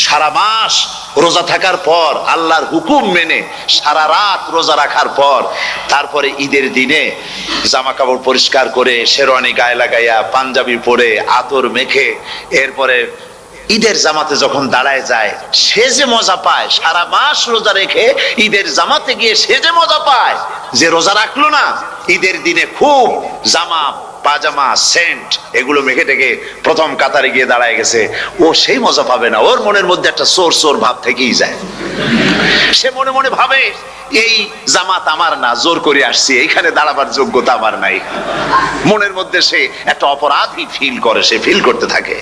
সারা মাস রোজা থাকার পর, আল্লাহর হুকুম মেনে সারা রাত রোজা রাখার পর, তারপরে ঈদের দিনে জামা কাপড় পরিষ্কার করে শেরওয়ানি গায়ে লাগাইয়া পাঞ্জাবি পরে আতর মেখে এরপরে ঈদের জামাতে যখন দাঁড়ায় যায়, সে যে মজা পায়, সারা মাস রোজা রেখে ঈদের জামাতে গিয়ে সে যে মজা পায়, যে রোজা রাখলো না ঈদের দিনে খুব জামা পাজামা সেন্ট এগুলো মেখে টেকে প্রথম কাতারে গিয়ে দাঁড়ায় গেছে, ও সেই মজা পাবে না। ওর মনের মধ্যে একটা চোর চোর ভাব থেকেই যায়। সে মনে মনে ভাবে এই জামাত আমার না, জোর করে আসছি, এইখানে দাঁড়াবার যোগ্যতা আমার নাই। মনের মধ্যে সে একটা অপরাধী ফিল করে, সে ফিল করতে থাকে।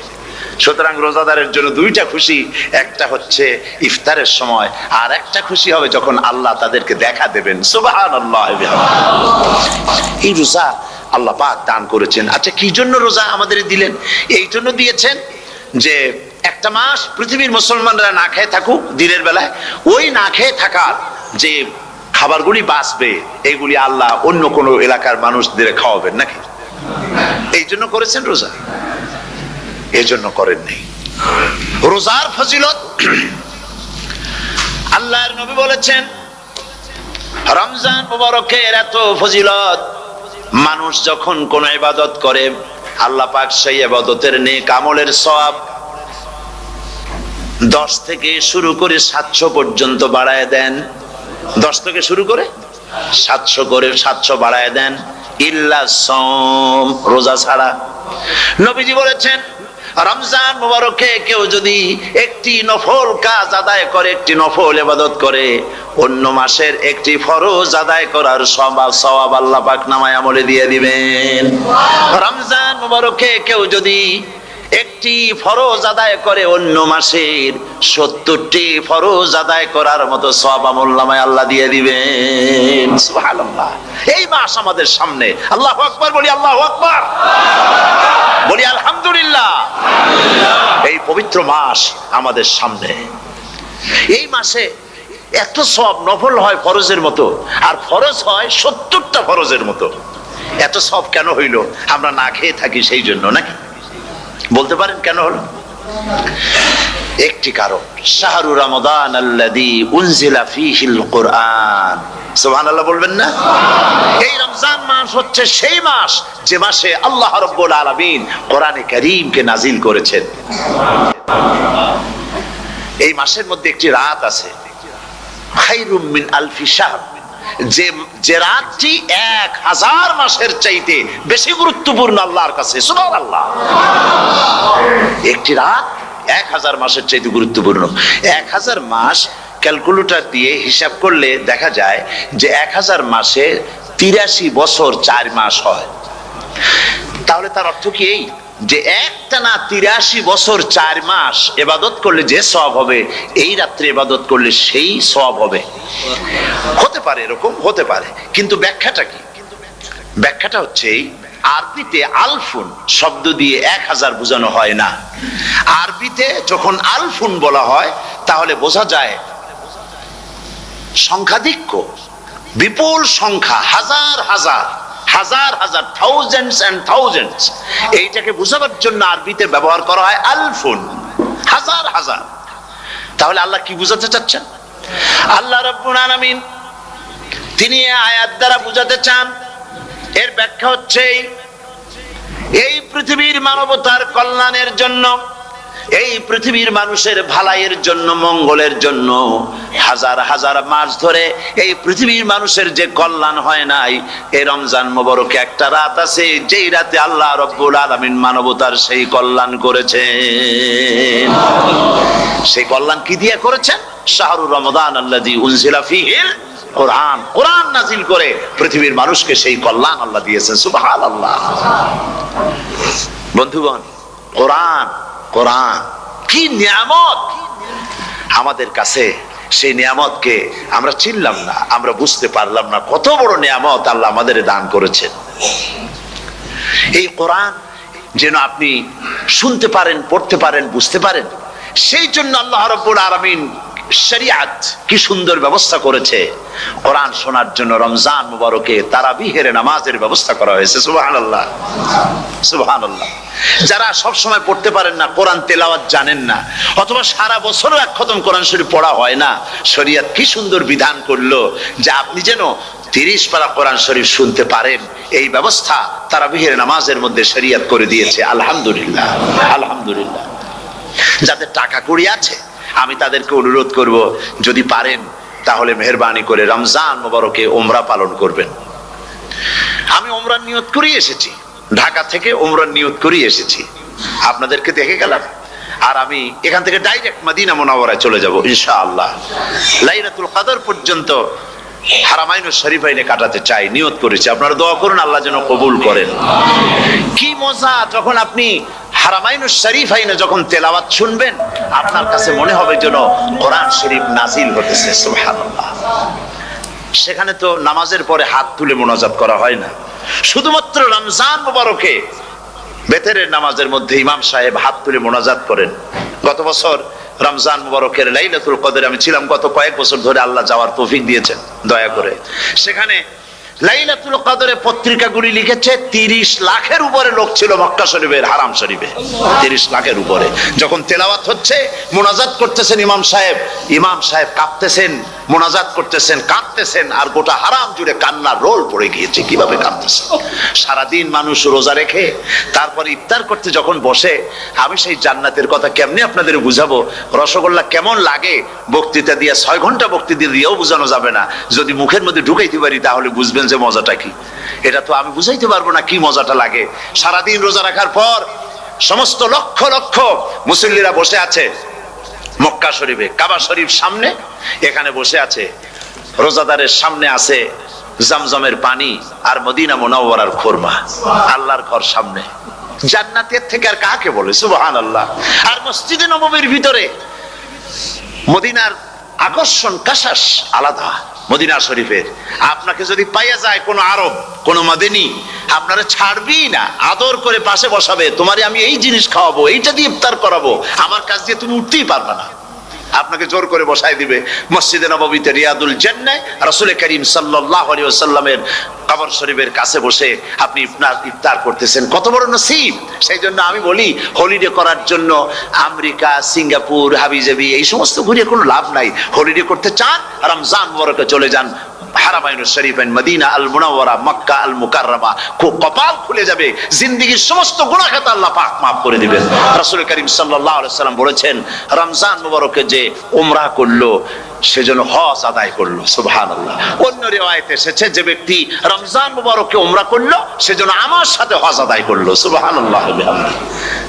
সুতরাং রোজাদারের জন্য দুইটা খুশি, একটা হচ্ছে ইফতারের সময়, আর একটা খুশি হবে যখন আল্লাহ তাদেরকে দেখা দেবেন। সুবহানাল্লাহ। এই রোজা আল্লাহ পাক দান করেছেন। আচ্ছা, কি জন্য রোজা আমাদের দিলেন? এই জন্য দিয়েছেন যে একটা মাস পৃথিবীর মুসলমানরা না খেয়ে থাকুক দিনের বেলায়, ওই না খেয়ে থাকার যে খাবারগুলি বাঁচবে এগুলি আল্লাহ অন্য কোনো এলাকার মানুষদের খাওয়াবেন নাকি? এই জন্য করেছেন রোজা, এজন্য করেন নাই। রোজার ফজিলত আল্লাহর নবী বলেছেন, রমজান মুবারকের এত ফজিলত, মানুষ যখন কোন ইবাদত করে আল্লাহ পাক সেই ইবাদতের নেক আমলের সওয়াব 10 থেকে শুরু করে 700 পর্যন্ত বাড়ায় দেন। 10 থেকে শুরু করে 700 বাড়ায় দেন, ইল্লা সাওম, রোজা ছাড়া। নবীজি বলেছেন, রমজান মুবারকে কেউ যদি একটি নফল কাজ আদায় করে, একটি নফল ইবাদত করে, অন্য মাসের একটি ফরজ আদায় করার সওয়াব আল্লাহ পাক নামায় আমলে দিয়ে দিবেন। রমজান মুবারকে কেউ যদি একটি ফরজ আদায় করে, অন্য মাসের 70টি ফরজ আদায় করার মতো সওয়াব আমলনামায় আল্লাহ দিয়ে দিবেন। সুবহানাল্লাহ। এই মাস আমাদের সামনে, আল্লাহু আকবার বলি, আল্লাহু আকবার বলি, আলহামদুলিল্লাহ। এই পবিত্র মাস আমাদের সামনে, এই মাসে এত সওয়াব, নফল হয় ফরজের মতো আর ফরজ হয় 70টা ফরজের মতো। এত সওয়াব কেন হইল? আমরা না খেয়ে থাকি সেই জন্য নাকি? বলতে পারেন কেন হলো? একটি কারণ, শাহরু রমাদান আল্লাযী উনজিলা ফীহিল কুরআন। সুবহানাল্লাহ বলবেন না? এই রমজান মাস হচ্ছে সেই মাস যে মাসে আল্লাহ রাব্বুল আলামিন কোরআনে কারীমকে নাজিল করেছেন। এই মাসের মধ্যে একটি রাত আছে, খায়রুম মিন আলফি শাহর, যে রাতটি 1000 মাসের চাইতে বেশি গুরুত্বপূর্ণ আল্লাহর কাছে। সুবহানাল্লাহ। একটি রাত 1000 মাসের চাইতে গুরুত্বপূর্ণ। 1000 মাস ক্যালকুলেটর দিয়ে হিসাব করলে দেখা যায় যে 1000 মাসে 83 বছর 4 মাস হয়। তাহলে তার অর্থ কি এই যে একটানা 83 বছর 4 মাস ইবাদত করলে যে সওয়াব হবে, এই রাত্রে ইবাদত করলে সেই সওয়াব হবে? হতে পারে, এরকম হতে পারে, কিন্তু ব্যাখ্যাটা কি? ব্যাখ্যাটা হচ্ছে এই, আরবিতে আলফুন শব্দ দিয়ে 1000 বোঝানো হয় না। আরবিতে যখন আলফুন বলা হয় তাহলে বোঝা যায় সংখ্যাধিক্য, বিপুল সংখ্যা, হাজার হাজার হাজার হাজার, থাউজেন্ডস এন্ড থাউজেন্ডস। এইটাকে বোঝাবার জন্য আরবিতে ব্যবহার করা হয় আলফুন, হাজার হাজার। তাহলে আল্লাহ কি বুঝাতে চাচ্ছেন? আল্লাহ রাব্বুল আলামিন তিনি আয়াত দ্বারা বুঝাতে চান, এর ব্যাখ্যা হচ্ছে এই পৃথিবীর মানবতার কল্যাণের জন্য, এই পৃথিবীর মানুষের ভালাইয়ের জন্য, মঙ্গলের জন্য হাজার হাজার মাস ধরে এই পৃথিবীর মানুষের যে কল্যাণ হয় নাই, এই রমজান মুবারকে একটা রাত আছে যেই রাতে আল্লাহ রাব্বুল আলামিন মানবতার সেই কল্যাণ করেছেন। সেই কল্যাণ কি দিয়ে করেছেন? শাহরু রমাদান আল্লাযী উনজিলা ফীহিল কোরআন, কোরআন নাজিল করে পৃথিবীর মানুষকে সেই কল্যাণ আল্লাহ দিয়েছেন। সুবহানাল্লাহ। বন্ধুগণ, কোরআন, কোরআন কি নিয়ামত আমাদের কাছে! সেই নিয়ামতকে আমরা চিনলাম না, আমরা বুঝতে পারলাম না কত বড় নিয়ামত আল্লাহ আমাদের দান করেছেন। এই কোরআন যেন আপনি শুনতে পারেন, পড়তে পারেন, বুঝতে পারেন, সেই জন্য আল্লাহ রাব্বুল আলামিন শরিয়াত কি সুন্দর ব্যবস্থা করেছে। কোরআন শোনার জন্য রমজান মুবারকে তারাবিহের নামাজের ব্যবস্থা করা হয়েছে। সুবহানাল্লাহ, সুবহানাল্লাহ। যারা সব সময় পড়তে পারেন না, কোরআন তেলাওয়াত জানেন না, অথবা সারা বছরও এক খতম কোরআন শরীফ পড়া হয় না, শরিয়াত কি সুন্দর বিধান করলো যে আপনি যেন 30 পারা কোরআন শরীফ শুনতে পারেন। এই ব্যবস্থা তারাবিহের নামাজের মধ্যে শরিয়াত করে দিয়েছে। আলহামদুলিল্লাহ, আলহামদুলিল্লাহ। যাদের টাকা কড়ি আছে আমি তাদেরকে অনুরোধ করব, যদি পারেন তাহলে মেহেরবানি করে রমজান মুবারকে ওমরা পালন করবেন। আমি ওমরার নিয়ত করেই এসেছি, ঢাকা থেকে ওমরার নিয়ত করেই এসেছি, আপনাদেরকে দেখে গেলাম। আর আমি এখান থেকে ডাইরেক্ট মদিনা মুনাওয়ারায় চলে যাব ইনশাআল্লাহ। লাইলাতুল কদর পর্যন্ত হারামাইনুশ শরীফাইনে কাটাতে চাই, নিয়ত করেছি। আপনারা দোয়া করুন আল্লাহ যেন কবুল করেন। কি মজা যখন আপনি হারামাইনুশ শরীফাইনে যখন তেলাওয়াত শুনবেন, আপনার কাছে মনে হবে যেন কোরআন শরীফ নাজিল হতেছে। সুবহানাল্লাহ। সেখানে তো নামাজের পরে হাত তুলে মোনাজাত করা হয় না, শুধুমাত্র রমজান মুবারকে বেতেরের নামাজের মধ্যে ইমাম সাহেব হাত তুলে মোনাজাত করেন। গত বছর রমজান মুবারকের লাইলাতুল কদরে আমি ছিলাম, গত কয়েক বছর ধরে আল্লাহ যাওয়ার তৌফিক দিয়েছেন দয়া করে। সেখানে লাইলাতুল কদরে পত্রিকাগুলি লিখেছে 30 লাখের উপরে লোক ছিল মক্কা শরীফের হারাম শরীফে, 30 লাখের উপরে। যখন তেলাওয়াত হচ্ছে, মোনাজাত করতেছেন ইমাম সাহেব কাঁপতেছেন, মোনাজাত করতেছেন, কাঁদতেছেন, আর গোটা হারাম জুড়ে কান্নার রোল পড়ে গিয়েছে। কিভাবে কাঁদতেছে! সারাদিন মানুষ রোজা রেখে তারপরে ইফতার করতে যখন বসে, আমি সেই জান্নাতের কথা কেমনে আপনাদের বুঝাবো? রসগোল্লা কেমন লাগে বক্তৃতা দিয়ে 6 ঘন্টা বক্তৃতা দিয়েও বোঝানো যাবে না। যদি মুখের মধ্যে ঢুকাইতে পারি তাহলে বুঝবেন যে মজাটা কি। এটা তো আমি বুঝাইতে পারবো না কি মজাটা লাগে। সারাদিন রোজা রাখার পর সমস্ত লক্ষ লক্ষ মুসল্লিরা বসে আছে মক্কা শরীফে, কাবা শরীফ সামনে, এখানে বসে আছে। রোজাদারের সামনে আছে জমজমের পানি আর মদিনা মুনাওয়ারার খুরমা। আল্লাহর ঘর সামনে, জান্নাতের থেকে আর কাকে বলে! সুবহানাল্লাহ। আর মসজিদে নববীর ভিতরে মদিনার আকর্ষণ কাশাস আলাদা। মদিনা শরীফের আপনাকে যদি পাইয়া যায় কোন আরব, কোন মাদানী, আপনারা ছাড়বেই না, আদর করে পাশে বসাবে, তোমারে আমি এই জিনিস খাওয়াবো, এইটা দিয়ে ইফতার করাবো, আমার কাছ দিয়ে তুমি উঠতেই পারবে না, আপনাকে জোর করে বসায় দিবে। মসজিদে নববীতে রিয়াদুল জান্নাহ রাসূল করিম সাল্লাল্লাহু আলাইহি ওয়াসাল্লামের কবর শরীফের কাছে বসে আপনি ইফতার করতেছেন, কত বড় নসিব! সেই জন্য আমি বলি, হলিডে করার জন্য আমেরিকা, সিঙ্গাপুর, হাবিজাবি এই সমস্ত ঘুরে কোনো লাভ নাই। হলিডে করতে চান, রমজান মুবারকে চলে যান হারামাইনুশ শরীফাইন, মদিনা আল মুনাওয়ারা, মক্কা আল মুকাররমা। কপাল খুলে যাবে, জিন্দেগীর সমস্ত গুনাহ খাতা আল্লাহ পাক maaf করে দিবেন। রাসূল করিম সাল্লাল্লাহু আলাইহি ওয়াসাল্লাম বলেছেন, রমজান মুবারকে যে উমরা করলো সেজন্য হজ আদায় করলো। সুবহানাল্লাহ। অন্য রিওয়ায়াতে এসেছে, যে ব্যক্তি রমজান মুবারকে উমরা করলো সেজন্য আমার সাথে হজ আদায় করলো। সুবহানাল্লাহ।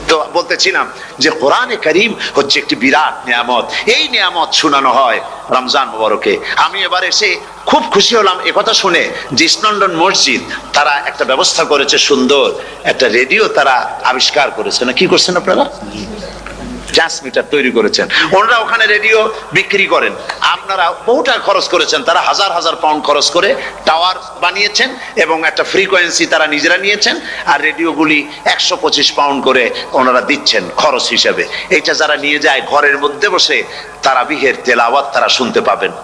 তো বলতেছিলাম যে কোরআনে কারীম হচ্ছে একটি বিরাট নিয়ামত। এই নিয়ামত শোনানো হয় রমজান মুবারকে। আমি এবার এসে খুব খুশি হলাম একথা শুনে যে ইস্ট লন্ডন মসজিদ তারা একটা ব্যবস্থা করেছে, সুন্দর একটা রেডিও তারা আবিষ্কার করেছে। না কি করছেন আপনারা? ট্রান্সমিটার তৈরি করেছেন। ওনারা ওখানে রেডিও বিক্রি করেন। আপনারা বহু টাকা খরচ করেছেন, তারা হাজার হাজার পাউন্ড খরচ করে টাওয়ার বানিয়েছেন এবং একটা ফ্রিকোয়েন্সি তারা নিজেরা নিয়েছেন, আর রেডিওগুলি 125 পাউন্ড করে ওনারা দিচ্ছেন খরচ হিসেবে। এইটা যারা নিয়ে যায় ঘরের মধ্যে বসে তারাবিহের তেলাওয়াত তারা শুনতে পাবেন।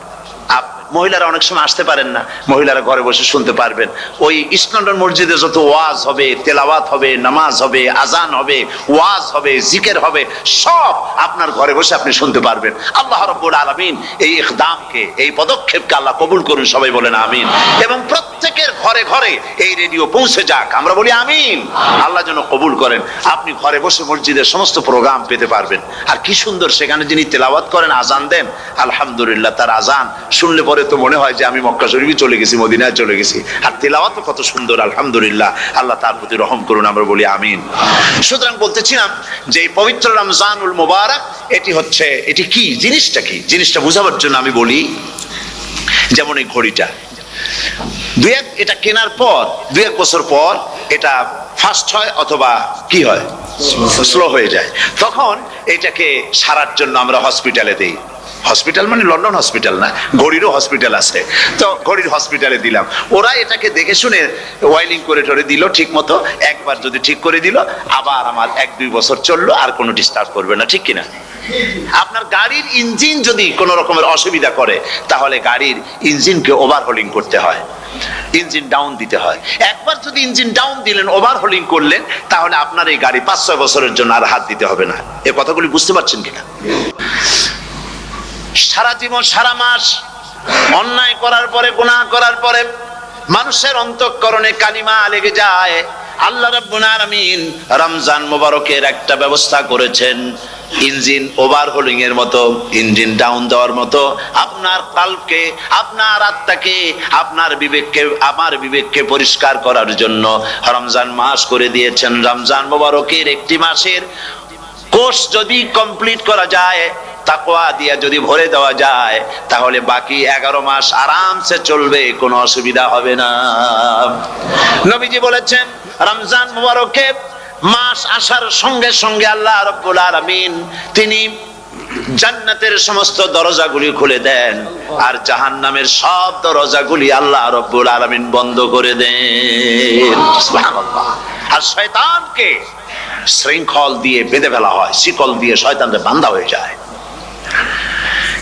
মহিলারা অনেক সময় আসতে পারেন না, মহিলারা ঘরে বসে শুনতে পারবেন। ওই ইস্ট লন্ডন মসজিদে যত ওয়াজ হবে, তেলাওয়াত হবে, নামাজ হবে, আজান হবে, ওয়াজ হবে, জিকির হবে, সব আপনার ঘরে বসে আপনি শুনতে পারবেন। আল্লাহ রাব্বুল আলামিন এই ইকদামকে, এই পদক্ষেপকে আল্লাহ কবুল করুন, সবাই বলেন আমিন। এবং প্রত্যেকের ঘরে ঘরে এই রেডিও পৌঁছে যাক, আমরা বলি আমিন। আল্লাহ যেন কবুল করেন। আপনি ঘরে বসে মসজিদের সমস্ত প্রোগ্রাম পেতে পারবেন। আর কি সুন্দর, সেখানে যিনি তেলাওয়াত করেন, আজান দেন, আলহামদুলিল্লাহ, তার আজান শুনলে পরে তো মনে হয় যে আমি মক্কা শরীফে চলে গেছি, মদিনায় চলে গেছি। আর তেলাওয়াতও কত সুন্দর, আলহামদুলিল্লাহ। আল্লাহ তার প্রতি রহম করুন, আমরা বলি আমিন। সুতরাং বলতেছিলাম যে এই পবিত্র রমজানুল মুবারক, এটি কি জিনিসটা, কি জিনিসটা বোঝাবার জন্য আমি বলি, যেমন এই ঘড়িটা এটা কেনার পর 2-1 বছর পর এটা ফাস্ট হয় অথবা কি হয়, স্লো হয়ে যায়। তখন এটাকে সারার জন্য আমরা হসপিটালে দেই। হসপিটাল মানে লন্ডন হসপিটাল না, ঘড়িরও হসপিটাল আছে। তো ঘড়ির হসপিটালে দিলাম, ওরা এটাকে দেখে শুনে ওয়াইলিং করে টরে দিল ঠিক মতো। একবার যদি ঠিক করে দিল, আবার আমার 1-2 বছর চললো, আর কোনো ডিস্টার্ব করবে না, ঠিক কিনা? আপনার গাড়ির ইঞ্জিন যদি কোনো রকমের অসুবিধা করে তাহলে গাড়ির ইঞ্জিনকে ওভারহোলিং করতে হয়, ইঞ্জিন ডাউন দিতে হয়। একবার যদি ইঞ্জিন ডাউন দিলেন, ওভারহোলিং করলেন, তাহলে আপনার এই গাড়ি 5-6 বছরের জন্য আর হাত দিতে হবে না। এই কথাগুলি বুঝতে পারছেন কিনা? সারা জীবন সারা মাস অন্যায় করার পরে, গুনাহ করার পরে মানুষের অন্তঃকরণে কালিমা লেগে যায়। আল্লাহ রাব্বুল আলামিন রমজান মোবারকের একটা ব্যবস্থা করেছেন, ইঞ্জিন ওভারহোলিং এর মতো, ইঞ্জিন ডাউন দেওয়ার মতো। আপনার কালবকে, আপনার আত্মাকে, আপনার বিবেককে, আমার বিবেককে পরিষ্কার করার জন্য রমজান মাস করে দিয়েছেন। রমজান মোবারকের একটি মাসের কোর্স যদি কমপ্লিট করা যায়, তাকওয়া দিয়া যদি ভরে দেওয়া যায়, তাহলে বাকি 11 মাস আরামসে চলবে, কোনো অসুবিধা হবে না। নবীজি বলেছেন রমজান মুবারকে মাস আসার সঙ্গে সঙ্গে আল্লাহ রাব্বুল আলামিন তিনি জান্নাতের সমস্ত দরজাগুলি খুলে দেন, আর জাহান্নামের সব দরজাগুলি আল্লাহ রাব্বুল আলামিন বন্ধ করে দেন। সুবহানাল্লাহ। আর শয়তানকে শৃঙ্খল দিয়ে বেঁধে ফেলা হয়, শিকল দিয়ে শয়তানরে বাঁধা হয়ে যায়।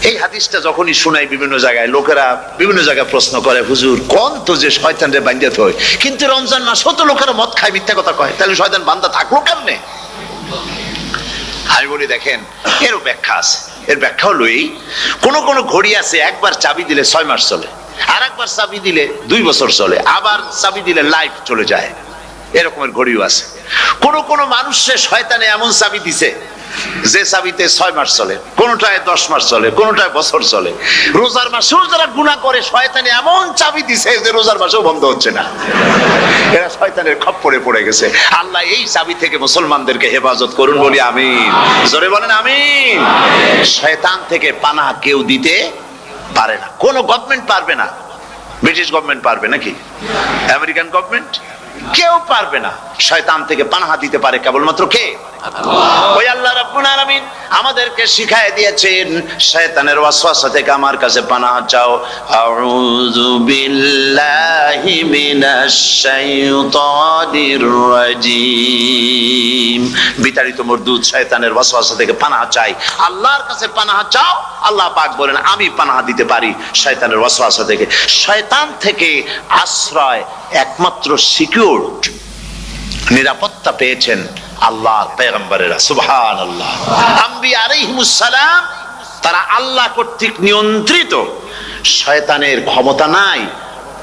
এই হাদিসটা যখনই শুনাই বিভিন্ন জায়গায়, লোকেরা বিভিন্ন জায়গায় প্রশ্ন করে, হুজুর কোন তো যে শয়তানরে বাঁধতে হয়, কিন্তু রমজান মাস হতো লোকেরা মদ খায়, মিথ্যা কথা কয়, তাহলে শয়তান বাঁধা থাকলো কেমনে? আমি বলি দেখেন, এরও ব্যাখ্যা আছে। এর ব্যাখ্যা হলো এই, কোন কোন ঘড়ি আছে একবার চাবি দিলে 6 মাস চলে, আর একবার চাবি দিলে 2 বছর চলে, আবার চাবি দিলে লাইফ চলে যায়, এরকমের ঘড়িও আছে। কোন কোন মানুষের শয়তানে এমন চাবি দিছে যে চাবিতে 6 মাস চলে, কোনটায় 10 মাস চলে, কোনটায় বছর চলে। রোজার মাসেও যারা গুনাহ করে শয়তানে এমন চাবি দিছে যে রোজার মাসেও বন্ধ হচ্ছে না, এরা শয়তানের খপ্পরে পড়ে গেছে। আল্লাহ এই চাবি থেকে মুসলমানদেরকে হেফাজত করুন, বলি আমিন। জোরে বলেন আমিন। শয়তান থেকে পানাহ কেউ দিতে পারে না, কোন গভর্নমেন্ট পারবে না। ব্রিটিশ গভর্নমেন্ট পারবে নাকি? American government? কেউ পারবে না। শয়তান থেকে পানাহ দিতে পারে কেবলমাত্র কে? ওই আল্লাহ রাব্বুল আলামিন আমাদেরকে শিখায় দিয়েছেন, শয়তানের ওয়াসওয়াসা থেকে আমার কাছে পানাহ চাও। আউযু বিল্লাহি মিনাশ শাইতানির রাজিম। বিতাড়িত মরদুদ শয়তানের ওয়াসওয়াসা থেকে পানাহ চাই, আল্লাহর কাছে পানাহ চাও। আল্লাহ পাক বলেন আমি পানাহ দিতে পারি শয়তানের ওয়াসওয়াসা থেকে। শয়তান থেকে আশ্রয় একমাত্র সিকিউরড, নিরাপত্তা পেয়েছেন আল্লাহর পয়গম্বরেরা। সুবহানাল্লাহ। আম্বিয়া আলাইহিমুস সালাম তারা আল্লাহ কর্তৃক নিয়ন্ত্রিত, শয়তানের ক্ষমতা নাই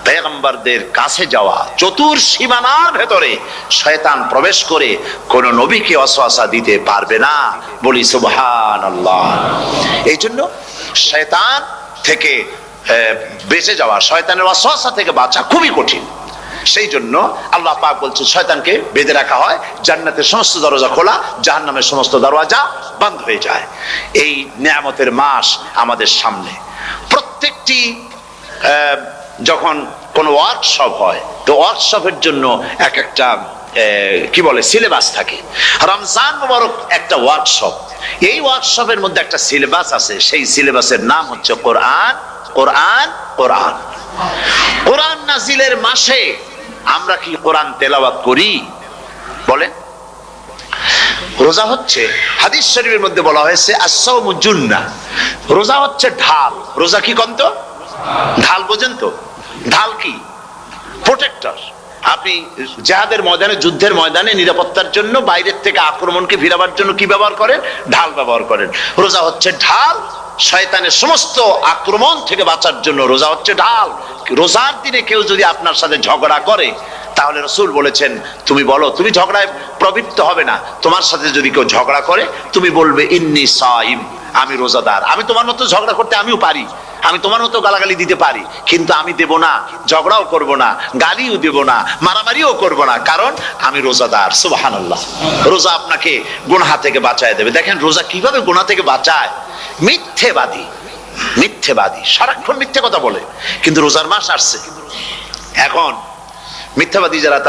পয়গম্বরদের কাছে যাওয়া। চতুর সীমানার ভেতরে শয়তান প্রবেশ করে কোন নবীকে ওয়াসওয়াসা দিতে পারবে না, বলি সুবহানাল্লাহ। এই জন্য শয়তান থেকে বেঁচে যাওয়া, শয়তানের ওয়াসওয়াসা থেকে বাঁচা খুবই কঠিন। সেই জন্য আল্লাহ পাক বলছেন শয়তানকে বেঁধে রাখা হয়, জান্নাতের সমস্ত দরজা খোলা, জাহান্নামের সমস্ত দরজা বন্ধ হয়ে যায়। এই নিয়ামতের মাস আমাদের সামনে। প্রত্যেকটি যখন কোন ওয়ার্কশপ হয়, তো ওয়ার্কশপের জন্য এক একটা কি বলে সিলেবাস থাকে। রমজান মুবারক একটা ওয়ার্কশপ। এই ওয়ার্কশপের মধ্যে একটা সিলেবাস আছে, সেই সিলেবাসের নাম হচ্ছে কোরআন। কোরআন কোরআন কোরআন নাজিলের মাসে আমরা কি কোরআন তেলাওয়াত করি? বলেন। রোজা হচ্ছে, হাদিস শরীফের মধ্যে বলা হয়েছে আস-সাওমু জুন্নাহ, রোজা হচ্ছে ঢাল। রোজা কি কোন তো? ঢাল। বোঝেন তো ঢাল কি? প্রোটেক্টর। আপনি জিহাদের ময়দানে, যুদ্ধের ময়দানে নিরাপত্তার জন্য, বাইরের থেকে আক্রমণকে ভিড়াবার জন্য কি ব্যবহার করেন? ঢাল ব্যবহার করেন। রোজা হচ্ছে ঢাল, শয়তানের সমস্ত আক্রমণ থেকে বাঁচার জন্য রোজা হচ্ছে ঢাল। রোজার দিনে কেউ যদি আপনার সাথে ঝগড়া করে, তাহলে রাসূল বলেছেন তুমি বলো, তুমি ঝগড়ায় প্রবৃত্ত হবে না। তোমার সাথে যদি কেউ ঝগড়া করে, তুমি বলবে ইন্নী সাইম, আমি রোজাদার। আমি তোমার মতো ঝগড়া করতে আমিও পারি, আমি তোমার মতো গালাগালি দিতে পারি, কিন্তু আমি দেব না, ঝগড়াও করব না, গালিও দেব না, মারামারিও করব না, কারণ আমি রোজাদার। সুবহানাল্লাহ। রোজা আপনাকে গুনাহ থেকে বাঁচায় দেবে। দেখেন রোজা কিভাবে গুনাহ থেকে বাঁচায়। মিথ্যেবাদী, মিথ্যেবাদী সারাক্ষণ মিথ্যে কথা বলে, কিন্তু রোজার মাস আসছে। এখন মিথ্যাবাদী যারা,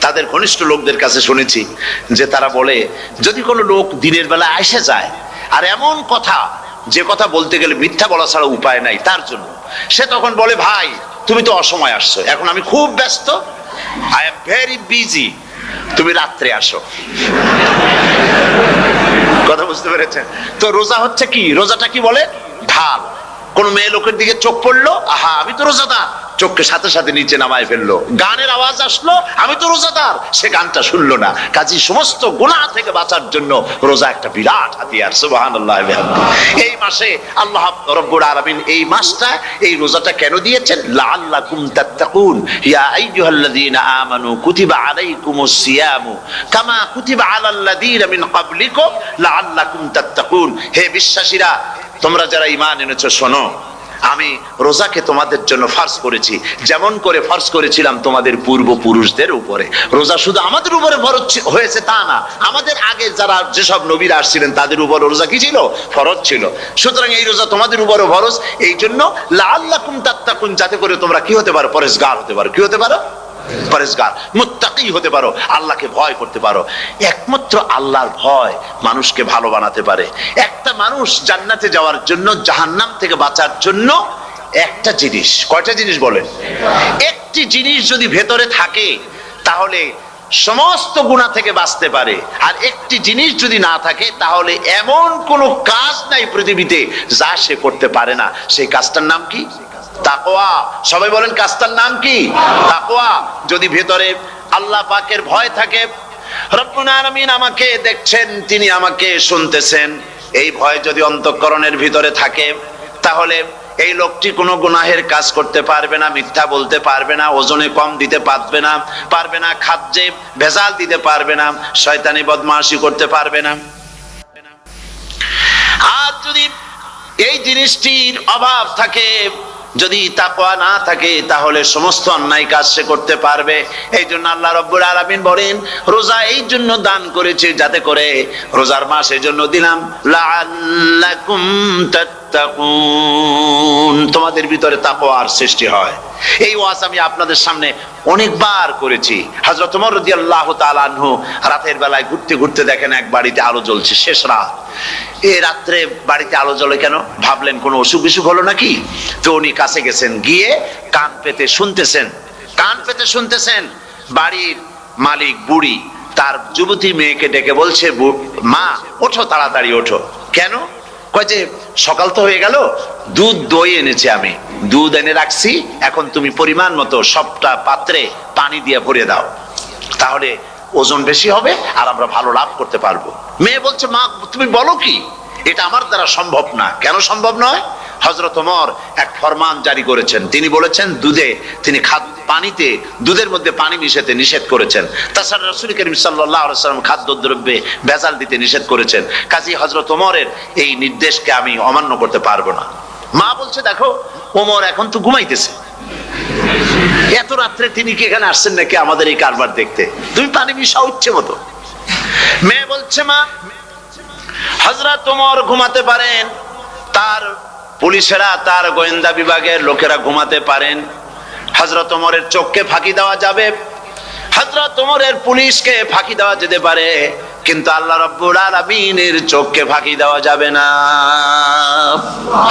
তাদের ঘনিষ্ঠ লোকদের কাছে শুনেছি যে তারা বলে, যদি কোনো লোক দিনের বেলা এসে যায় আর এমন কথা, যে কথা বলতে গেলে মিথ্যা বলা ছাড়া উপায় নাই তার জন্য, সে তখন বলে ভাই তুমি তো অসময় আসছো, এখন আমি খুব ব্যস্ত, আই এম ভেরি বিজি, তুমি রাত্রে আসো। কথা বুঝতে পেরেছেন? তো রোজা হচ্ছে কি, রোজাটা কি বলে? ঢাল। কোন মেয়ে লোকের দিকে চোখ পড়লো, আহা আমি তো রোজাদার, চোখকে সাথে সাথে নিচে নামায় ফেললো। গানের আওয়াজ আসলো, আমি তো রোজাদার, সে গানটা শুনলো না। কাজী সমস্ত গুনাহ থেকে বাঁচার জন্য রোজা একটা বিরাট হাতিয়ার। সুবহানাল্লাহ। এই মাসে আল্লাহ রাব্বুল আলামিন এই মাসটা, এই রোজাটা কেন দিয়েছেন? লাআল্লাকুম তাত্তাকুন, ইয়া আইয়ুহাল্লাযীনা আমানু কুতিবা আলাইকুমুস সিয়ামু কামা কুতিবা আলাল্লাযীনা মিন ক্বাবলিকুম লাআল্লাকুম তাত্তাকুন। হে বিশ্বাসীরা, তোমরা যারা ঈমান এনেছো, শোনো, আমি রোজাকে তোমাদের জন্য ফরজ করেছি, যেমন করে ফরজ করেছিলাম তোমাদের পূর্বপুরুষদের উপরে। রোজা শুধু আমাদের উপরে ফরজ হয়েছে তা না, আমাদের আগে যারা যেসব নবীরা আসছিলেন তাদের উপর রোজা কি ছিল? ফরজ ছিল। সুতরাং এই রোজা তোমাদের উপরে ফরজ, এই জন্য লাআল্লাকুম তাত্তাকুন, যাতে করে তোমরা কি হতে পারো? পরেজগার হতে পারো। কি হতে পারো? পরেজগার, মুত্তাকি হতে পারো, আল্লাহকে ভয় করতে পারো। একমাত্র আল্লাহর ভয় মানুষকে ভালো বানাতে পারে। একটা মানুষ জান্নাতে যাওয়ার জন্য, জাহান্নাম থেকে বাঁচার জন্য একটা জিনিস, কয়টা জিনিস বলেন? একটি জিনিস যদি ভেতরে থাকে তাহলে সমস্ত গুনাহ থেকে বাঁচতে পারে। আর একটি জিনিস যদি না থাকে তাহলে এমন কোনো কাজ নাই পৃথিবীতে যা সে করতে পারে না। সেই কাজটার নাম কি? তাকওয়া। সবাই বলেন, কাজটার নাম কি? তাকওয়া। যদি ভেতরে আল্লাহ পাকের ভয় থাকে, রব্বুল আলামিন আমাকে দেখছেন, তিনি আমাকে শুনতেছেন, এই ভয় যদি অন্তঃকরণের ভিতরে থাকে তাহলে এই লোকটি কোনো গুনাহের কাজ করতে পারবে না, মিথ্যা বলতে পারবে না, ওজনে কম দিতে পারবে না, খাদ্যে ভেজাল দিতে পারবে না, শয়তানি বদমাশি করতে পারবে না। আর যদি এই জিনিসটির অভাব থাকে, যদি তাকওয়া না থাকে, তাহলে সমস্ত অন্যায় কাজ সে করতে পারবে। এই জন্য আল্লাহ রাব্বুল আলামিন বলেন, রোজা এই জন্য দান করেছে যাতে করে, রোজার মাস এই জন্য দিলাম, লাআল্লাকুম তাত্তাকুন, তোমাদের ভিতরে তাকওয়ার সৃষ্টি হয়। এই ওয়াজ আমি আপনাদের সামনে অনেকবার করেছি। হযরত ওমর রাদিয়াল্লাহু তাআলা আনহু রাতের বেলায় ঘুরতে ঘুরতে দেখেন এক বাড়িতে আলো জ্বলছে, শেষ রাত। এই রাত্রে বাড়িতে আলো জ্বলে কেন? ভাবলেন কোনো অসুখ বিসুখ হলো নাকি। তো উনি কাছে গেছেন, গিয়ে কান পেতে শুনতেছেন। বাড়ির মালিক বুড়ি তার যুবতী মেয়েকে ডেকে বলছে, মা ওঠো, তাড়াতাড়ি ওঠো। কেন? কয় যে সকাল তো হয়ে গেল, দুধ দই এনেছি, আমি দুধ এনে রাখছি, এখন তুমি পরিমাণ মতো সবটা পাত্রে পানি দিয়ে ভরে দাও, তাহলে ওজন বেশি হবে আর আমরা ভালো লাভ করতে পারবো। মেয়ে বলছে, মা তুমি বলো কি, এটা আমার দ্বারা সম্ভব না। কেন সম্ভব নয়? হযরত ওমর এক ফরমান জারি করেছেন, তিনি বলেছেন পানিতে, দুধের মধ্যে পানি মিশাতে নিষেধ করেছেন। তাছাড়া রাসূল করিম সাল্লাল্লাহু আলাইহি ওয়াসাল্লাম খাদ্যদ্রব্যে ভেজাল দিতে নিষেধ করেছেন। কাজী হযরত ওমরের এই নির্দেশকে আমি অমান্য করতে পারবো না। মা বলছে, দেখো ওমর এখন তো ঘুমাইতেছে, এত রাত্রে তিনি কি এখানে আসছেন নাকি আমাদের এই কারবার দেখতে? তুমি পানি মিশাও ইচ্ছে মতো। মেয়ে বলছে, মা হযরত ওমর ঘুমাতে পারেন, তার পুলিশেরা, তার গোয়েন্দা বিভাগের লোকেরা ঘুমাতে পারেন, হযরত ওমরের চোখকে ফাঁকি দেওয়া যাবে, হযরত ওমরের পুলিশকে ফাঁকি দেওয়া যেতে পারে, কিন্তু আল্লাহ রাব্বুল আলামিনের চোখকে ফাঁকি দেওয়া যাবে না।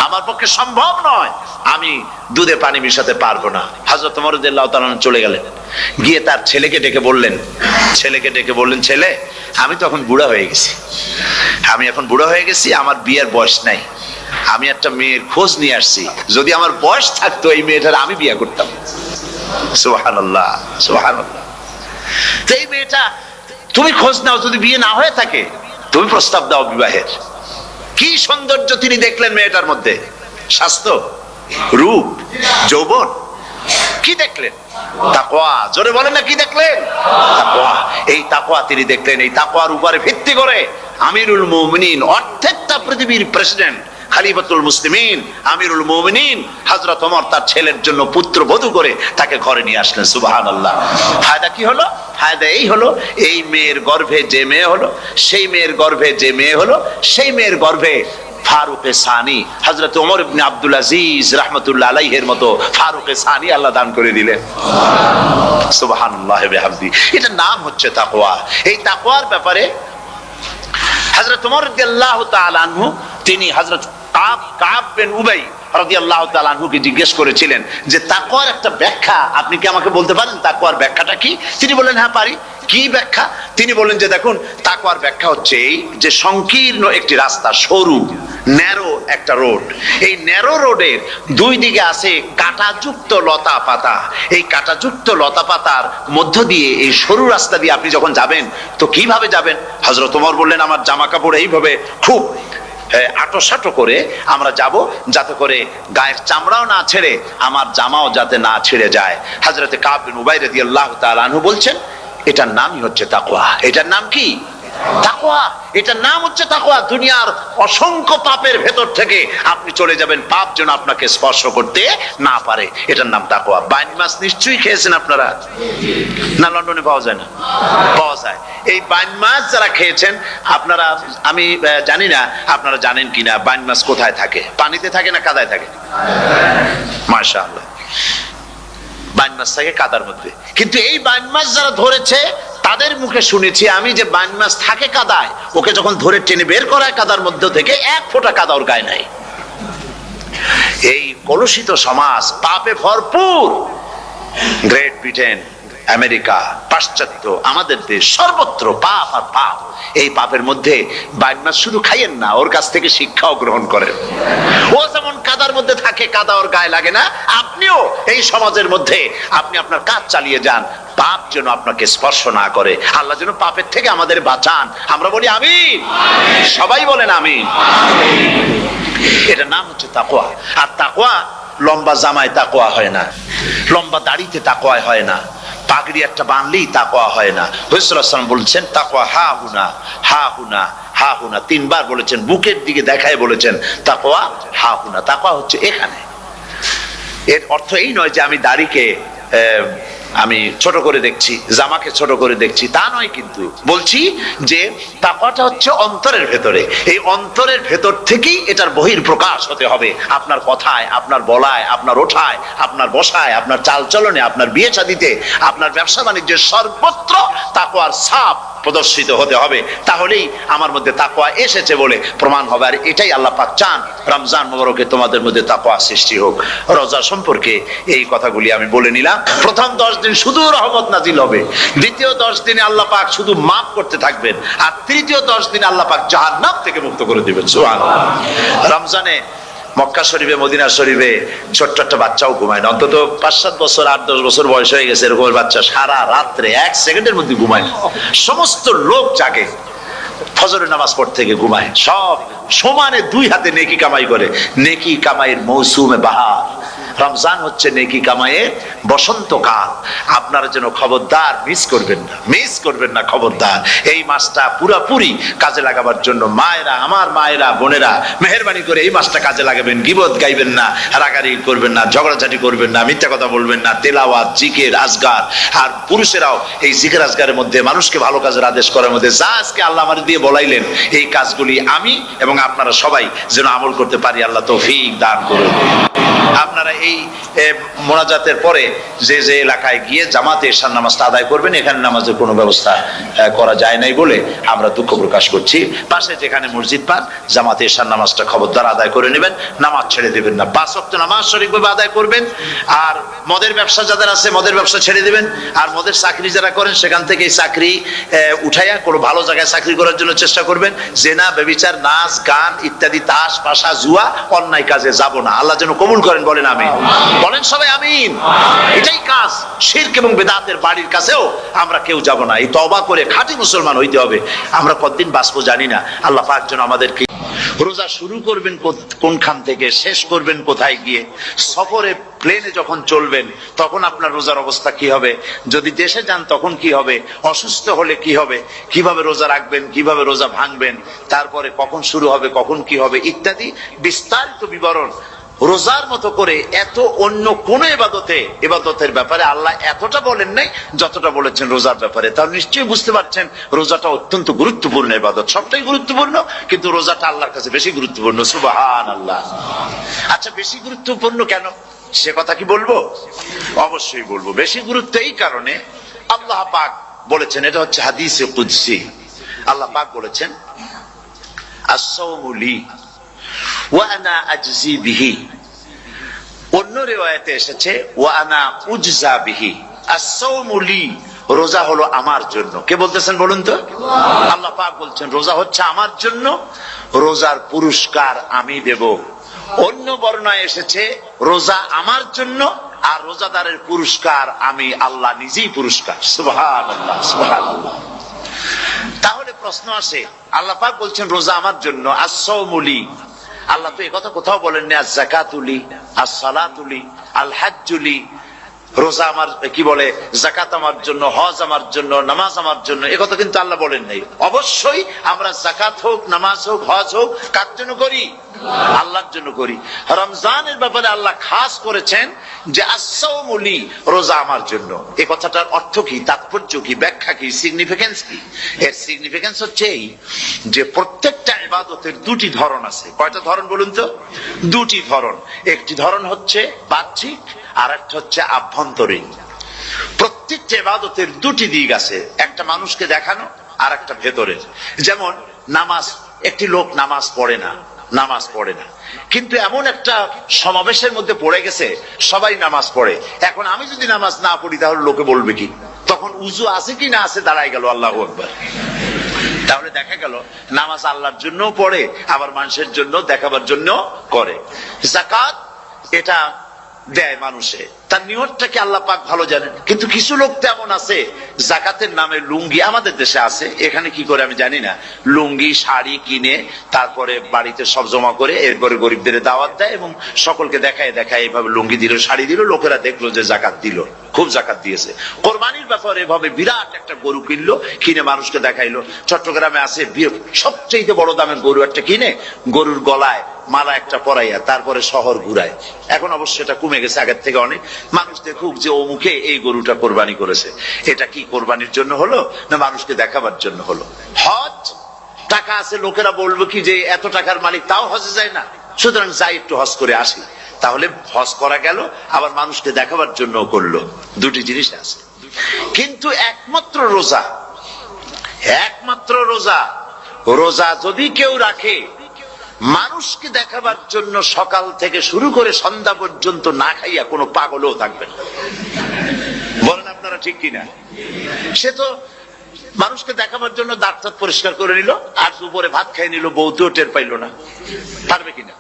আমার পক্ষে সম্ভব নয়, আমি দুধে পানি মিশাতে পারবো না। হযরত ওমর রাদিয়াল্লাহু তাআলা চলে গেলেন, গিয়ে তার ছেলেকে ডেকে বললেন, ছেলে আমি তো এখন বুড়া হয়ে গেছি, আমার বিয়ের বয়স নাই, আমি একটা মেয়ের খোঁজ নিয়ে আসছি, যদি আমার বয়স থাকতো এই মেয়েটার আমি বিয়ে করতাম। সুবহানাল্লাহ, সুবহানাল্লাহ। তো এই মেয়েটা তুমি খোঁজ নাও, যদি বিয়ে না হয়ে থাকে তুমি প্রস্তাব দাও বিবাহের। কি সৌন্দর্য তিনি দেখলেন মেয়েটার মধ্যে, স্বাস্থ্য, রূপ, যৌবন, কি দেখলেন? তাকওয়া। জোরে বলেন না, কি দেখলেন? তাকওয়া। এই তাকওয়া তিনি দেখলেন। এই তাকওয়ার উপরে ভিত্তি করে আমিরুল মুমিনিন, অর্ধেকটা পৃথিবীর প্রেসিডেন্ট, খলিফাতুল মুসলিমিন, আমিরুল মুমিনিন হযরত ওমর তার ছেলের জন্য পুত্রবধূ করে তাকে ঘরে নিয়ে আসলেন। সুবহানাল্লাহ। ফায়দা কি হলো? ফায়দা এই হলো, এই মেয়ের গর্ভে যে মেয়ে হলো, সেই মেয়ের গর্ভে ফারুকে সানি হযরত ওমর ইবনে আব্দুল আজিজ রাহমাতুল্লাহ আলাইহির মতো ফারুকে সানি আল্লাহ দান করে দিলেন। সুবহানাল্লাহ ওয়া বিহামদি। এটা নাম হচ্ছে তাকওয়া। এই তাকওয়ার ব্যাপারে হযরত ওমর রাদিয়াল্লাহু তাআলা আনহু তিনি হযরত কাব বিন উবাই রাদিয়াল্লাহু তাআলা আনহুকে জিজ্ঞেস করেছিলেন যে তাকওয়ার একটা ব্যাখ্যা আপনি কি আমাকে বলতে পারেন, তাকওয়ার ব্যাখ্যাটা কি? তিনি বললেন, হ্যাঁ পারি। কি ব্যাখ্যা? তিনি বলেন যে দেখুন, তাকওয়ার ব্যাখ্যা হচ্ছে এই যে সংকীর্ণ একটি রাস্তা, সরু ন্যারো একটা রোড, এই ন্যারো রোডের দুই দিকে আছে কাঁটাযুক্ত লতা পাতা। এই কাঁটাযুক্ত লতা পাতার মধ্য দিয়ে এই সরু রাস্তা দিয়ে আপনি যখন যাবেন তো কিভাবে যাবেন? হযরত ওমর বললেন আমার জামা কাপড় এইভাবে খুব আটোসাটো করে আমরা যাব, যাতে করে গায়ের চামড়াও না ছেড়ে আমার জামাও যাতে না ছেড়ে যায়। হযরতে কাব বিন উবাই রাদিয়াল্লাহু তাআলা আনহু বলছেন এটার নামই হচ্ছে তাকওয়া। এটার নাম কি? তাকওয়া। এটার নাম হচ্ছে তাকওয়া। দুনিয়ার অসংখ্য পাপের ভেতর থেকে আপনি চলে যাবেন, পাপ যেন আপনাকে স্পর্শ করতে না পারে। এটার নাম তাকওয়া। বাইন মাছ নিশ্চয়ই খেয়েছেন আপনারা, না লন্ডনে পাওয়া যায় না? পাওয়া যায়। এই বাইন মাছ যারা খেয়েছেন আপনারা, আমি জানি না আপনারা জানেন কিনা, বাইন মাছ কোথায় থাকে? পানিতে থাকে না কাদায় থাকে? মাশাআল্লাহ, বাইন মাছ থাকে কাদার মধ্যে। কিন্তু এই বাইন মাছ যারা ধরেছে তাদের মুখে শুনেছি আমি যে বাইন মাছ থাকে কাদায়, ওকে যখন ধরে টেনে বের করায় কাদার মধ্যে থেকে এক ফোঁটা কাদা ওর গায়ে নাই। এই কলুষিত সমাজ, পাপে ভরপুর, গ্রেট ব্রিটেন, আমেরিকা, পাশ্চাত্য, আমাদের দেশ, সর্বত্র পাপ আর পাপ। এই পাপের মধ্যে বাইন মাছ শুধু খাইয়েন না, ওর কাছ থেকে শিক্ষাও গ্রহণ করেন। ও যেমন কাদার মধ্যে থাকে, কাদা ওর গায়ে লাগে না, আপনিও এই সমাজের মধ্যে আপনি আপনার কাজ চালিয়ে যান, পাপ যেন আপনাকে স্পর্শ না করে। আল্লাহ যেন পাপের থেকে আমাদের বাঁচান। আমরা বলি আমিন, সবাই বলেন আমিন। এটার নাম হচ্ছে তাকওয়া। আর তাকওয়া লম্বা জামায় তাকওয়া হয় না, লম্বা দাড়িতে তাকওয়া হয় না, পাগড়ি একটা বানলেই তাকওয়া হয় না। রাসূলুল্লাহ সাল্লাল্লাহু আলাইহি ওয়াসাল্লাম বলেছেন তাকওয়া হা হুনা, হা হুনা, হা হুনা, তিনবার বলেছেন, বুকের দিকে দেখায় বলেছেন তাকওয়া হা হুনা। তাকওয়া হচ্ছে এখানে। এর অর্থ এই নয় যে আমি দাড়িকে আমি ছোট করে দেখছি, জামাকে ছোট করে দেখছি, তা নয়। কিন্তু বলছি যে তাকওয়াটা হচ্ছে অন্তরের ভেতরে। এই অন্তরের ভেতর থেকেই এটার বহির প্রকাশ হতে হবে। আপনার কথায়, আপনার বলায়, আপনার ওঠায়, আপনার বসায়, আপনার চালচলনে, আপনার বিয়ে শাদীতে, আপনার ব্যবসা বাণিজ্যের সর্বত্র তাকওয়ার ছাপ প্রদর্শিত হতে হবে। তাহলেই আমার মধ্যে তাকওয়া এসেছে বলে প্রমাণ হবে। আর এটাই আল্লাহ পাক চান, রমজান মুবারকে তোমাদের মধ্যে তাকওয়া সৃষ্টি হোক। রোজা সম্পর্কে এই কথাগুলি আমি বলে নিলাম। প্রথম 10 দিন শুধু রহমত নাজিল হবে, দ্বিতীয় 10 দিনে আল্লাহ পাক শুধু মাফ করতে থাকবেন, আর তৃতীয় 10 দিনে আল্লাহ পাক জাহান্নাম থেকে মুক্ত করে দিবেন। সুবহানাল্লাহ। রমজানে মক্কা শরীফে, মদিনা শরীফে ছোট্ট একটা বাচ্চাও ঘুমায় না। অন্তত 5-7 বছর, 8-10 বছর বয়স হয়ে গেছে এরকম বাচ্চা সারা রাত্রে 1 সেকেন্ডের মধ্যে ঘুমায় না। সমস্ত লোক জাগে, ফজরের নামাজ পড়তে থেকে ঘুমায়, সব সমানে 2 হাতে নেকি কামাই করে। নেকি কামাইয়ের মৌসুমে বাহার। রমজান হচ্ছে নেকি কামাইয়ের বসন্তকাল। আপনারা যেন খবরদার মিস করবেন না, মিস করবেন না, খবরদার। এই মাসটা পুরোপুরি কাজে লাগাবার জন্য মায়েরা, আমার মায়েরা, বোনেরা, মেহেরবানি করে এই মাসটা কাজে লাগাবেন। গীবত গাইবেন না, রাগারাগি করবেন না, ঝগড়াঝাটি করবেন না, মিথ্যা কথা বলবেন না, তেলাওয়াত, জিকির, আজগার। আর পুরুষেরাও এই জিকির আজগারের মধ্যে, মানুষকে ভালো কাজের আদেশ করার মধ্যে যা আজকে আল্লাহ আমার দিয়ে বলাইলেন, এই কাজগুলি আমি এবং আপনারা সবাই যেন আমল করতে পারি। আল্লাহ তৌফিক দান করুন। আপনারা এই মোনাজাতের পরে যে যে এলাকায় গিয়ে জামাতে এশার নামাজটা আদায় করবেন, এখানে নামাজের কোনো ব্যবস্থা করা যায় নাই বলে আমরা দুঃখ প্রকাশ করছি। পাশে যেখানে মসজিদ পান, জামাতে এশার নামাজটা খবরদার আদায় করে নেবেন, নামাজ ছেড়ে দেবেন না। 5 ওয়াক্ত নামাজ সঠিকভাবে আদায় করবেন। আর মদের ব্যবসা যাদের আছে, মদের ব্যবসা ছেড়ে দেবেন। আর মদের চাকরি যারা করেন, সেখান থেকে এই চাকরি উঠাইয়া কোনো ভালো জায়গায় চাকরি করার জন্য চেষ্টা করবেন। জেনা, ব্যভিচার, নাচ, গান ইত্যাদি, তাস, পাশা, জুয়া, অন্যায় কাজে যাব না। আল্লাহ যেন কবুল করেন, বলেন আমিন। বলেন সবাই আমিন। এটাই কাজ। শিরক এবং বেদাতের বাড়ির কাছেও আমরা কেউ যাব না। এই তওবা করে খাঁটি মুসলমান হইতে হবে। আমরা কতদিন বাঁচবো জানি না। আল্লাহ পাক যেন আমাদেরকে। রোজা শুরু করবেন কোনখান থেকে, শেষ করবেন কোথায় গিয়ে? সফরে, প্লেনে যখন চলবেন তখন আপনার রোজার অবস্থা কি হবে? যদি দেশে যান তখন কি হবে? অসুস্থ হলে কি হবে? কিভাবে রোজা রাখবেন, কিভাবে রোজা ভাঙবেন, তারপরে কখন শুরু হবে, কখন কি হবে ইত্যাদি বিস্তারিত বিবরণ। রোজার মতো করে এত অন্য কোন ইবাদতের ব্যাপারে আল্লাহ এতটা বলেন নাই যতটা বলেছেন রোজার ব্যাপারে। তাহলে নিশ্চয়ই বুঝতে পারছেন রোজাটা অত্যন্ত গুরুত্বপূর্ণ ইবাদত। সবটাই গুরুত্বপূর্ণ, কিন্তু রোজাটা আল্লাহর কাছে বেশি গুরুত্বপূর্ণ। সুবহানাল্লাহ। আচ্ছা, বেশি গুরুত্বপূর্ণ কেন সে কথা কি বলবো? অবশ্যই বলবো। বেশি গুরুত্ব এই কারণে, আল্লাহ পাক বলেছেন, এটা হচ্ছে হাদিসে কুদসি। আল্লাহ পাক বলেছেন আস-সাওমু লি ওয়া আনা আজজি বিহি। অন্য রিওয়ায়াতে এসেছে ওয়া আনা উজজা বিহি। আস-সাওমু লি রোজা হলো আমার জন্য। কে বলতেছেন বলুন তো? আল্লাহ পাক বলছেন রোজা হচ্ছে আমার জন্য, রোজার পুরস্কার আমি দেব। অন্য বর্ণনায় এসেছে রোজা আমার জন্য আর রোজাদারের পুরস্কার আমি আল্লাহ নিজেই পুরস্কার। সুবহানাল্লাহ, সুবহানাল্লাহ। তাহলে প্রশ্ন আসে, আল্লাহ পাক বলছেন রোজা আমার জন্য, আস-সাওমুলি, আল্লাহ তো একথা কোথাও বলেননি আজ-যাকাতুলি, আস-সালাতুলি, আল-হাজ্জুলি। রোজা আমার কি বলে, যাকাত আমার জন্য, হজ আমার জন্য, নামাজ আমার জন্য, একথা কিন্তু আল্লাহ বলেন নাই। অবশ্যই আমরা যাকাত হোক, নামাজ হোক, হজ হোক কার জন্য করি? আল্লাহর জন্য করি। রমজানের ব্যাপারে আল্লাহ খাস করেছেন যে আস-সাওমুলি, রোজা আমার জন্য। এই কথাটার অর্থ কি, তাৎপর্য কি, ব্যাখ্যা কি, সিগনিফিকেন্স কি? এর সিগনিফিকেন্স হচ্ছে এই যে প্রত্যেকটা ইবাদতের দুটি ধরন আছে। কয়টা ধরন বলুন তো? দুটি ধরন। একটি ধরন হচ্ছে বাহ্যিক আর একটা হচ্ছে আভ্যন্তরীণ। প্রত্যেকটা ইবাদতের দুটি দিক আছে, একটা মানুষকে দেখানো আর একটা ভেতরের। যেমন নামাজ, একটি লোক নামাজ পড়ে না, কিন্তু এমন একটা সমাবেশের মধ্যে পড়ে গেছে সবাই নামাজ পড়ে। এখন আমি যদি নামাজ না পড়ি তাহলে লোকে বলবে কি? তখন উজু আছে কি না আছে দাঁড়ায় গেল, আল্লাহু আকবার। তাহলে দেখা গেল নামাজ আল্লাহর জন্য পড়ে, আবার মানুষের জন্য দেখাবার জন্য করে। যাকাত এটা দেয় মানুষে, তার নিয়তটাকে আল্লাহ পাক ভালো জানেন। কিন্তু কিছু লোক তেমন আছে যাকাতের নামে লুঙ্গি, আমাদের দেশে আছে, এখানে কি করে আমি জানি না, লুঙ্গি শাড়ি কিনে তারপরে বাড়িতে সব জমা করে এরপরে গরিবদের দাওয়াত দেয় এবং সকলকে দেখায় এইভাবে লুঙ্গি দিল, শাড়ি দিল, লোকেরা দেখলো যে যাকাত দিল, খুব যাকাত দিয়েছে। কোরবানির ব্যাপারে এভাবে বিরাট একটা গরু কিনলো, কিনে মানুষকে দেখাইলো। চট্টগ্রামে আছে সবচেয়ে বড় দামের গরু একটা কিনে গরুর গলায় মালা একটা পরাইয়া তারপরে শহর ঘুরায়। এখন অবশ্য এটা কমে গেছে আগের থেকে অনেক। মানুষ দেখুক যে ও মুখে এই গরুটা কোরবানি করেছে। এটা কি কোরবানির জন্য হলো না মানুষকে দেখাবার জন্য হলো? হজ, টাকা আছে, লোকেরা বলবো কি যে এত টাকার মালিক তাও হজে যায় না, সুতরাং যাই একটু হজ করে আসি। তাহলে হজ করা গেল, আবার মানুষকে দেখাবার জন্য করলো। দুটি জিনিস আছে। কিন্তু একমাত্র রোজা যদি কেউ রাখে মানুষকে দেখাবার জন্য সকাল থেকে শুরু করে সন্ধ্যা পর্যন্ত না খাইয়া কোনো পাগলও থাকবে না। বলেন আপনারা ঠিক কিনা? সে তো মানুষকে দেখাবার জন্য দাঁত পরিষ্কার করে নিল আর দুপুরে ভাত খাই নিল, বউতেও টের পাইলো না। পারবে কিনা?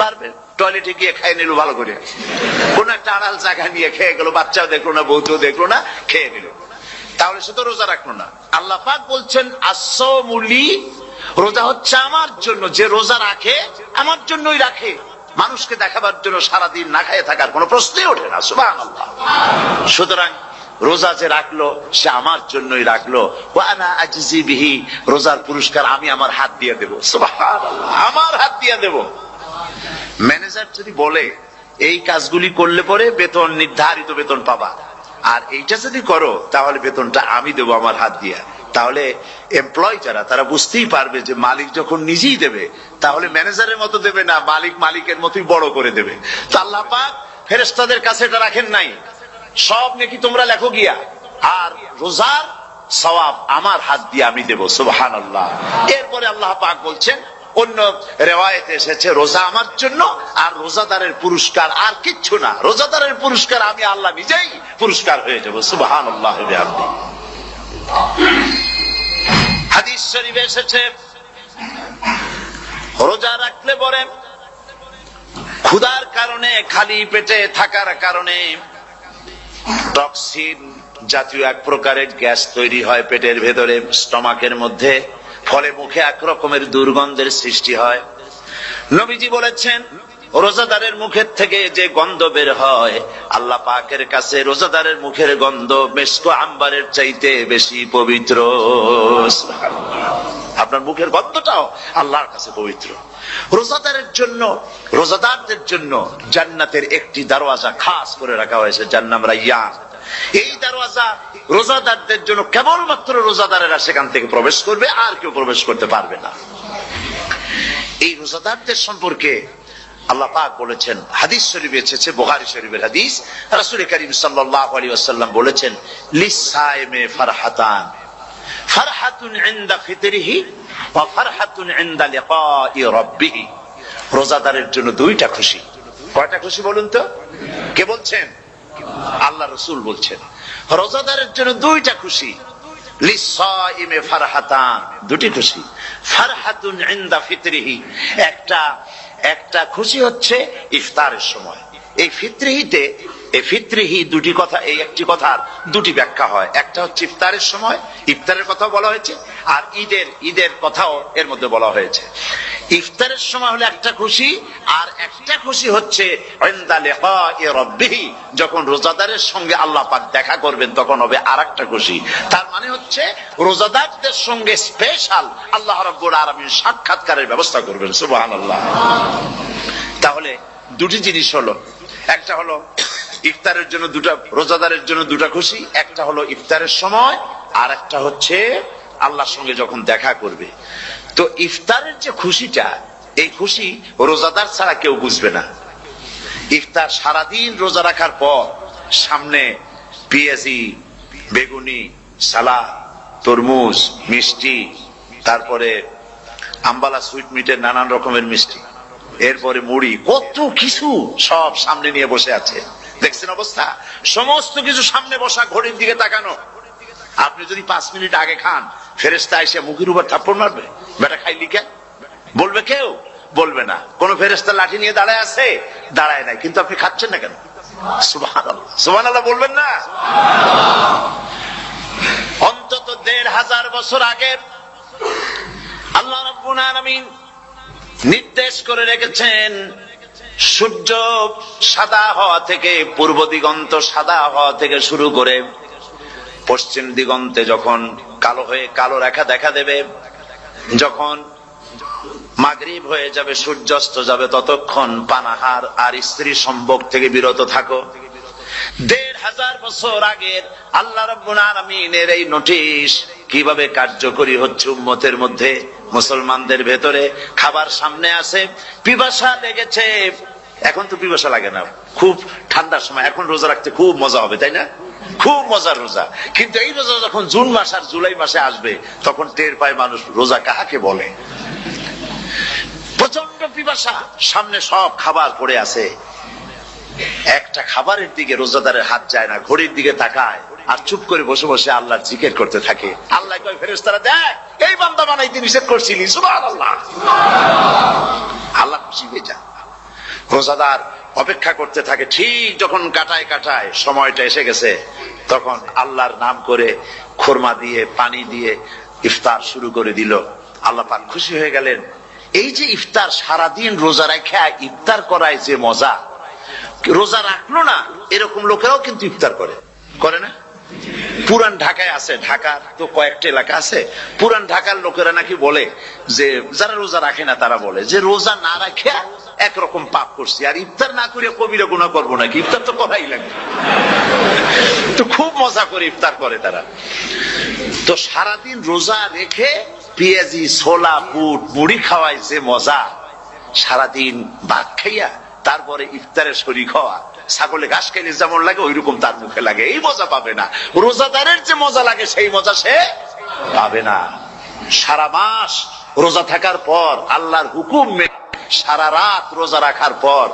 পারবে। টয়লেটে গিয়ে খাই নিল ভালো করে, কোন একটা আড়াল জায়গা নিয়ে খেয়ে গেল, বাচ্চাও দেখলো না, বউতেও দেখলো না, খেয়ে নিল। তাহলে সে তো রোজা রাখলো না। আল্লাহ পাক বলছেন আস-সাওমুলি, রোজা হচ্ছে আমার জন্য। যে রোজা রাখে আমার জন্যই রাখে, মানুষকে দেখাবার জন্য সারাদিন না খেয়ে থাকার কোনো প্রশ্নই ওঠে না। সুবহানাল্লাহ। সুতরাং রোজা যে রাখলো সে আমার জন্যই রাখলো। ওয়া আনা আজজি বিহি, রোজার পুরস্কার আমি আমার হাত দিয়ে দেব। সুবহানাল্লাহ, আমার হাত দিয়ে দেব। ম্যানেজার যদি বলে এই কাজগুলি করলে পরে বেতন, নির্ধারিত বেতন পাবা, আর এইটা যদি করো তাহলে বেতনটা আমি দেবো আমার হাত দিয়া, তাহলে এমপ্লয় যারা তারা বুঝতেই পারবে যে মালিক যখন নিজেই দেবে তাহলে ম্যানেজারের মতো দেবে না, মালিক মালিকের মতোই বড় করে দেবে। তো আল্লাহ পাক ফেরেশতাদের কাছে এটা রাখেন নাই, সব নাকি তোমরা লেখো গিয়া, আর রোজার সওয়াব আমার হাত দিয়ে আমি দেব। সুবহানাল্লাহ। এরপরে আল্লাহ পাক বলছেন, অন্য রিওয়ায়াতে এসেছে রোজা আমার জন্য আর রোজাদারের পুরস্কার আর কিচ্ছু না, রোজাদারের পুরস্কার আমি আল্লাহ নিজেই পুরস্কার হয়ে যাব। সুবহানাল্লাহ। হাদিস শরীফে এসেছে রোজা রাখলে পরে ক্ষুধার কারণে, খালি পেটে থাকার কারণে টক্সিন জাতীয় এক প্রকারের গ্যাস তৈরি হয় পেটের ভেতরে, স্টমাকের মধ্যে, ফলে মুখে এক রকমের দুর্গন্ধের সৃষ্টি হয়। নবীজি বলেছেন রোজাদারের মুখের থেকে যে গন্ধ বের হয় আল্লাহ পাকের কাছে রোজাদারের মুখের গন্ধ মেশক আম্বারের চাইতে বেশি পবিত্র। আপনার মুখের গন্ধটাও আল্লাহর কাছে পবিত্র। রোজাদারের জন্য, রোজাদারদের জন্য জান্নাতের একটি দরওয়াজা খাস করে রাখা হয়েছে, যার নাম রায়্যান। এই দরওয়াজা রোজাদারদের জন্য, কেবলমাত্র রোজাদারেরা সেখান থেকে প্রবেশ করবে, আর কেউ প্রবেশ করতে পারবে না। এই রোজাদারদের সম্পর্কে আল্লাহ পাক বলেছেন, হাদিস শরীফে এসেছে, বুখারী শরীফের হাদিস, রাসূল করিম সাল্লাল্লাহু আলাইহি ওয়াসাল্লাম বলেছেন, লিসাইমে ফারহাতান, ফারহাতুন ইনদা ফিতরিহি ওয়া ফারহাতুন ইনদা লিকাই রাব্বিহি। রোজাদারের জন্য দুইটা খুশি। কয়টা খুশি বলুন তো? কে বলছেন? আল্লাহ রাসূল বলছেন রোজাদারের জন্য দুইটা খুশি, লিসাইমে ফারহাতান, দুটি খুশি। ফারহাতুন ইনদা ফিতরিহি, একটা খুশি হচ্ছে ইফতারের সময়। এই ফিতরিহি দুটি কথা, এই একটি কথার দুটি ব্যাখ্যা হয়। একটা হচ্ছে ইফতারের সময়, ইফতারের কথা বলা হয়েছে, আর ঈদের কথাও এর মধ্যে বলা হয়েছে। ইফতারের সময় হলে একটা খুশি, আর একটা খুশি হচ্ছে ইনদা লিকাই রাব্বিহি, যখন রোজাদারের সঙ্গে আল্লাহ পাক দেখা করবেন তখন হবে আরেকটা খুশি। তার মানে হচ্ছে রোজাদারদের সঙ্গে স্পেশাল আল্লাহ রাব্বুল আলামিন সাক্ষাৎকারের ব্যবস্থা করবেন। সুবহানাল্লাহ। তাহলে দুটি জিনিস হলো, একটা হলো ইফতারের জন্য রোজাদারের জন্য দুটা খুশি, একটা হলো ইফতারের সময়, আর একটা হচ্ছে আল্লাহর সঙ্গে যখন দেখা করবে। তো ইফতারের যে খুশিটা, এই খুশি রোজাদার ছাড়া কেউ বুঝবে না। ইফতার সারাদিন রোজা রাখার পর সামনে পেঁয়াজি, বেগুনি, সালাদ, তরমুজ, মিষ্টি, তারপরে আম্বালা সুইট মিটের নানান রকমের মিষ্টি, এরপরে মুড়ি, কত কিছু সব সামনে নিয়ে বসে আছে। দেখছেন অবস্থা? সমস্ত কিছু সামনে বসা, ঘড়ির দিকে তাকানো। আপনি যদি 5 মিনিট আগে খান, ফেরেশতা এসে মুখের উপর থাপ্পড় মারবে, বেটা খাইলি কেন? বলবে কেউ? বলবে না। কোন ফেরেশতা লাঠি নিয়ে দাঁড়ায় আছে? দাঁড়ায় নাই, কিন্তু আপনি খাচ্ছেন না কেন? সুবহানাল্লাহ, সুবহানাল্লাহ বলবেন না? অন্তত 1500 বছর আগে আল্লাহ রাব্বুল আলামিন নির্দেশ করে রেখেছেন, সূর্য সাদা হওয়া থেকে, পূর্ব দিগন্ত সাদা হওয়া থেকে শুরু করে পশ্চিম দিগন্তে যখন কালো রেখা দেখা দেবে, যখন মাগরিব হয়ে যাবে, সূর্যাস্ত যাবে, ততক্ষণ পানাহার আর স্ত্রী সম্ভোগ থেকে বিরত থাকো। 1500 বছর আগের আল্লাহ রাব্বুল আলামিনের এই নোটিশ কিভাবে কার্যকরী হচ্ছে উম্মতের মধ্যে, মুসলমানদের ভেতরে। খাবার সামনে আছে, পিপাসা লেগেছে। এখন তো পিপাসা লাগে না, খুব ঠান্ডার সময়, এখন রোজা রাখতে খুব মজা হবে, তাই না? খুব মজার রোজা। কিন্তু এই রোজা যখন জুন মাস আর জুলাই মাসে আসবে, তখন টের পায় মানুষ রোজা কাহাকে বলে। প্রচন্ড পিপাসা, সামনে সব খাবার পড়ে আছে, একটা খাবারের দিকে রোজাদারের হাত যায় না, ঘড়ির দিকে তাকায় আর চুপ করে বসে বসে আল্লাহর জিকির করতে থাকে। আল্লাহ কয়, ফেরেশতারা দেখ, এই বান্দা বানাইতে নিষেধ করছিলি। সুবহানাল্লাহ। আল্লাহ খুশি হয়ে যায়। রোজাদার অপেক্ষা করতে থাকে, ঠিক যখন কাটায় সময়টা এসে গেছে, তখন আল্লাহর নাম করে খুরমা দিয়ে, পানি দিয়ে ইফতার শুরু করে দিল। আল্লাহ পাক খুশি হয়ে গেলেন। এই যে ইফতার, সারাদিন রোজা রেখে ইফতার করায় যে মজা, রোজা রাখলো না এরকম লোকেরাও কিন্তু ইফতার করে না? পুরান ঢাকায় আছে, ঢাকার তো কয়েকটা এলাকা আছে, পুরান ঢাকার লোকেরা নাকি বলে যে, যারা রোজা রাখে না তারা বলে যে, রোজা না রাখে একরকম পাপ করছি, আর ইফতার না করে কবিরা গুনাহ করবো নাকি? ইফতার তো করাই লাগবে। তো খুব মজা করে ইফতার করে তারা। তো সারাদিন রোজা রেখে পেঁয়াজি, ছোলা, বুট, মুড়ি খাওয়ায় যে মজা, সারাদিন ভাত খাইয়া তারপরে ইফতারের শরীক হওয়া, ছাগলে ঘাস খাইলে যেমন লাগে ওইরকম তার মুখে লাগে, এই মজা পাবে না। রোজাদারের যে মজা লাগে সেই মজা সে পাবে না। সারা মাস রোজা থাকার পর, আল্লাহর হুকুম মেনে সারা রাত রোজা রাখার পর,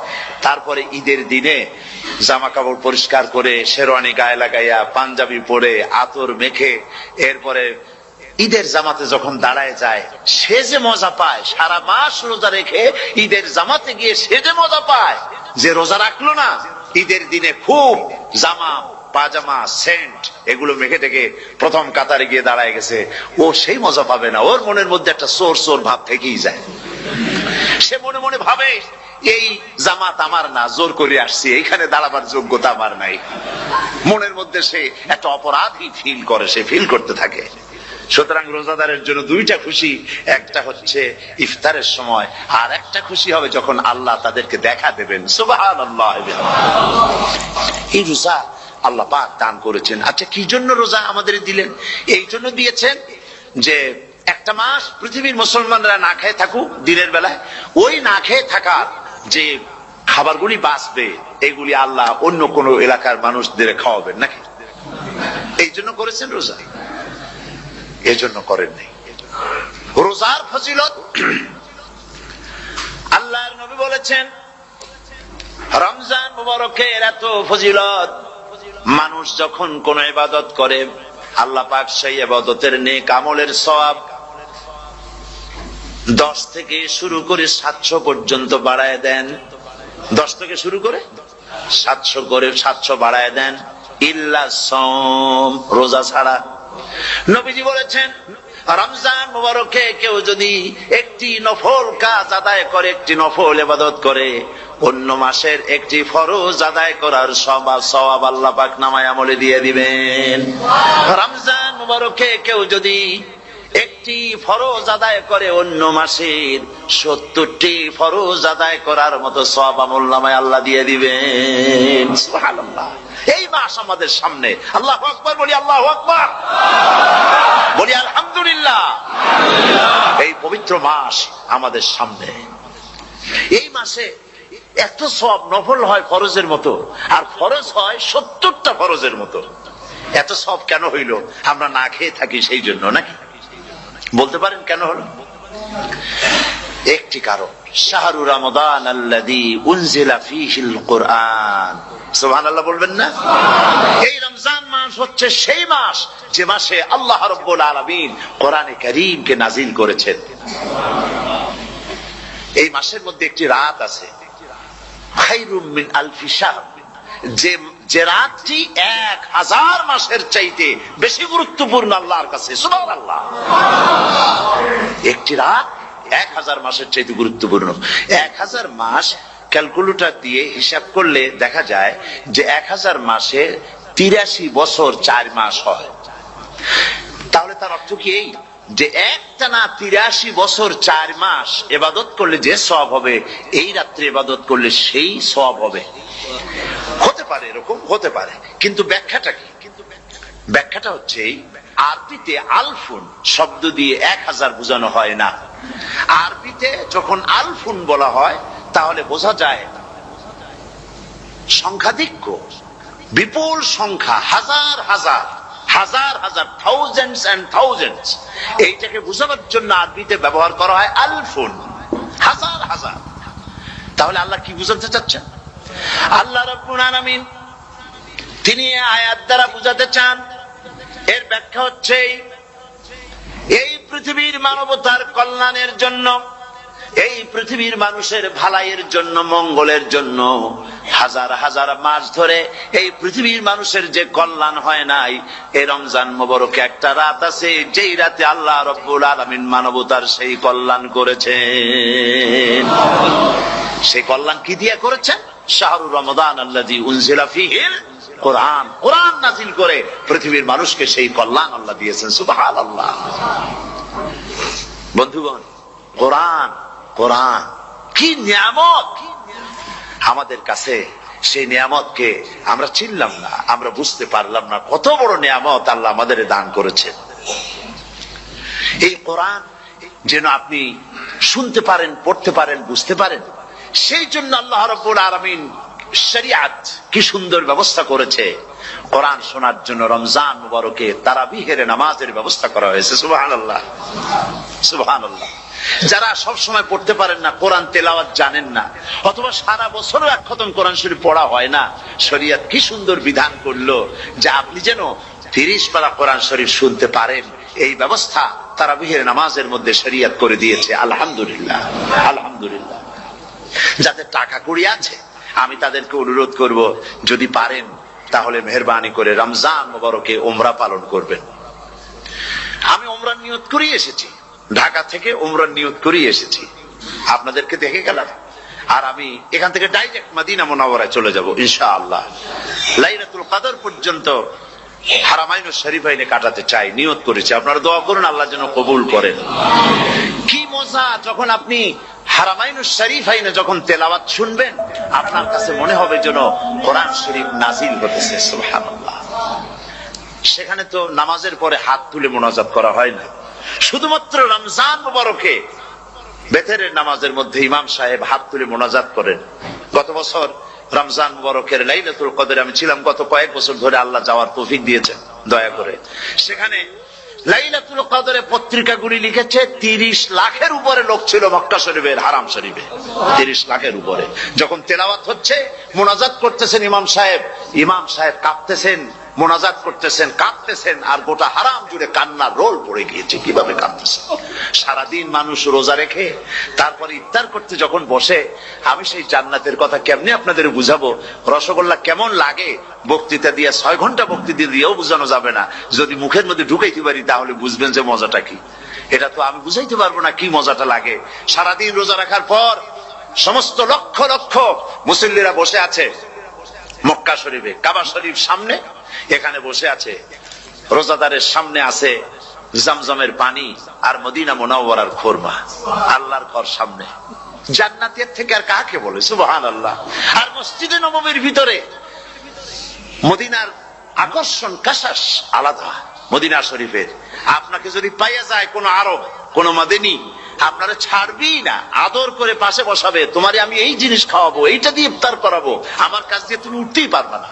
তারপরে ঈদের দিনে জামা কাপড় পরিষ্কার করে, শেরওয়ানি গায়ে লাগাইয়া, পাঞ্জাবি পরে, আতর মেখে, এরপরে ঈদের জামাতে যখন দাঁড়ায় যায়, সে যে মজা পায়, সারা মাস রোজা রেখে ঈদের জামাতে গিয়ে সে যে মজা পায়, যে রোজা রাখলো না, ঈদের দিনে খুব জামা, পাজামা, সেন্ট এগুলো মেখে টেকে প্রথম কাতারে গিয়ে দাঁড়ায় গেছে, ও সেই মজা পাবে না। ওর মনের মধ্যে একটা চোর ভাব থেকেই যায়। সে মনে মনে ভাবে, এই জামাত আমার না, জোর করে আসছি, এইখানে দাঁড়াবার যোগ্যতা আমার নাই। মনের মধ্যে সে একটা অপরাধী ফিল করে, সে ফিল করতে থাকে। সুতরাং রোজাদারের জন্য দুইটা খুশি, একটা হচ্ছে ইফতারের সময়, আর একটা খুশি হবে যখন আল্লাহ তাদেরকে দেখা দেবেন। সুবহানাল্লাহ। এই রোজা আল্লাহ পাক দান করেছেন। আচ্ছা, কি জন্য রোজা আমাদের দিলেন? এই জন্য দিয়েছেন যে একটা মাস পৃথিবীর মুসলমানরা না খেয়ে থাকুক দিনের বেলায়, ওই না খেয়ে থাকার যে খাবারগুলি বাঁচবে, এগুলি আল্লাহ অন্য কোন এলাকার মানুষদের খাওয়াবেন নাকি? এই জন্য করেছেন রোজা, এজন্য করেন নাই। রোজার ফজিলত আল্লাহর নবী বলেছেন, রমজান মুবারকের এত ফজিলত মানুষ যখন কোন ইবাদত করে আল্লাহ পাক সেই ইবাদতের নেক আমলের সওয়াব 10 থেকে শুরু করে 700 পর্যন্ত বাড়ায় দেন। 10 থেকে শুরু করে 700 বাড়ায় দেন, ইল্লা সাওম, রোজা ছাড়া। নবীজি বলেছেন রমজান মুবারকে কেউ যদি একটি নফল কাজ আদায় করে, একটি নফল ইবাদত করে, অন্য মাসের একটি ফরজ আদায় করার সওয়াব আল্লাহ পাক নামায়ে আমলে দিয়ে দিবেন। রমজান মুবারকে কেউ যদি একটি ফরজ আদায় করে, অন্য মাসের 70টি ফরজ আদায় করার মতো সওয়াব আমলনামায় আল্লাহ দিয়ে দিবেন। সুবহানাল্লাহ। এই মাস আমাদের সামনে, আল্লাহু আকবার বলি, আল্লাহু আকবার বলি, আলহামদুলিল্লাহ। এই পবিত্র মাস আমাদের সামনে। এই মাসে এত সওয়াব, নফল হয় ফরজের মতো, আর ফরজ হয় 70টা ফরজের মতো। এত সওয়াব কেন হইল? আমরা না খেয়ে থাকি সেই জন্য নাকি? বলতে পারেন কেন হলো? একটি কারণ, শাহরু রমাদান আল্লাযী উনজিলা ফীহিল কুরআন। সুবহানাল্লাহ বলবেন না? এই রমজান মাস হচ্ছে সেই মাস যে মাসে আল্লাহ রাব্বুল আলামিন কোরআনে কারীমকে নাজিল করেছেন। এই মাসের মধ্যে একটি রাত আছে, খায়রুম মিন আলফি শাহর, যে রাতটি 1000 মাসের চাইতে বেশি গুরুত্বপূর্ণ আল্লাহর কাছে। সুবহানাল্লাহ। একটি রাত 1000 মাসের চাইতে গুরুত্বপূর্ণ। 1000 মাস ক্যালকুলেটর দিয়ে হিসাব করলে দেখা যায় যে 1000 মাসে 83 বছর 4 মাস হয়। তাহলে তার অর্থ কি এই যে একটানা 83 বছর 4 মাস ইবাদত করলে যে সওয়াব হবে, এই রাত্রে ইবাদত করলে সেই সওয়াব হবে। হতে পারে, এরকম হতে পারে, কিন্তু ব্যাখ্যাটা কি? ব্যাখ্যাটা হচ্ছে আরবিতে আলফুন শব্দ দিয়ে 1000 বোঝানো হয় না। আরবিতে যখন আলফুন বলা হয় তাহলে বোঝা যায় সংখ্যাধিক্য, বিপুল সংখ্যা, হাজার হাজার, হাজার হাজার, থাউজেন্ডস এন্ড থাউজেন্ডস। এইটাকে বোঝানোর জন্য আরবিতে ব্যবহার করা হয় আলফুন, হাজার হাজার। তাহলে আল্লাহ কি বুঝাতে চাচ্ছেন? আল্লাহ রাব্বুল আলামিন তিনি আয়াত দ্বারা বুঝাতে চান, এর ব্যাখ্যা হচ্ছে এই পৃথিবীর মানবতার কল্যাণের জন্য, এই পৃথিবীর মানুষের ভালাইয়ের জন্য, মঙ্গলের জন্য হাজার হাজার মাস ধরে এই পৃথিবীর মানুষের যে কল্যাণ হয় নাই, এই রমজান মুবারকে একটা রাত আছে যেই রাতে আল্লাহ রাব্বুল আলামিন মানবতার সেই কল্যাণ করেছেন। সেই কল্যাণ কি দিয়ে করেছেন? শাহরু রমাদান আল্লাযী উনজিলা ফীহিল কুরআন, কোরআন নাযিল করে পৃথিবীর মানুষকে সেই কল্যাণ আল্লাহ দিয়েছেন। সুবহানাল্লাহ। বন্ধুগণ, কোরআন, কোরআন কি নিয়ামত আমাদের কাছে! সেই নিয়ামতকে আমরা চিনলাম না, আমরা বুঝতে পারলাম না কত বড় নিয়ামত আল্লাহ আমাদের দান করেছেন। এই কোরআন যেন আপনি শুনতে পারেন, পড়তে পারেন, বুঝতে পারেন, সেই জন্য আল্লাহ রাব্বুল আলামিন শরিয়াত কি সুন্দর ব্যবস্থা করেছে। কোরআন শোনার জন্য রমজান মুবারকে তারাবিহের নামাজের ব্যবস্থা করা হয়েছে। সুবহানাল্লাহ, সুবহানাল্লাহ। যারা সব সময় পড়তে পারেন না, কোরআন তেলাওয়াত জানেন না, অথবা সারা বছরও এক খতম কোরআন শরীফ পড়া হয় না, শরিয়াত কি সুন্দর বিধান করলো যে আপনি যেন 30 পারা কোরআন শরীফ শুনতে পারেন। এই ব্যবস্থা তারাবিহের নামাজের মধ্যে শরিয়াত করে দিয়েছে। আলহামদুলিল্লাহ, আলহামদুলিল্লাহ। যাদের টাকা কড়ি আছে আমি তাদেরকে অনুরোধ করব, যদি পারেন তাহলে মেহেরবানি করে রমজান মুবারকে উমরা পালন করবেন। আমি উমরার নিয়ত করেই এসেছি, ঢাকা থেকে উমরার নিয়ত করেই এসেছি, আপনাদেরকে দেখে গেলাম। আর আমি এখান থেকে ডাইরেক্ট মদিনা মুনাওয়ারায় চলে যাব ইনশাআল্লাহ। লাইলাতুল কদর পর্যন্ত হারামাইনুশ শরীফাইনে কাটাতে চাই, নিয়ত করেছি। আপনারা দোয়া করুন আল্লাহ যেন কবুল করেন। কি মজা যখন আপনি হারামাইনুশ শরীফাইনে যখন তেলাওয়াত শুনবেন, আপনার কাছে মনে হবে যেন কোরআন শরীফ নাজিল হতেছে। সুবহানাল্লাহ। সেখানে তো নামাজের পরে হাত তুলে মোনাজাত করা হয় না, শুধুমাত্র রমজান মুবারকে বেতেরের নামাজের মধ্যে ইমাম সাহেব হাত তুলে মোনাজাত করেন। গত বছর রমজান মুবারকের লাইলাতুল কদরে আমি ছিলাম, গত কয়েক বছর ধরে আল্লাহ যাওয়ার তৌফিক দিয়েছেন দয়া করে। সেখানে লাইলাতুল কদরে পত্রিকাগুলি লিখেছে 30 লাখের উপরে লোক ছিল মক্কা শরীফের হারাম শরীফে, 30 লাখের উপরে। যখন তেলাওয়াত হচ্ছে, মোনাজাত করতেছেন ইমাম সাহেব কাঁপতেছেন, মোনাজাত করতেছেন, কাঁদতেছেন, আর গোটা হারাম জুড়ে কান্নার রোল পড়ে গিয়েছে। কিভাবে কাঁদতেছে! সারাদিন মানুষ রোজা রেখে তারপরে ইফতার করতে যখন বসে, আমি সেই জান্নাতের কথা কেমনে আপনাদের বুঝাবো? রসগোল্লা কেমন লাগে বক্তৃতা দিয়ে 6 ঘন্টা বক্তৃতা দিয়েও বুঝানো যাবে না। যদি মুখের মধ্যে ঢুকাইতে পারি তাহলে বুঝবেন যে মজাটা কি। এটা তো আমি বুঝাইতে পারবো না কি মজাটা লাগে। সারাদিন রোজা রাখার পর সমস্ত লক্ষ লক্ষ মুসল্লিরা বসে আছে মক্কা শরীফে, কাবা শরীফ সামনে, এখানে বসে আছে। রোজাদারের সামনে আছে জমজমের পানি আর মদিনা মুনাওয়ারার খুরমা। আল্লাহর ঘর সামনে, জান্নাতের থেকে আর কাকে বলে? সুবহানাল্লাহ। আর মসজিদে নববীর ভিতরে মদিনার আকর্ষণ কাশাস আলাদা। মদিনা শরীফের আপনাকে যদি পাইয়া যায় কোন আরব, কোন মাদানী, আপনারা ছাড়বি না, আদর করে পাশে বসাবে। তোমারে আমি এই জিনিস খাওয়াবো, এইটা দিয়ে ইফতার করাবো, আমার কাছ দিয়ে তুমি উঠতেই পারবে না।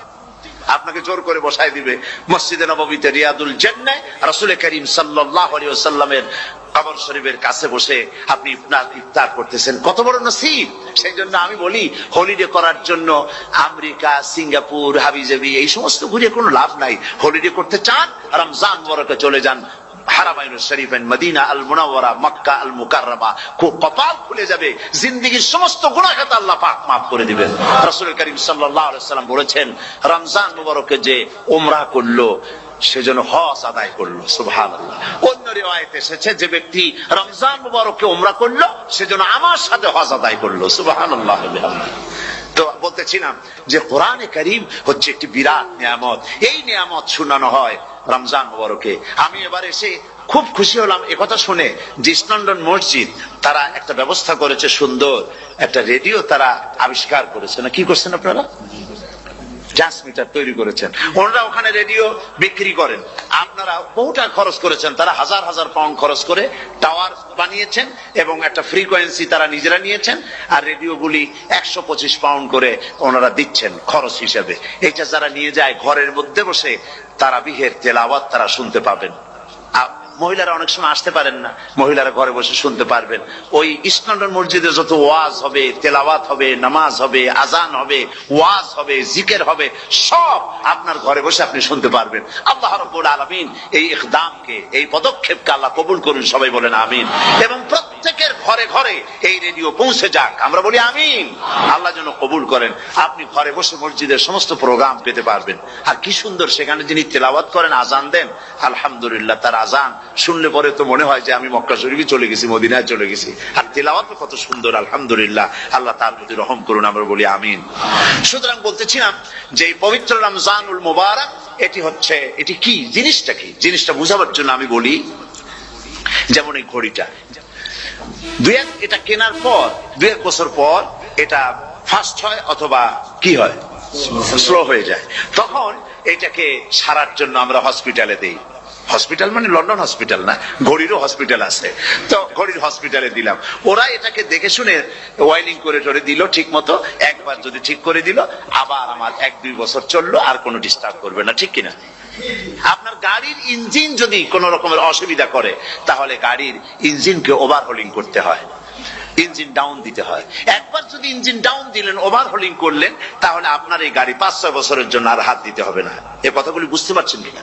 আপনাকে জোর করে বসায় দিবে মসজিদে নববীতে, রিয়াদুল জান্নাহ, রাসূল করিম সাল্লাল্লাহু আলাইহি ওয়াসাল্লামের কবর শরীফের কাছে বসে আপনি ইফতার করতেছেন। কত বড় নসিব! সেই জন্য আমি বলি, হলিডে করার জন্য আমেরিকা, সিঙ্গাপুর, হাবিজাবি এই সমস্ত ঘুরে কোনো লাভ নাই। হলিডে করতে চান, রমজান মুবারকে চলে যান হারামাইনুল শরীফেন, মদিনা আল মুনাওয়ারা, মক্কা আল মুকাররমা। কপাল খুলে যাবে, জিন্দেগীর সমস্ত গুনাহ খাতা আল্লাহ পাক মাফ করে দিবেন। রাসূল করিম সাল্লাল্লাহু আলাইহি ওয়াসাল্লাম বলেছেন, রমজান মুবারকে যে উমরা করলো সেজন্য হজ আদায় করলো। সুবহানাল্লাহ। অন্য রিওয়ায়াতে এসেছে, যে ব্যক্তি রমজান মুবারকে উমরা করলো সেজন্য আমার সাথে হজ আদায় করলো। সুবহানাল্লাহ। তো বলতেছিলাম যে কোরআনে কারীম হচ্ছে একটি বিরাট নিয়ামত। এই নিয়ামত শোনানো হয় রমজান মুবারকে। আমি এবার এসে খুব খুশি হলাম একথা শুনে যে ইস্ট লন্ডন মসজিদ তারা একটা ব্যবস্থা করেছে, সুন্দর একটা রেডিও তারা আবিষ্কার করেছে। না কি করছেন আপনারা? ট্রান্সমিটার তৈরি করেছেন। ওনারা ওখানে রেডিও বিক্রি করেন। আপনারা বহুটা খরচ করেছেন, তারা হাজার হাজার পাউন্ড খরচ করে টাওয়ার বানিয়েছেন এবং একটা ফ্রিকোয়েন্সি তারা নিজেরা নিয়েছেন, আর রেডিওগুলি 125 পাউন্ড করে ওনারা দিচ্ছেন খরচ হিসেবে। এটা যারা নিয়ে যায় ঘরের মধ্যে বসে তারাবিহের তেলাওয়াত তারা শুনতে পাবেন। মহিলারা অনেক সময় আসতে পারেন না, মহিলারা ঘরে বসে শুনতে পারবেন। ওই ইস্ট লন্ডন মসজিদে যত ওয়াজ হবে, তেলাওয়াত হবে, নামাজ হবে, আজান হবে, ওয়াজ হবে, জিকির হবে, সব আপনার ঘরে বসে আপনি শুনতে পারবেন। আল্লাহ রাব্বুল আলামিন এই ইকদামকে, এই পদক্ষেপকে আল্লাহ কবুল করুন, সবাই বলেন আমিন। এবং প্রত্যেকের ঘরে ঘরে এই রেডিও পৌঁছে যাক, আমরা বলি আমিন। আল্লাহ যেন কবুল করেন। আপনি ঘরে বসে মসজিদের সমস্ত প্রোগ্রাম পেতে পারবেন। আর কি সুন্দর, সেখানে যিনি তেলাওয়াত করেন, আজান দেন, আলহামদুলিল্লাহ, তার আজান শুনলে পরে তো মনে হয় যে আমি মক্কা শরীফে চলে গেছি, মদিনায় চলে গেছি। আর তেলাওয়াত কত সুন্দর, আলহামদুলিল্লাহ। আল্লাহ তার প্রতি রহম করুন, আমরা বলি আমিন। সুতরাং বলতেছিলাম যে এই পবিত্র রমজানুল মুবারক, এটি কি জিনিসটা, কি জিনিসটা বুঝাবার জন্য আমি বলি, যেমন এই ঘড়িটা এটা কেনার পর 2-1 বছর পর এটা ফাস্ট হয় অথবা কি হয়, স্লো হয়ে যায়। তখন এটাকে সারার জন্য আমরা হসপিটালে দেই। হসপিটাল মানে লন্ডন হসপিটাল না, ঘড়িরও হসপিটাল আছে। তো ঘড়ির হসপিটালে দিলাম, ওরা এটাকে দেখে শুনে ওয়াইলিং করে টরে দিল ঠিক মতো। একবার যদি ঠিক করে দিল, আবার আমার 1-2 বছর চললো, আর কোনো ডিস্টার্ব করবে না, ঠিক কিনা? আপনার গাড়ির ইঞ্জিন যদি কোনো রকমের অসুবিধা করে, তাহলে গাড়ির ইঞ্জিনকে ওভারহোলিং করতে হয়, ইঞ্জিন ডাউন দিতে হয়। একবার যদি ইঞ্জিন ডাউন দিলেন, ওভারহোলিং করলেন, তাহলে আপনার এই গাড়ি 5-6 বছরের জন্য আর হাত দিতে হবে না। এই কথাগুলি বুঝতে পারছেন কিনা?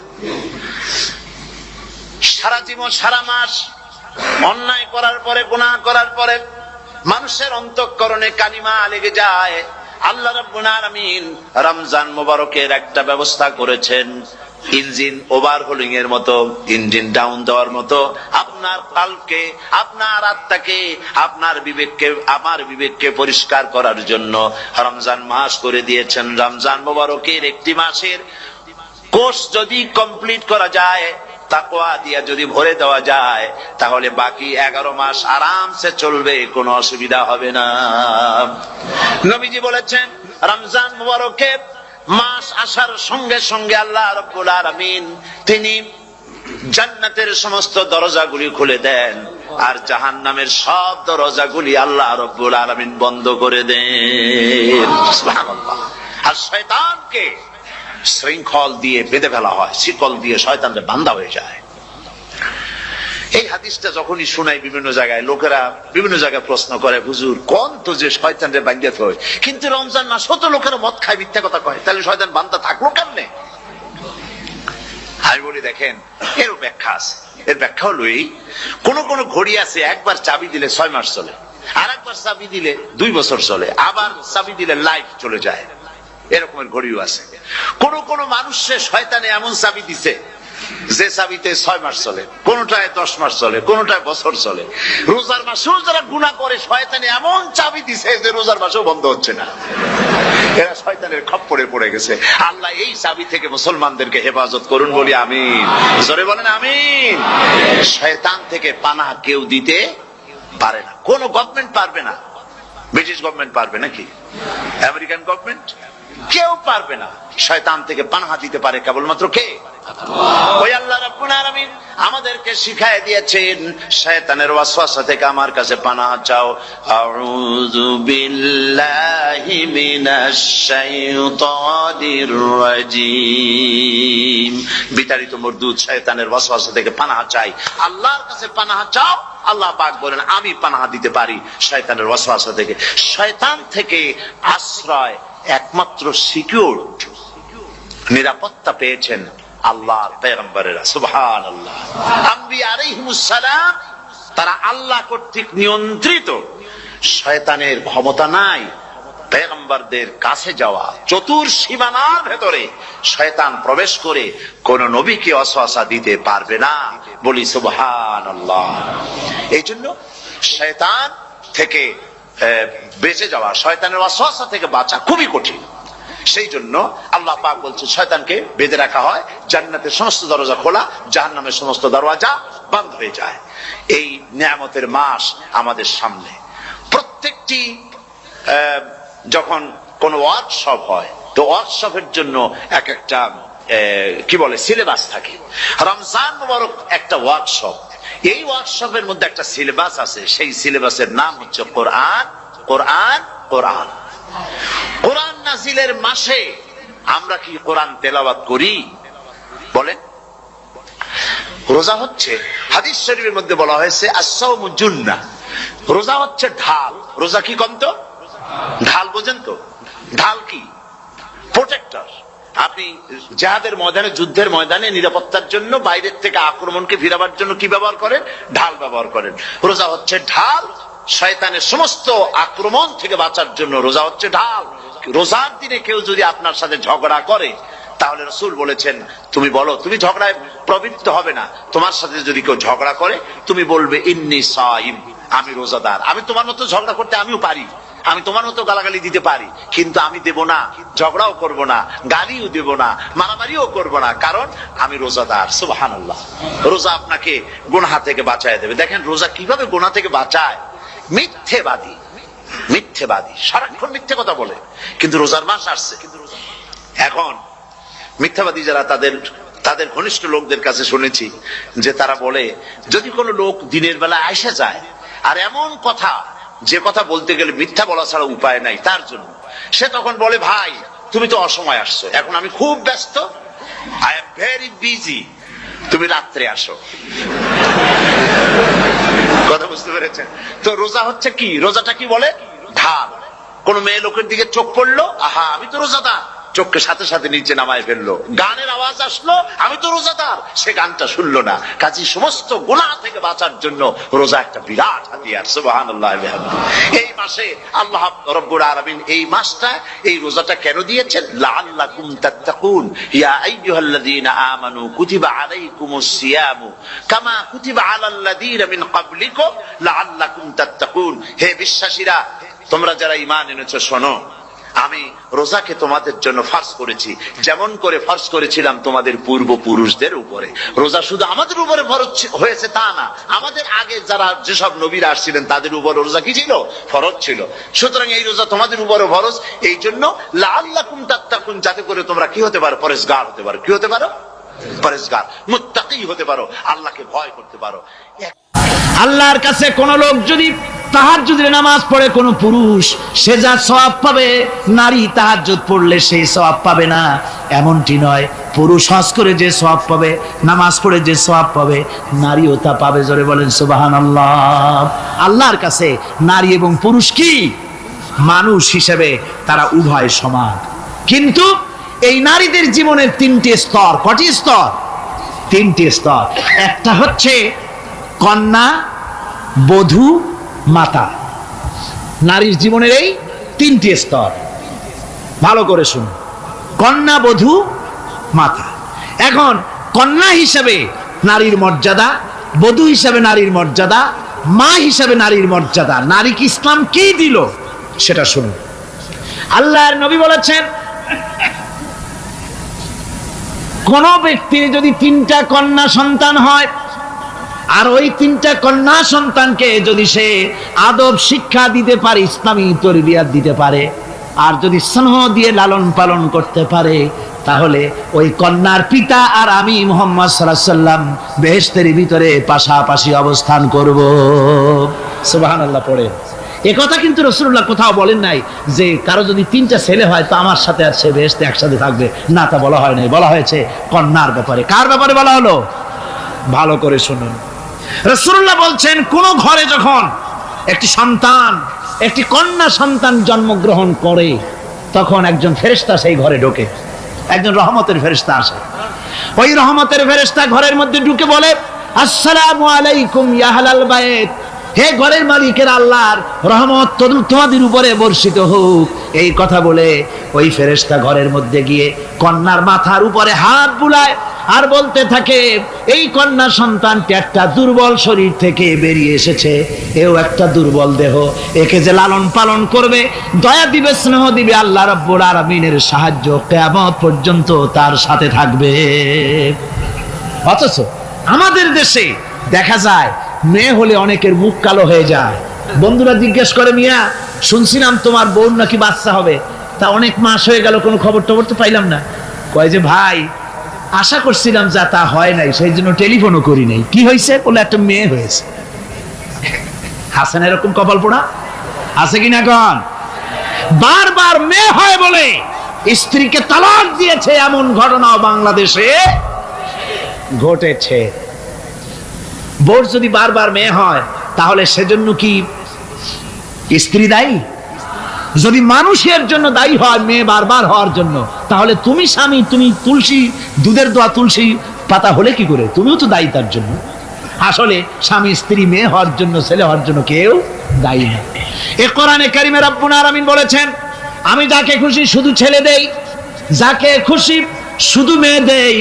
সারা জীবন, সারা মাস অন্যায় করার পরে, গুনাহ করার পরে মানুষের অন্তঃকরণে কালিমা লেগে যায়। আল্লাহ রাব্বুল আলামিন রমজান মুবারকের একটা ব্যবস্থা করেছেন, ইঞ্জিন ওভারহোলিং এর মতো, ইঞ্জিন ডাউন দেওয়ার মতো। আপনার কালকে, আপনার আত্মাকে, আপনার বিবেককে, আমার বিবেককে পরিষ্কার করার জন্য রমজান মাস করে দিয়েছেন। রমজান মুবারকের একটি মাসের কোর্স যদি কমপ্লিট করা যায়, তাকওয়া দিয়া যদি ভরে দেওয়া যায়, তাহলে বাকি 11 মাস আরামসে চলবে, কোনো অসুবিধা হবে না। নবীজি বলেছেন, রমজান মুবারকের মাস আসার সঙ্গে সঙ্গে আল্লাহ রাব্বুল আলামিন তিনি জান্নাতের সমস্ত দরজাগুলি খুলে দেন, আর জাহান্নামের সব দরজাগুলি আল্লাহ রাব্বুল আলামিন বন্ধ করে দেন। সুবহানাল্লাহ। আর শয়তানকে শৃঙ্খল দিয়ে বেঁধে ফেলা হয়, শিকল দিয়ে শয়তানকে বান্ধা হয়ে যায়। এই হাদিসটা যখনই শোনাই বিভিন্ন জায়গায়, লোকেরা বিভিন্ন জায়গায় প্রশ্ন করে, হুজুর কোন তো যে শয়তানরে বান্ধিয়ে হয়, কিন্তু রমজান মাস হতো লোকেরা মদ খায়, মিথ্যা কথা কয়, তাহলে শয়তান বান্ধা থাকলো কেমনে? আমি বলি দেখেন, এরও ব্যাখ্যা আছে। এর ব্যাখ্যা হলো এই, কোন কোন ঘড়ি আছে একবার চাবি দিলে 6 মাস চলে, আর একবার চাবি দিলে 2 বছর চলে, আবার চাবি দিলে লাইফ চলে যায়, এরকমের ঘড়িও আছে। কোন কোন মানুষের শয়তানে এমন চাবি দিছে যে চাবিতে 6 মাস চলে, কোনটায় 10 মাস চলে, কোনটায় বছর চলে। রোজার মাসেও যারা গুনাহ করে শয়তানে এমন চাবি দিছে যে রোজার মাসেও বন্ধ হচ্ছে না, এরা শয়তানের খপ্পরে পড়ে গেছে। আল্লাহ এই চাবি থেকে মুসলমানদেরকে হেফাজত করুন, বলি আমিন। জোরে বলেন আমিন। শয়তান থেকে পানাহ কেউ দিতে পারে না, কোন গভর্নমেন্ট পারবে না। ব্রিটিশ গভর্নমেন্ট পারবে নাকি? American government? কেউ পারবে না। শয়তান থেকে পানাহ দিতে পারে কেবলমাত্র কে? ওই আল্লাহ রাব্বুল আলামিন আমাদেরকে শিখায় দিয়েছেন, শয়তানের ওয়াসওয়াসা থেকে আমার কাছে পানাহ চাও। আউযু বিল্লাহি মিনাশ শাইতানির রাজীম। বিতাড়িত মরদুদ শয়তানের ওয়াসওয়াসা থেকে পানাহ চাই, আল্লাহর কাছে পানাহ চাও। আল্লাহ পাক বলেন আমি পানাহ দিতে পারি শয়তানের ওয়াসওয়াসা থেকে। শয়তান থেকে আশ্রয় একমাত্র সিকিউর, নিরাপত্তা পেয়েছেন আল্লাহর পয়গম্বরেরা। সুবহানাল্লাহ। আম্বিয়া আলাইহিমুস সালাম তারা আল্লাহ কর্তৃক নিয়ন্ত্রিত, শয়তানের ক্ষমতা নাই পয়গম্বরদের কাছে যাওয়া। চতুর সীমানার ভেতরে শয়তান প্রবেশ করে কোন নবীকে ওয়াসওয়াসা দিতে পারবে না, বলি সুবহানাল্লাহ। এই জন্য শয়তান থেকে বেঁচে যাওয়া, শয়তানের ওয়াসওয়াসা থেকে বাঁচা খুবই কঠিন। সেই জন্য আল্লাহ পাক বলছে শয়তানকে বেঁধে রাখা হয়, জান্নাতের সমস্ত দরজা খোলা, জাহান্নামের সমস্ত দরজা বন্ধ হয়ে যায়। এই নিয়ামতের মাস আমাদের সামনে। প্রত্যেকটি যখন কোন ওয়ার্কশপ হয়, তো ওয়ার্কশপের জন্য এক একটা কি বলে সিলেবাস থাকে। রমজান মুবারক একটা ওয়ার্কশপ, এই ওয়ার্কশপের মধ্যে একটা সিলেবাস আছে, সেই সিলেবাসের নাম হচ্ছে কোরআন। কোরআন কোরআন কোরআন নাজিলের মাসে আমরা কি কোরআন তেলাওয়াত করি? বলেন। রোজা হচ্ছে, হাদিস শরীফের মধ্যে বলা হয়েছে আস-সাওমু জুন্নাহ, রোজা হচ্ছে ঢাল। রোজা কি কন্ত? ঢাল। বোঝেন তো ঢাল কি? প্রোটেক্টর। আপনি জিহাদের ময়দানে, যুদ্ধের ময়দানে নিরাপত্তার জন্য, বাইরের থেকে আক্রমণকে ফিরাবার জন্য কি ব্যবহার করেন? ঢাল ব্যবহার করেন। রোজা হচ্ছে ঢাল, শয়তানের সমস্ত আক্রমণ থেকে বাঁচার জন্য রোজা হচ্ছে ঢাল। রোজার দিনে কেউ যদি আপনার সাথে ঝগড়া করে, তাহলে রাসূল বলেছেন তুমি বলো, তুমি ঝগড়ায় প্রবৃত্ত হবে না। তোমার সাথে যদি কেউ ঝগড়া করে, তুমি বলবে ইন্নী সাইম, আমি রোজাদার। আমি তোমার মতো ঝগড়া করতে আমিও পারি, আমি তোমার মতো গালাগালি দিতে পারি, কিন্তু আমি দেব না, ঝগড়াও করব না, গালিও দেব না, মারামারিও করব না, কারণ আমি রোজাদার। সুবহানাল্লাহ। রোজা আপনাকে গুনাহ থেকে বাঁচায় দেবে। দেখেন রোজা কিভাবে গুনাহ থেকে বাঁচায়। মিথ্যেবাদী, মিথ্যেবাদী সারাক্ষণ মিথ্যে কথা বলে, কিন্তু রোজার মাস আসছে। এখন মিথ্যাবাদী যারা, তাদের ঘনিষ্ঠ লোকদের কাছে শুনেছি যে তারা বলে, যদি কোনো লোক দিনের বেলা আইসা যায় আর এমন কথা, যে কথা বলতে গেলে মিথ্যা বলা ছাড়া উপায় নাই তার জন্য, সে তখন বলে ভাই তুমি তো অসময় আসছো, এখন আমি খুব ব্যস্ত, আই এম ভেরি বিজি, তুমি রাত্রে আসো। কথা বুঝতে পেরেছেন তো? রোজা হচ্ছে কি? রোজাটা কি বলে? ঢাল। কোন মেয়ে লোকের দিকে চোখ পড়লো, আহা আমি তো রোজাদার, চোখকে সাথে সাথে নিচে নামায় ফেললো। গানের আওয়াজ আসলো, আমি তো রোজাদার, সে গানটা শুনলো না। কাজী সমস্ত গুনাহ থেকে বাঁচার জন্য রোজা একটা বিরাট হাতিয়ার। সুবহানাল্লাহ। এই মাসে আল্লাহ রাব্বুল আলামিন এই মাসটা, এই রোজাটা কেন দিয়েছেন? লাআল্লাকুম তাত্তাকুন, ইয়া আইয়ুহাল্লাযীনা আমানু কুতিবা আলাইকুমুস সিয়ামু কামা কুতিবা আলাল্লাযীনা মিন ক্বাবলিকুম লাআল্লাকুম তাত্তাকুন। হে বিশ্বাসীরা, তোমরা যারা ঈমান এনেছো, শোনো, আমি রোজাকে তোমাদের জন্য ফার্জ করেছি, যেমন করে ফার্জ করেছিলাম তোমাদের পূর্বপুরুষদের উপরে। রোজা শুধু আমাদের উপরে ফরজ হয়েছে তা না, আমাদের আগে যারা যেসব নবীরা আসছিলেন তাদের উপর রোজা কি ছিল? ফরজ ছিল। সুতরাং এই রোজা তোমাদের উপরে ফরজ, এই জন্য লাআল্লাকুম তাত্তাকুন, যাতে করে তোমরা কি হতে পারো? পরেজগার হতে পারো। কি হতে পারো? পরেজগার, মুত্তাকি হতে পারো, আল্লাহকে ভয় করতে পারো। আল্লাহর কাছে কোন লোক যদি তাহাজ্জুদের নামাজ পড়ে, কোন পুরুষ, সে যা সওয়াব পাবে, নারী তাহাজ্জুদ পড়লে সেই সওয়াব পাবে না, এমনটি নয়। পুরুষ হজ করে যে সওয়াব পাবে, নামাজ পড়ে যে সওয়াব পাবে, নারীও তা পাবে। জোরে বলেন সুবহানাল্লাহ। আল্লাহর কাছে নারী এবং পুরুষ কি মানুষ হিসেবে তারা উভয় সমান। কিন্তু এই নারীদের জীবনের তিনটি স্তর। কটি স্তর? তিনটি স্তর। একটা হচ্ছে কন্যা, বধূ, মাতা। নারীর জীবনের এই তিনটি স্তর, ভালো করে শুনুন। কন্যা, বধূ, মাতা। এখন কন্যা হিসাবে নারীর মর্যাদা, বধূ হিসাবে নারীর মর্যাদা, মা হিসাবে নারীর মর্যাদা। নারীকে ইসলাম কি দিল সেটা শুনুন। আল্লাহর নবী বলেছেন, কোন ব্যক্তির যদি তিনটা কন্যা সন্তান হয়, আর ওই তিনটা কন্যা সন্তানকে যদি সে আদব শিক্ষা দিতে পারে, ইসলামী তরবিয়াত দিতে পারে, আর যদি স্নেহ দিয়ে লালন পালন করতে পারে, তাহলে ওই কন্যার পিতা আর আমি মুহাম্মদ সাল্লাল্লাহু আলাইহি ওয়াসাল্লাম বেহেশতের ভিতরে পাশাপাশি অবস্থান করব। সুবহানাল্লাহ পড়ে। এ কথা কিন্তু রাসূলুল্লাহ কোথাও বলেন নাই যে কারো যদি তিনটা ছেলে হয় তো আমার সাথে আর সে বেহেশতে একসাথে থাকবে, না, তা বলা হয় নাই। বলা হয়েছে কন্যার ব্যাপারে। কার ব্যাপারে বলা হলো? ভালো করে শুনুন। রাসূলুল্লাহ বলছেন, কোন ঘরে যখন একটি সন্তান, একটি কন্যা সন্তান জন্মগ্রহণ করে, তখন একজন ফেরেশতা সেই ঘরে ঢোকে, একজন রহমতের ফেরেশতা আসে। ওই রহমতের ফেরেশতা ঘরের মধ্যে ঢুকে বলে, আসসালামু আলাইকুম ইয়া আহলাল বাইত, হে ঘরের মালিকের আল্লাহর রহমত তোমাদের উপরে বর্ষিত হোক। এই কথা বলে ওই ফেরেশতা ঘরের মধ্যে গিয়ে কন্যার মাথার উপরে হাত বুলায় আর বলতে থাকে, এই কন্যা সন্তানটি একটা দুর্বল শরীর থেকে বেরিয়ে এসেছে, এও একটা দুর্বল দেহ, একে যে লালন পালন করবে, দয়া দিবে, স্নেহ দিবে, আল্লাহ রাব্বুল আলামিনের সাহায্য কিয়ামত পর্যন্ত তার সাথে থাকবে। অথচ আমাদের দেশে দেখা যায় মেয়ে হলে অনেকের মুখ কালো হয়ে যায়। বন্ধুরা জিজ্ঞেস করে, মিয়া শুনছিলাম তোমার বোন নাকি বাচ্চা হবে, তা অনেক মাস হয়ে গেল, কোনো খবর টবর তো পাইলাম না। কয় যে ভাই, আশা করছিলাম যা তা হয় নাই, সেই জন্য টেলিফোনও করি নাই। কি হয়েছে? বলে একটা মেয়ে হয়েছে। হাসেন এরকম কপাল পোড়া আছে কিনা? কন বারবার মেয়ে হয় বলে স্ত্রীকে তালাক দিয়েছে, এমন ঘটনাও বাংলাদেশে ঘটেছে। বোর যদি বারবার মেয়ে হয় তাহলে সেজন্য কি স্ত্রী দায়ী? যদি মানুষের জন্য দায়ী হয় মেয়ে বারবার হওয়ার জন্য, তাহলে তুমি স্বামী, তুমি তুলসী দুধের দোয়া তুলসী পাতা হলে কি করে? তুমিও তো দায়ী তার জন্য। আসলে স্বামী স্ত্রী মেয়ে হওয়ার জন্য, ছেলে হওয়ার জন্য কেউ দায়ী না। এ কোরআনে কারিমে রব্বুল আলামিন বলেছেন, আমি যাকে খুশি শুধু ছেলে দেই, যাকে খুশি শুধু মেয়ে দেই,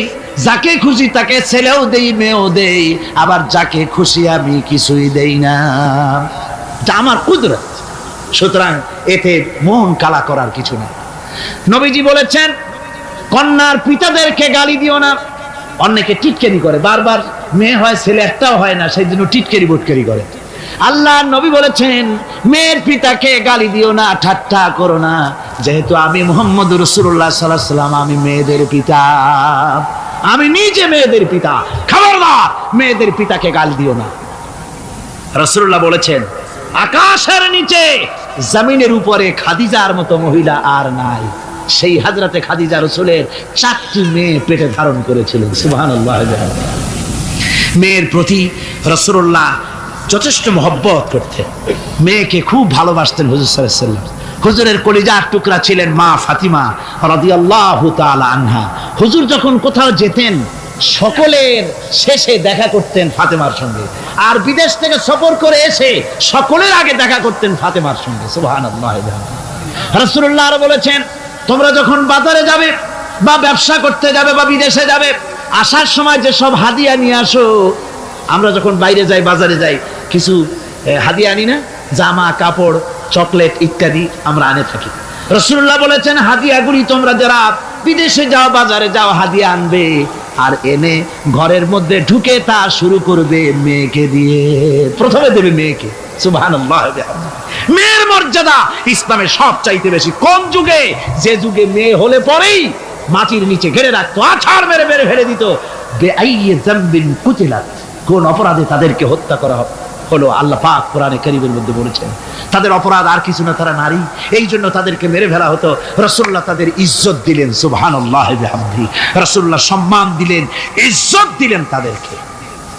যাকে খুশি তাকে ছেলেও দেই, মেয়েও দেই, আবার যাকে খুশি আমি কিছুই দেই না। এটা আমার কুদরত। সুতরাং এতে মন কালা করার কিছু নেই। নবীজি বলেছেন, কন্যার পিতাদেরকে গালি দিও না। অনেকে টিটকারি করে, বারবার মেয়ে হয় ছেলে একটাও হয় না, সেই জন্য টিটকারি বটকারি করে। আল্লাহ নবী বলেছেন, মেয়ের পিতাকে গালি দিও না, ঠাট্টা করো না, যেহেতু আমি মুহাম্মদ রাসূলুল্লাহ সাল্লাল্লাহু আলাইহি ওয়াসাল্লাম, আমি মেয়েদের পিতা, আমি নিজে মেয়েদের পিতা। খবরদার মেয়েদের পিতাকে গালি দিও না। রাসূলুল্লাহ বলেছেন, আকাশের নিচে জমিনের উপরে খাদিজার মতো মহিলা আর নাই। সেই হযরতে খাদিজা রাসূলের 4টি মেয়ে পেটে ধারণ করেছিলেন। সুবহানাল্লাহ। মেয়ের প্রতি রাসূলুল্লাহ যথেষ্ট মহব্বত করতেন, মেয়েকে খুব ভালোবাসতেন হুজুর সাল্লাল্লাহু আলাইহি ওয়াসাল্লাম। হুজুরের কলিজার টুকরা ছিলেন মা ফাতিমা রাদিয়াল্লাহু তাআলা আনহা। হুজুর যখন কোথাও যেতেন সকলের শেষে দেখা করতেন ফাতেমার সঙ্গে, আর বিদেশ থেকে সফর করে এসে সকলের আগে দেখা করতেন ফাতেমার সঙ্গে। সুবহানাল্লাহ। রাসূলুল্লাহ আরো বলেছেন, তোমরা যখন বাজারে যাবে বা ব্যবসা করতে যাবে বা বিদেশে যাবে, আসার সময় যে সব হাদিয়া নিয়ে আসো। আমরা যখন বাইরে যাই, বাজারে যাই, কিছু হাদিয়া আনি না? জামা কাপড়, চকলেট ইত্যাদি আমরা আনে থাকি। রাসূলুল্লাহ বলেছেন, হাদিয়াগুলি তোমরা যারা বিদেশে যাও, বাজারে যাও, হাদিয়া আনবে, আর এনে ঘরের মধ্যে ঢুকে তা শুরু করবে মেয়েকে দিয়ে। প্রথমে দেবে মেয়েকে। সুবহানাল্লাহ। মেয়ের মর্যাদা ইসলামে সব চাইতে বেশি। কোন যুগে? যে যুগে মেয়ে হলে পরেই মাটির নিচে ঘেরে রাখতো, আছাড় মেরে মেরে ফেলে দিত। বেআইয়ি যামবিন কুতিলাত, কোন অপরাধে তাদেরকে হত্যা করা হলো আল্লাহ পাক কোরআনে কারীমের মধ্যে বলেছেন। তাদের অপরাধ আর কিছু না, তারা নারী, এই জন্য তাদেরকে মেরে ফেলা হতো। রাসূলুল্লাহ তাদের ইজ্জত দিলেন, সুবহানাল্লাহ বিহামদিহি। রাসূলুল্লাহ সম্মান দিলেন, ইজ্জত দিলেন তাদেরকে।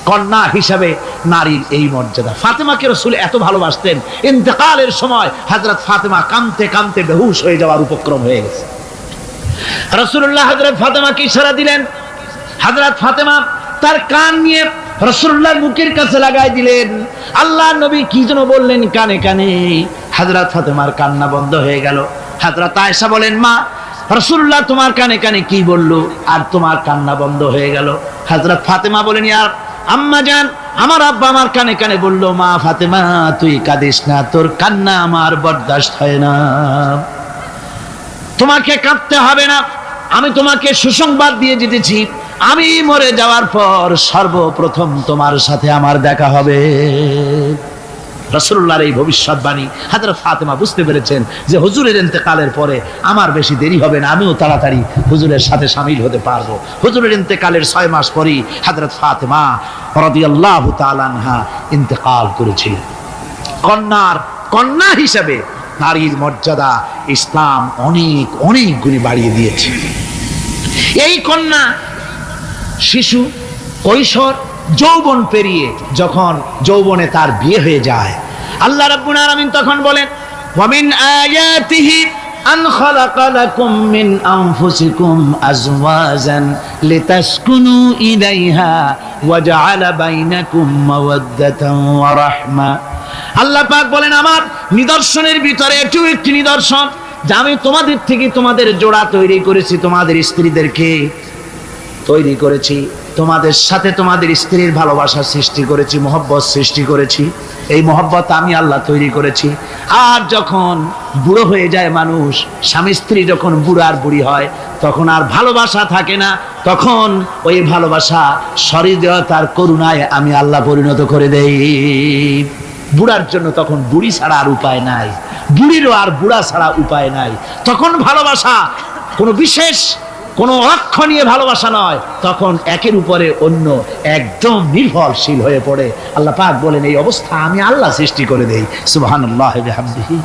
কন্যা হিসাবে নারীর এই মর্যাদা। ফাতেমাকে রাসূল এত ভালোবাসতেন, ইন্তেকালের সময় হযরত ফাতেমা কাঁদতে কাঁদতে বেহুশ হয়ে যাওয়ার উপক্রম হয়ে গেছে। রাসূলুল্লাহ হযরত ফাতেমাকে ইশারা দিলেন, হযরত ফাতেমা তার কান নিয়ে রাসূলুল্লাহর মুখের কাছে লাগাই দিলেন। আল্লাহর নবী কি যেন বললেন কানে কানে, হযরত ফাতেমার কান্না বন্ধ হয়ে গেল। হযরত আয়েশা বলেন, মা রাসূলুল্লাহ তোমার কানে কানে কি বললো আর তোমার কান্না বন্ধ হয়ে গেল? হযরত ফাতেমা বলেন, ইয়া আম্মা জান, আমার আব্বা আমার কানে কানে বললো, মা ফাতেমা তুই কাঁদিস না, তোর কান্না আমার বরদাস্ত হয় না, তোমাকে কাঁদতে হবে না। আমি তোমাকে সুসংবাদ দিয়ে যেতেছি, আমি মরে যাওয়ার পর সর্বপ্রথম তোমার সাথে আমার দেখা হবে। রাসূলুল্লাহর এই ভবিষ্যৎবাণী হযরত ফাতেমা বুঝতে পেরেছেন যে হুজুরের ইন্তেকালের পরে আমার বেশি দেরি হবে না, আমিও তাড়াতাড়ি হুজুরের সাথে শামিল হতে পারবো। হুজুরের ইন্তেকালের 6 মাস পরেই হযরত ফাতেমা রাদিয়াল্লাহু তাআলা আনহা ইন্তেকাল করেছিলেন। কন্যা হিসেবে নারীর মর্যাদা ইসলাম অনেক অনেক গুণে বাড়িয়ে দিয়েছে। এই কন্যা শিশু, কৈশোর, যৌবন পেরিয়ে যখন যৌবনে তার বিয়ে হয়ে যায়, আল্লাহ রাব্বুল আলামিন তখন বলেন, ওয়া মিন আয়াতিহি আন খালাকা লাকুম মিন আনফুসিকুম আজওয়াজান লিতাসকুনু ইলাইহা ওয়া জাআলা বাইনাকুম মাওয়াদ্দাতান ওয়া রাহমা। আল্লাহ পাক বলেন, আমার নিদর্শনের ভিতরে এটিও একটি নিদর্শন যে আমি তোমাদের থেকে তোমাদের জোড়া তৈরি করেছি, তোমাদের স্ত্রীদেরকে তৈরি করেছি, তোমাদের সাথে তোমাদের স্ত্রীর ভালোবাসা সৃষ্টি করেছি, মহব্বত সৃষ্টি করেছি। এই মহব্বত আমি আল্লাহ তৈরি করেছি। আর যখন বুড়ো হয়ে যায় মানুষ, স্বামী স্ত্রী যখন বুড়ার বুড়ি হয়, তখন আর ভালোবাসা থাকে না, তখন ওই ভালোবাসা সহৃদয়তার করুণায় আমি আল্লাহ পরিণত করে দেই। বুড়ার জন্য তখন বুড়ি ছাড়া আর উপায় নাই, বুড়িরও আর বুড়া ছাড়া উপায় নাই। তখন ভালোবাসা কোনো বিশেষ কোনো লক্ষ্য নিয়ে ভালোবাসা নয়, তখন একের উপরে অন্য একদম নির্ভরশীল হয়ে পড়ে। আল্লাহ পাক বলেন, এই অবস্থা আমি আল্লাহ সৃষ্টি করে দেই। সুবহানাল্লাহ বিহামদিহি।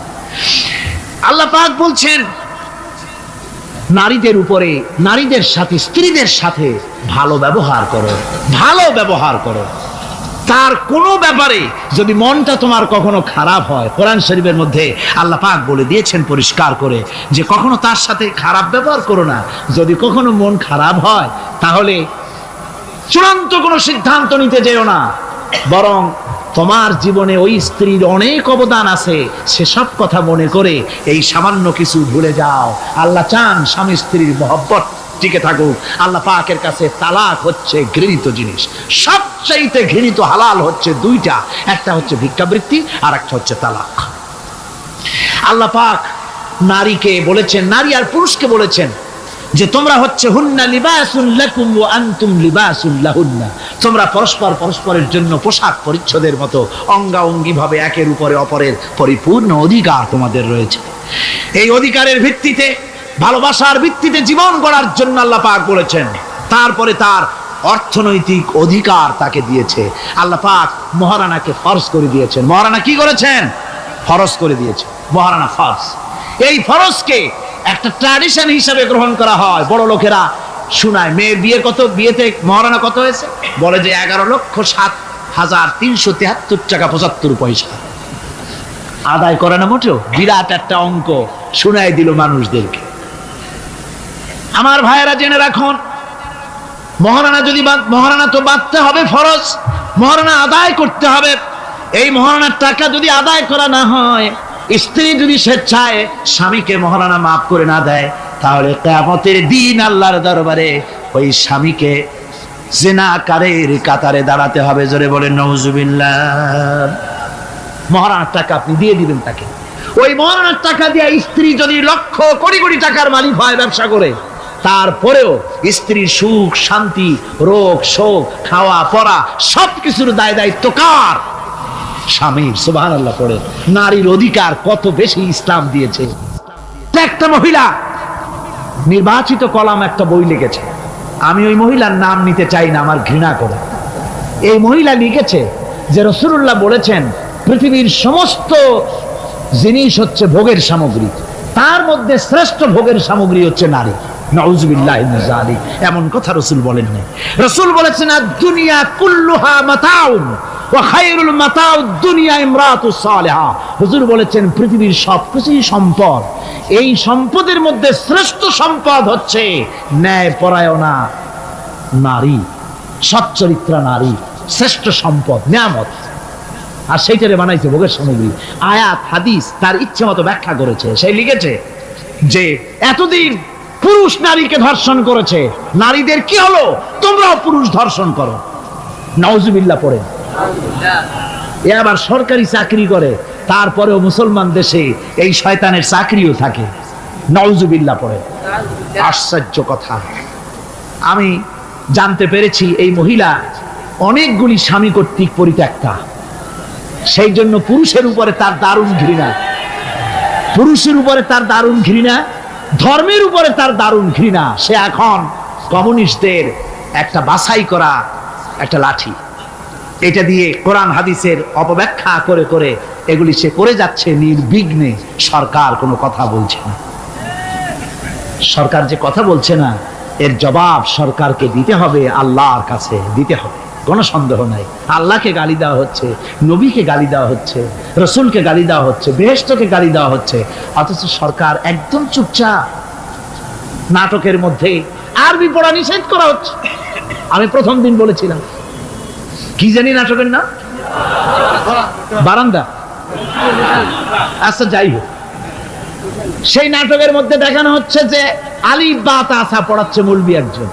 আল্লাহ পাক বলছেন, নারীদের উপরে, নারীদের সাথে, স্ত্রীদের সাথে ভালো ব্যবহার করো, ভালো ব্যবহার করো। তার কোনো ব্যাপারে যদি মনটা তোমার কখনো খারাপ হয়, কোরআন শরীফের মধ্যে আল্লাহ পাক বলে দিয়েছেন পরিষ্কার করে যে কখনো তার সাথে খারাপ ব্যবহার করো না। যদি কখনো মন খারাপ হয় তাহলে চূড়ান্ত কোনো সিদ্ধান্ত নিতে যেও না, বরং তোমার জীবনে ওই স্ত্রীর অনেক অবদান আছে, সেসব কথা মনে করে এই সামান্য কিছু ভুলে যাও। আল্লাহ চান স্বামী স্ত্রীর মহব্বত টিকে থাকুক। আল্লাহ পাকের কাছে তালাক হচ্ছে ঘৃণিত জিনিস, সবচাইতে ঘৃণিত হালাল হচ্ছে দুইটা, একটা হচ্ছে ভিক্ষাবৃত্তি আর একটা হচ্ছে তালাক। আল্লাহ পাক নারীকে বলেছেন, নারী আর পুরুষকে বলেছেন যে তোমরা হচ্ছে হুন্না লিবাসুন লাকুম ওয়া আনতুম লিবাসুন লাহুন্না, তোমরা পরস্পর পরস্পরের জন্য পোশাক পরিচ্ছদের মতো অঙ্গাঅঙ্গি ভাবে একের উপরে অপরের পরিপূর্ণ অধিকার তোমাদের রয়েছে। এই অধিকারের ভিত্তিতে, ভালোবাসার ভিত্তিতে জীবন গড়ার জন্য আল্লাহ পাক বলেছেন। তারপরে তার অর্থনৈতিক অধিকার তাকে দিয়েছে। আল্লাহ পাক মহারানাকে ফরজ করে দিয়েছেন। মহারানা কি করেছেন? ফরজ করে দিয়েছে। মহারানা ফরজ, এই ফরজকে একটা ট্র্যাডিশন হিসাবে গ্রহণ করা হয়। বড় লোকেরা শোনায়, মেয়ের বিয়ে কত, বিয়েতে মহারানা কত হয়েছে, বলে যে 11,07,373 টাকা 75 পয়সা। আদায় করে না মোটেও, বিরাট একটা অঙ্ক শোনায় দিল মানুষদেরকে। আমার ভাইয়েরা জেনে রাখুন, মহারানা যদি মহারানা তো বাঁধতে হবে ফরজ, মহারানা আদায় করতে হবে। এই মহারানার টাকা যদি আদায় করা না হয়, স্ত্রী যদি স্বেচ্ছায় স্বামীকে মহারানা মাফ করে না দেয়, তাহলে কিয়ামতের দিন আল্লাহর দরবারে ওই স্বামীকে জিনাকারীর কাতারে দাঁড়াতে হবে। জোরে বলেন নাউজুবিল্লাহ। মহারানার টাকা আপনি দিয়ে দিবেন তাকে। ওই মহারানার টাকা দিয়ে স্ত্রী যদি লক্ষ কোটি কোটি টাকার মালিক হয় ব্যবসা করে, তারপরেও স্ত্রীর সুখ শান্তি, রোগ শোক, খাওয়া পড়া সবকিছুর দায় দায়িত্ব কার? স্বামীর। সুবহানাল্লাহ পড়ে। নারীর অধিকার কত বেশি ইসলাম দিয়েছে। একটা মহিলা নির্বাচিত কলাম একটা বই লিখেছে, আমি ওই মহিলার নাম নিতে চাই না, আমার ঘৃণা করে। এই মহিলা লিখেছে যে রাসূলুল্লাহ বলেছেন পৃথিবীর সমস্ত জিনিস হচ্ছে ভোগের সামগ্রী, তার মধ্যে শ্রেষ্ঠ ভোগের সামগ্রী হচ্ছে নারী। নাউযুবিল্লাহি মিন যালিক, এমন কথা রাসূল বলেন নাই। রাসূল বলেছেন আদ-দুনিয়া কুল্লুহা মাতাউন ওয়া খায়রুল মাতাউদ দুনিয়া ইমরাতুস সালিহা। হুজুর বলেছেন পৃথিবীর সবকিছুই সম্পদ, এই সম্পদের মধ্যে শ্রেষ্ঠ সম্পদ হচ্ছে ন্যায়পরায়ণা নারী, সচ্চরিত্রা নারী শ্রেষ্ঠ সম্পদ, নিয়ামত। আর সেইটারে বানাইছে ভোগের সামগ্রী। আয়াত হাদিস তার ইচ্ছে মতো ব্যাখ্যা করেছে। সে লিখেছে যে এতদিন পুরুষ নারীকে ধর্ষণ করেছে, নারীদের কি হলো, তোমরাও পুরুষ ধর্ষণ করো। নাউজুবিল্লাহ পড়ে। এ আবার সরকারি চাকরি করে, তারপরেও মুসলমান দেশে এই শয়তানের চাকরিও থাকে। নাউজুবিল্লাহ পড়ে। আশ্চর্য কথা। আমি জানতে পেরেছি এই মহিলা অনেকগুলি স্বামী কর্তৃক পরিত্যক্তা, সেই জন্য পুরুষের উপরে তার দারুণ ঘৃণা, পুরুষের উপরে তার দারুণ ঘৃণা, ধর্মের উপরে তার দারুণ ঘৃণা। সে এখন কমিউনিস্টদের একটা বাছাই করা একটা লাঠি, এটা দিয়ে কোরআন হাদিসের অপব্যাখ্যা করে করে এগুলি সে করে যাচ্ছে নির্বিঘ্নে। সরকার কোনো কথা বলছে না। সরকার যে কথা বলছে না, এর জবাব সরকারকে দিতে হবে, আল্লাহর কাছে দিতে হবে, কোনো সন্দেহ নাই। আল্লাহকে গালি দেওয়া হচ্ছে, নবীকে গালি দেওয়া হচ্ছে, রসুলকে গালি দেওয়া হচ্ছে, বেহেশতকে গালি দেওয়া হচ্ছে, অথচ সরকার একদম চুপচাপ। নাটকের মধ্যে আরবি পড়া নিষেধ করা হচ্ছে। আমি প্রথম দিন বলেছিলাম, কি জানি নাটকের নাম, বারান্দা। আচ্ছা যাই হোক, সেই নাটকের মধ্যে দেখানো হচ্ছে যে আলিফ বা তা পড়াচ্ছে মৌলবি একজন,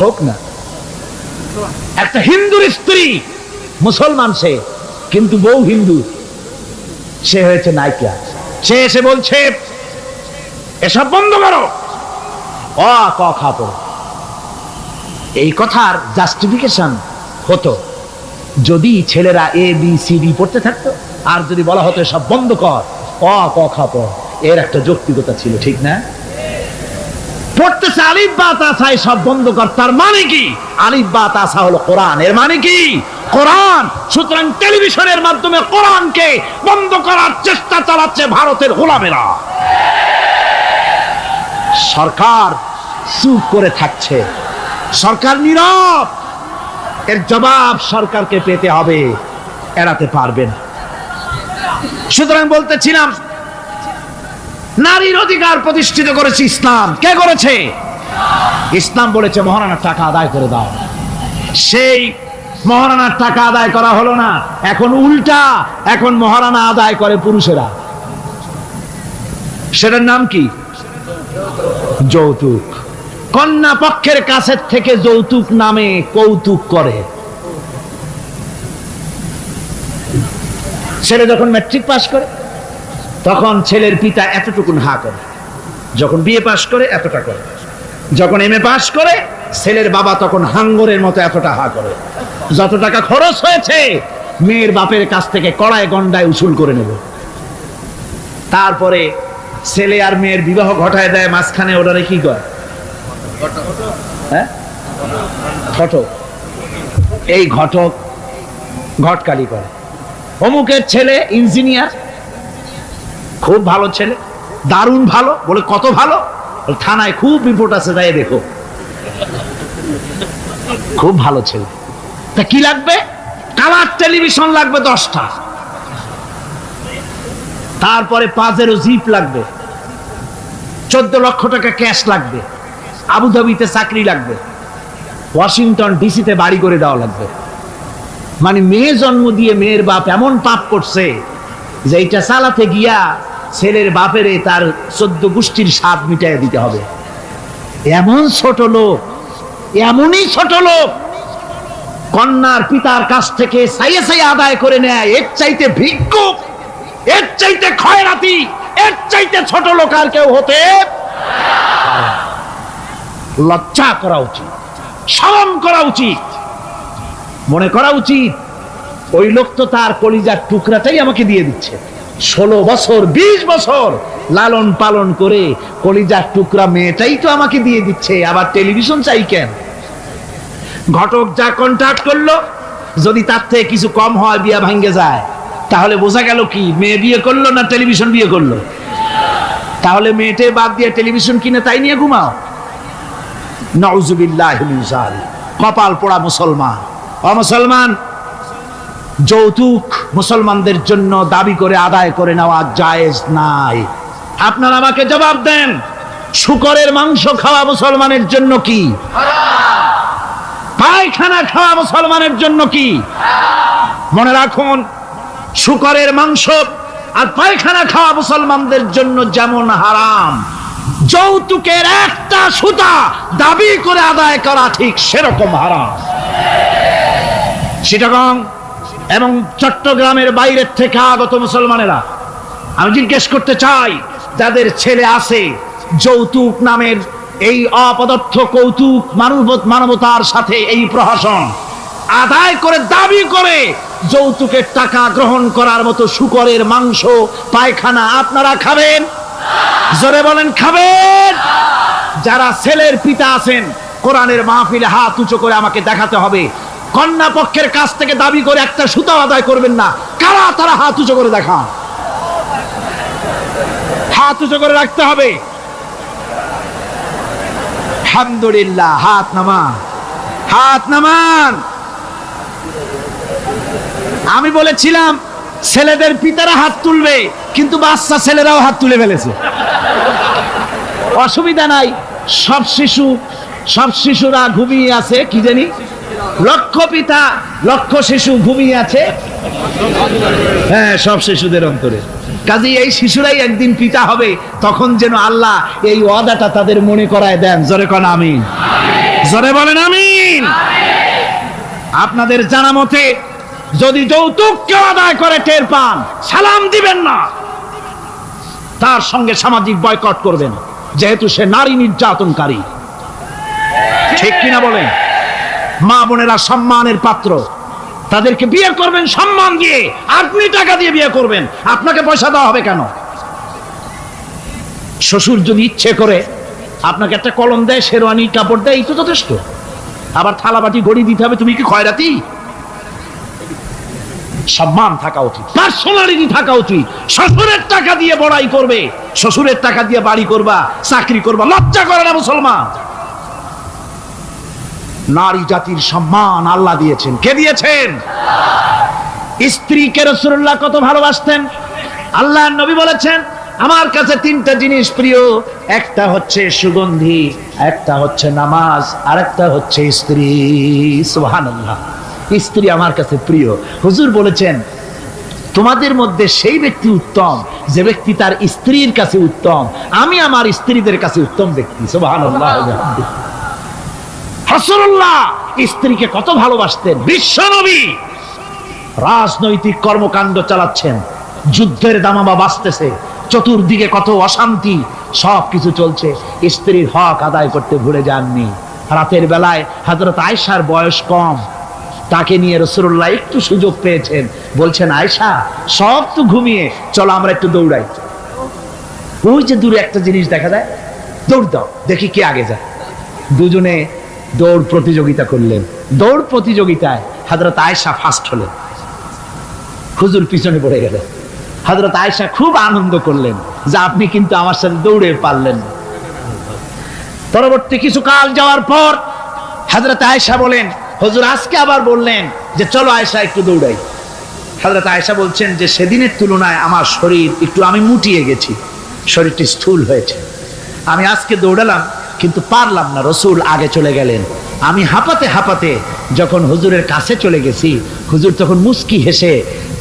হোক না, একটা হিন্দুর স্ত্রী, মুসলমান সে, কিন্তু বউ হিন্দু, সে হয়েছে নায়িকা। সে এসে বলছে এসব বন্ধ করো, অ ক খ পড়ো। এই কথার জাস্টিফিকেশন হতো যদি ছেলেরা এ বি সি ডি পড়তে থাকতো, আর যদি বলা হতো সব বন্ধ কর, অ ক খ পড়, এর একটা যৌক্তিকতা ছিল, ঠিক না? পড়তেছে আলিফ বা তা সব বন্ধ কর, তার মানে কি? আলিফ বা তা হলো কোরআন, এর মানে কি? কোরআন। সুতরাং টেলিভিশনের মাধ্যমে কোরআনকে বন্ধ করার চেষ্টা চালাচ্ছে ভারতের গোলামেরা। সরকার চুপ করে থাকছে, সরকার নীরব। এর জবাব সরকারকে পেতে হবে, এড়াতে পারবেন। সুতরাং বলতেছিলাম, নারীর অধিকার প্রতিষ্ঠিত করেছে ইসলাম। কে করেছে? ইসলাম বলেছে মহারানার টাকা আদায় করে দাও। সেই মহারানার টাকা আদায় করা হলো না, এখন উল্টা, এখন মহারানা আদায় করে পুরুষেরা। সেটার নাম কি? যৌতুক। কন্যা পক্ষের কাছের থেকে যৌতুক নামে কৌতুক করে। ছেলে যখন ম্যাট্রিক পাস করে তখন ছেলের পিতা এতটুকুন হা করে, যখন বিএ পাস করে এতটা করে, যখন এমএ পাস করে ছেলের বাবা তখন হাঙ্গরের মতো এতটা হা করে। যত টাকা খরচ হয়েছে মেয়ের বাপের কাছ থেকে কড়ায় গন্ডায় উসুল করে নেব। তারপরে ছেলে আর মেয়ের বিবাহ ঘটায় দেয়, মাঝখানে ওটারে কি করে? হ্যাঁ, ঘটক। এই ঘটক ঘটকালি করে। অমুকের ছেলে ইঞ্জিনিয়ার, খুব ভালো ছেলে, দারুণ ভালো। বলে কত ভালো? থানায় খুব রিপোর্ট আছে, তাই দেখো। খুব ভালো ছেলে। তা কি লাগবে? কালার টেলিভিশন লাগবে 10টা, তারপরে পাজেরো জিপ লাগবে, 14 লক্ষ টাকা ক্যাশ লাগবে, আবুধাবিতে চাকরি লাগবে, ওয়াশিংটন ডিসিতে বাড়ি করে দেওয়া লাগবে। মানে মেয়ে জন্ম দিয়ে মেয়ের বাপ এমন পাপ করছে যে এইটা চালাতে গিয়া ছেলের বাপেরে তার 14 গোষ্ঠীর স্বাদ মিটাইয়া দিতে হবে। এমন ছোট লোক, এমনই ছোট লোক কন্যার পিতার কাছ থেকে চাইয়ে চাইয়ে আদায় করে নেয়। এর চাইতে ভিক্ষুক, এর চাইতে খয়রাতি, এর চাইতে ছোট লোক আর কেউ হতে পারে না। লজ্জা করা উচিত, শরম করা উচিত, মনে করা উচিত ওই লোক তো তার কলিজার টুকরাটাই আমাকে দিয়ে দিচ্ছে। 16 বছর 20 বছর লালন পালন করে কলিজার টুকরা মেয়েটাই তো আমাকে দিয়ে দিচ্ছে, আবার টেলিভিশন চাই কেন? ঘটক যা কন্ট্রাক্ট করলো যদি তার থেকে কিছু কম হয় বিয়া ভাঙ্গে যায়, তাহলে বোঝা গেল কি মেয়ে বিয়ে করলো না টেলিভিশন বিয়ে করলো? তাহলে মেয়েটে বাদ দিয়ে টেলিভিশন কিনে তাই নিয়ে ঘুমাও। নাউজুবিল্লাহি মিন যালিক। কপাল পোড়া মুসলমান। ও মুসলমান, যৌতুক মুসলমানদের জন্য দাবি করে আদায় করে নেওয়া জায়েজ নাই। আপনারা আমাকে জবাব দেন, শূকরের মাংস খাওয়া মুসলমানের জন্য কি হারাম? পায়খানা খাওয়া মুসলমানের জন্য কি হারাম? মনে রাখুন, শূকরের মাংস আর পায়খানা খাওয়া মুসলমানদের জন্য যেমন হারাম, যৌতুকের একটা সুতা দাবি করে আদায় করা ঠিক সেরকম হারাম। চিটাগং এবং চট্টগ্রামের বাইরের থেকে আগত মুসলমানেরা, আমি জিজ্ঞেস করতে চাই, যাদের ছেলে আছে যৌতুক নামের এই অপদার্থ কৌতুক মানবতার সাথে এই প্রহসন আদায় করে দাবি করে যৌতুকের টাকা গ্রহণ করার মতো শূকরের মাংস পায়খানা আপনারা খাবেন? জোরে বলেন, খাবেন? যারা ছেলের পিতা আছেন, কোরআনের মাহফিলে হাত উঁচু করে আমাকে দেখাতে হবে, কন্যা পক্ষের কাছ থেকে দাবি করে একটা সুতা আদায় করবেন না। কারা তারা? হাত উঁচু করে দেখান, হাত উঁচু করে রাখতে হবে। আলহামদুলিল্লাহ, হাত নামান, হাত নামান। আমি বলেছিলাম ছেলেদের পিতারা হাত তুলবে, কিন্তু বাচ্চা ছেলেরাও হাত তুলে ফেলেছে। অসুবিধা নাই, সব শিশুরা ঘুমিয়ে আছে। কি জানি, লক্ষ পিতা লক্ষ শিশু ঘুমিয়ে আছে। হ্যাঁ, সব শিশুদের অন্তরে। কাজে এই শিশুরাই একদিন পিতা হবে, তখন যেন আল্লাহ এই ওয়াদাটা তাদের মনে করায় দেন। জোরে কোন আমিন, জোরে বলেন আমিন। আপনাদের জানা মতে যদি যৌতুক কেউ আদায় করে টের পান, সালাম দিবেন না, তার সঙ্গে সামাজিক বয়কট করবেন, যেহেতু সে নারী নির্যাতনকারী। ঠিক কিনা বলেন? মা বোনেরা সম্মানের পাত্র, তাদেরকে বিয়ে করবেন সম্মান দিয়ে। আপনি টাকা দিয়ে বিয়ে করবেন, আপনাকে পয়সা দেওয়া হবে কেন? শ্বশুর যদি ইচ্ছে করে আপনাকে একটা কলম দেয়, শেরওয়ানি কাপড় দেয়, এই তো যথেষ্ট। আবার থালাবাটি ঘড়ি দিতে হবে, তুমি কি খয়রাতি? সম্মান থাকা উচিত, পার্সোনালিটি থাকা উচিত। শ্বশুরের টাকা দিয়ে বড়াই করবে, শ্বশুরের টাকা দিয়ে বাড়ি করবা, চাকরি করবা, লজ্জা করে না মুসলমান? নারী জাতির সম্মান আল্লাহ দিয়েছেন। কে দিয়েছেন? স্ত্রীকে রাসূলুল্লাহ কত ভালোবাসতেন। আল্লাহর নবী বলেছেন, আমার কাছে তিনটা জিনিস প্রিয়, একটা হচ্ছে সুগন্ধি, একটা হচ্ছে নামাজ, আর একটা হচ্ছে স্ত্রী। সুবহানাল্লাহ, স্ত্রী আমার কাছে প্রিয়। হুজুর বলেছেন, তোমাদের মধ্যে সেই ব্যক্তি উত্তম যে ব্যক্তি তার স্ত্রীর কাছে উত্তম। আমি আমার স্ত্রীদের কাছে উত্তম ব্যক্তি। সুবহানাল্লাহ। রাসূলুল্লাহ স্ত্রীকে কত ভালোবাসতেন। বিশ্ব নবী রাজনৈতিক কর্মকাণ্ড চালাচ্ছেন, যুদ্ধের দামামা বাজতেছে, চতুর্দিকে কত অশান্তি, সবকিছু চলছে, স্ত্রীর হক আদায় করতে ভুলে যাননি। রাতের বেলায় হযরত আয়েশার বয়স কম, তাকে নিয়ে রাসূলুল্লাহ একটু সুযোগ পেয়েছেন, বলছেন, আয়েশা সব তো ঘুমিয়ে, চলো আমরা একটু দৌড়াই। ওই যে দূরে একটা জিনিস দেখা যায়, দৌড় দাও, দেখি কে আগে যায়। দুজনে দৌড় প্রতিযোগিতা করলেন। দৌড় প্রতিযোগিতায় হযরত আয়েশা ফার্স্ট হলেন, হুজুর পিছনে পড়ে গেলেন। হযরত আয়েশা খুব আনন্দ করলেন যে আপনি কিন্তু আমার সাথে দৌড়ে পারলেন। পরবর্তী কিছু কাল যাওয়ার পর হযরত আয়েশা বলেন, হুজুর আজকে আবার বললেন যে চলো আয়েশা একটু দৌড়াই। হযরত আয়েশা বলছেন যে সেদিনের তুলনায় আমার শরীর একটু, আমি মুটিয়ে গেছি, শরীরটি স্থূল হয়েছে। আমি আজকে দৌড়ালাম কিন্তু পারলাম না, রাসূল আগে চলে গেলেন। আমি হাঁপাতে হাঁপাতে যখন হুজুরের কাছে চলে গেছি, হুজুর তখন মুস্কি হেসে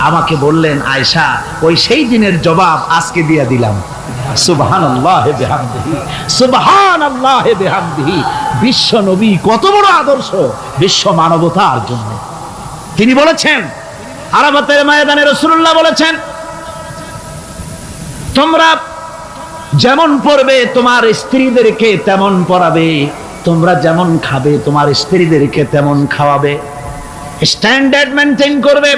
আমাকে বললেন, আয়েশা ওই সেই দিনের জবাব আজকে দিয়ে দিলাম। সুবহানাল্লাহি বিহামদিহি, সুবহানাল্লাহি বিহামদিহি। বিশ্ব নবী কত বড় আদর্শ বিশ্ব মানবতার জন্য। তিনি বলেছেন, আরাফাতের ময়দানে রাসূলুল্লাহ বলেছেন, তোমরা যেমন পড়বে তোমার স্ত্রীদেরকে তেমন পড়াবে, তোমরা যেমন খাবে তোমার স্ত্রীদেরকে তেমন খাওয়াবে। স্ট্যান্ডার্ড মেনটেন করবে।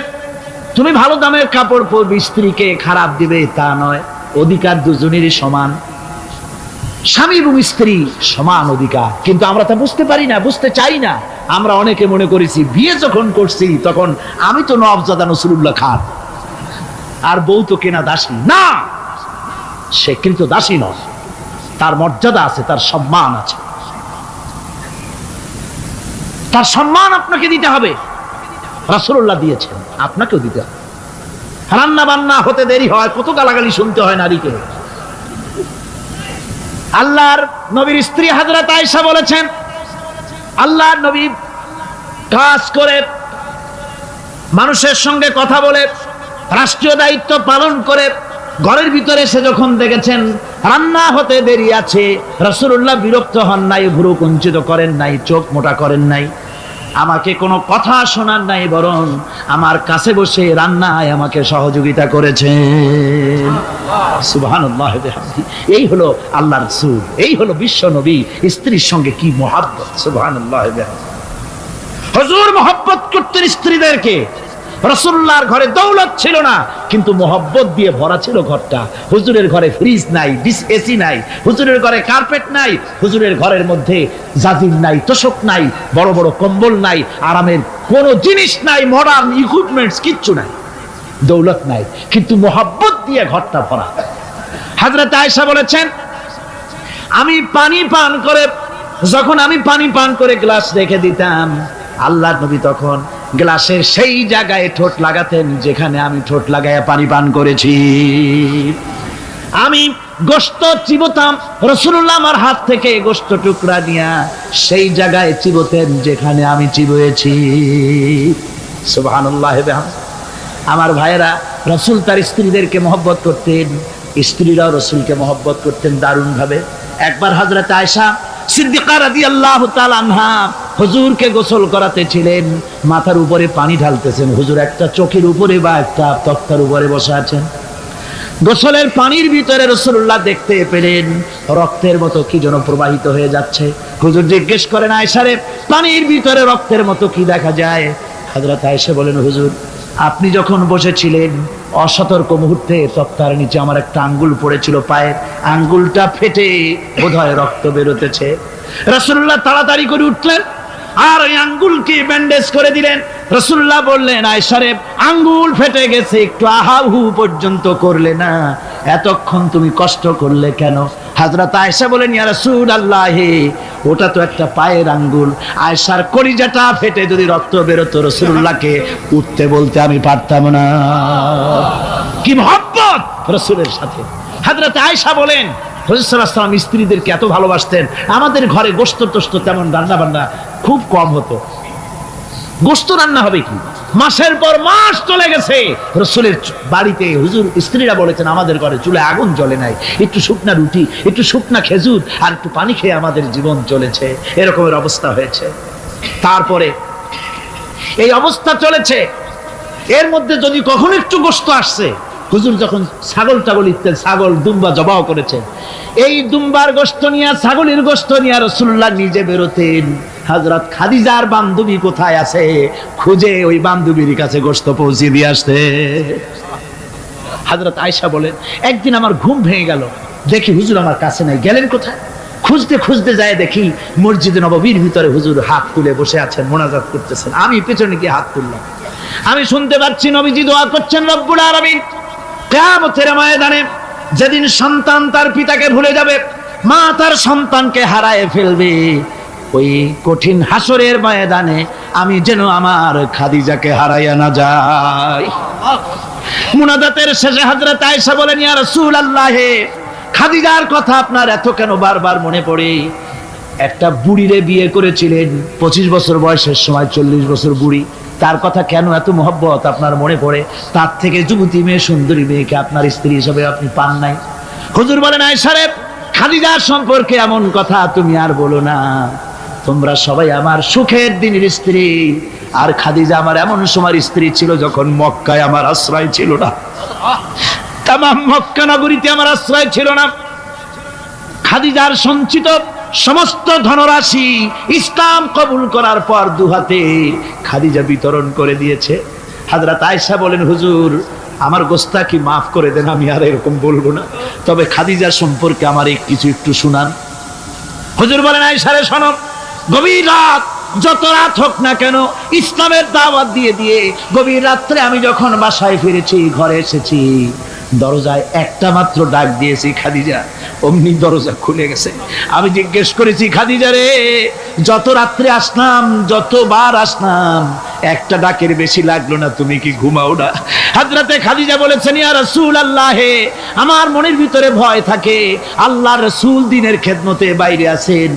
তুমি ভালো দামের কাপড় পরবে, স্ত্রীকে খারাপ দিবে তা নয়। অধিকার দুজনেরই সমান, স্বামী এবং স্ত্রী সমান অধিকার। কিন্তু আমরা তা বুঝতে পারি না, বুঝতে চাই না। আমরা অনেকে মনে করেছি বিয়ে যখন করছি তখন আমি তো নওয়াবজাদা নসরুল্লাহ খান, আর বউ তো কেনা দাসী না, সে কিন্তু দাসী নয়, তার মর্যাদা আছে, তার সম্মান আছে, তার সম্মান আপনাকে দিতে হবে। রাসূলুল্লাহ দিয়েছেন, আপনাকেও দিতে হবে। রান্না বান্না হতে দেরি হয়, কত গালাগালি শুনতে হয় নারীকে। আল্লাহর নবীর স্ত্রী হযরত আয়েশা বলেছেন, আল্লাহর নবী কাজ করে, মানুষের সঙ্গে কথা বলে, রাষ্ট্রীয় দায়িত্ব পালন করে ঘরের ভিতরে সে যখন দেখেছেন রান্না হতে দেরি আছে, রাসূলুল্লাহ বিরক্ত হন নাই, ভ্রু কুঞ্চিত করেন নাই, চোখ মোটা করেন নাই, আমাকে কোনো কথা শোনার নাই, বরং আমার কাছে বসে রান্নায় আমাকে সহযোগিতা করেছেন। সুবহানাল্লাহ। এই হলো আল্লাহর রাসূল, এই হলো বিশ্ব নবী, স্ত্রীর সঙ্গে কি মহব্বত। সুবহানাল্লাহ। হুজুর মহব্বত করতেন স্ত্রীদেরকে। রাসূলুল্লাহর ঘরে দৌলত ছিল না, কিন্তু মহব্বত দিয়ে ভরা ছিল ঘরটা। হুজুরের ঘরে ফ্রিজ নাই, এসি নাই, হুজুরের ঘরে কার্পেট নাই, হুজুরের ঘরের মধ্যে জাজির নাই, তোশক নাই, বড় বড় কম্বল নাই, আরামের কোনো জিনিস নাই, মডার্ন ইকুইপমেন্টস কিচ্ছু নাই, দৌলত নাই, কিন্তু মহব্বত দিয়ে ঘরটা ভরা। হযরত আয়েশা বলেছেন, আমি পানি পান করে, যখন আমি পানি পান করে গ্লাস রেখে দিতাম, আল্লাহর নবী তখন গ্লাসের সেই জায়গায় ঠোঁট লাগাতেন যেখানে আমি ঠোঁট লাগাইয়া পানি পান করেছি। আমি গোশত চিবোতাম, রাসূলুল্লাহ আমার হাত থেকে গোশত টুকরা নিয়া সেই জায়গায় চিবোতেন যেখানে আমি চিবুয়েছি। সুবহানাল্লাহ। আমার ভাইয়েরা, রাসূল তার স্ত্রীদেরকে মহব্বত করতেন, স্ত্রীরাও রাসূলকে মহব্বত করতেন দারুণ ভাবে। একবার হযরত আয়েশা সিদ্দিকা রাদিয়াল্লাহু তাআলা আনহা হুজুরকে গোসল করাতে ছিলেন, মাথার উপরে পানি ঢালতেছেন, হুজুর একটা চোখের উপরে বা একটা তক্তার উপরে বসে আছেন। গোসলের পানির ভিতরে রাসূলুল্লাহ দেখতে পেলেন রক্তের মতো কি যেন প্রবাহিত হয়ে যাচ্ছে। হুজুর জিজ্ঞেস করেন, আয়েশা রে, পানির ভিতরে রক্তের মতো কি দেখা যায়? হযরত আয়েশা বলেন, হুজুর আপনি যখন বসেছিলেন অসতর্ক মুহূর্তে তক্তার নিচে আমার একটা আঙ্গুল পড়েছিল, পায়ের আঙ্গুলটা ফেটে বোধহয় রক্ত বেরোতেছে। রাসূলুল্লাহ তাড়াতাড়ি করে উঠলেন আর ওই আঙ্গুলকে ব্যান্ডেজ করে দিলেন। রাসূলুল্লাহ বললেন, আয়েশা রে, আঙ্গুল ফেটে গেছে, একটু আহাহু পর্যন্ত করলে না, এতক্ষণ তুমি কষ্ট করলে কেন? হযরত আয়েশা বলেন, ইয়া রাসূলুল্লাহ, ওটা তো একটা পায়ের আঙ্গুল, আয়েশার কলিজাটা ফেটে যদি রক্ত বেরোতো রাসূলুল্লাহকে উঠতে বলতে আমি পারতাম না। কি মহব্বত রাসূলের সাথে। হযরত আয়েশা বলেন, হুজুর সাল্লাল্লাহু আলাইহি ওয়াসাল্লাম স্ত্রীদেরকে এত ভালোবাসতেন, আমাদের ঘরে গোশত টোস্ত তেমন রান্না বান্না খুব কম হতো। গোশত রান্না হবে কি, মাসের পর মাস চলে গেছে রাসূলের বাড়িতে, হুজুর স্ত্রীরা বলেছেন আমাদের ঘরে চুলায় আগুন জ্বলে নাই, একটু শুকনা রুটি, একটু শুকনা খেজুর আর একটু পানি খেয়ে আমাদের জীবন চলেছে, এরকমের অবস্থা হয়েছে। তারপরে এই অবস্থা চলেছে, এর মধ্যে যদি কখনো একটু গোশত আসছে, হুজুর যখন ছাগল টাগল ইত্যাদি ছাগল দুম্বা জবাও করেছেন, এই দুম্বার গোশত নিয়ে, ছাগলের গোশত নিয়ে রাসূলুল্লাহ নিজে বেরোতেন। হযরত খাদিজার বান্ধবী কোথায় আছে খুঁজে ওই বান্ধবীর কাছে গোশত পৌঁছে দিয়ে আসতে। হযরত আয়েশা বলেন, একদিন আমার ঘুম ভেঙে গেল, দেখি হুজুর আমার কাছে নাই, গেলেন কোথায়? খুঁজতে খুঁজতে যায় দেখি মসজিদে নববীর ভিতরে হুজুর হাত তুলে বসে আছেন, মোনাজাত করতেছেন। আমি পেছনে গিয়ে হাত তুললাম, আমি শুনতে পাচ্ছি নবীজি দোয়া করছেন, রব্বুল আলামিন কিয়ামতের ময়দানে যেদিন সন্তান তার পিতাকে ভুলে যাবে, মা তার সন্তানকে হারায় ফেলবে, ওই কঠিন হাসরের ময়দানে আমি যেন আমার খাদিজাকে হারাইয়া না যাই। মুনাজাতের শেষে হযরত আয়েশা বলেন, ইয়া রাসূলুল্লাহ, খাদিজার কথা আপনার এত কেন বারবার মনে পড়ে? একটা বুড়িরে বিয়ে করেছিলেন 25 বছর বয়সের সময়, 40 বছর বুড়ি, তার কথা কেন এত মহব্বত আপনার মনে পড়ে? তার থেকে যুবতী মেয়ে, সুন্দরী মেয়েকে আপনার স্ত্রী হিসেবে আপনি পান নাই। হুজুর বলেন, আয়েশা রে, খাদিজার সম্পর্কে এমন কথা তুমি আর বলো না, তোমরা সবাই আমার সুখের দিনের স্ত্রী, আর খাদিজা আমার এমন সময় স্ত্রী ছিল যখন মক্কায় আমার আশ্রয় ছিল না, তামাম মক্কা নগরীতে আমার আশ্রয় ছিল না। খাদিজার সঞ্চিত সমস্ত ধনরাশি ইসলাম কবুল করার পর দুহাতে খাদিজা বিতরণ করে দিয়েছে। হযরত আয়েশা বলেন, হুজুর আমার গোস্তাকি মাফ করে দেন, আমি আর এরকম বলবো না, তবে খাদিজার সম্পর্কে আমার কিছু একটু শুনান। হুজুর বলেন, আয়েশা রে শোনো, গভীর রাত যত রাত হোক না কেন ইসলামের দাওয়াত দিয়ে দিয়ে গভীর রাত্রে আমি যখন বাসায় ফিরেছি, ঘরে এসেছি, দরজায় একটা মাত্র ডাক দিয়েছি, খাদিজা। অমনি দরজা খুলে গেছে। আমি জিজ্ঞেস করেছি, খাদিজা রে, যত রাত্রে আসলাম, যতবার আসলাম, একটা ডাকের বেশি লাগলো না, তুমি কি ঘুমাও না? হযরতে খাদিজা বলেছেন, ইয়া রাসূলুল্লাহ, আমার মনের ভিতরে ভয় থাকে, আল্লাহর রাসূল দ্বীনের খেদমতে বাইরে আছেন,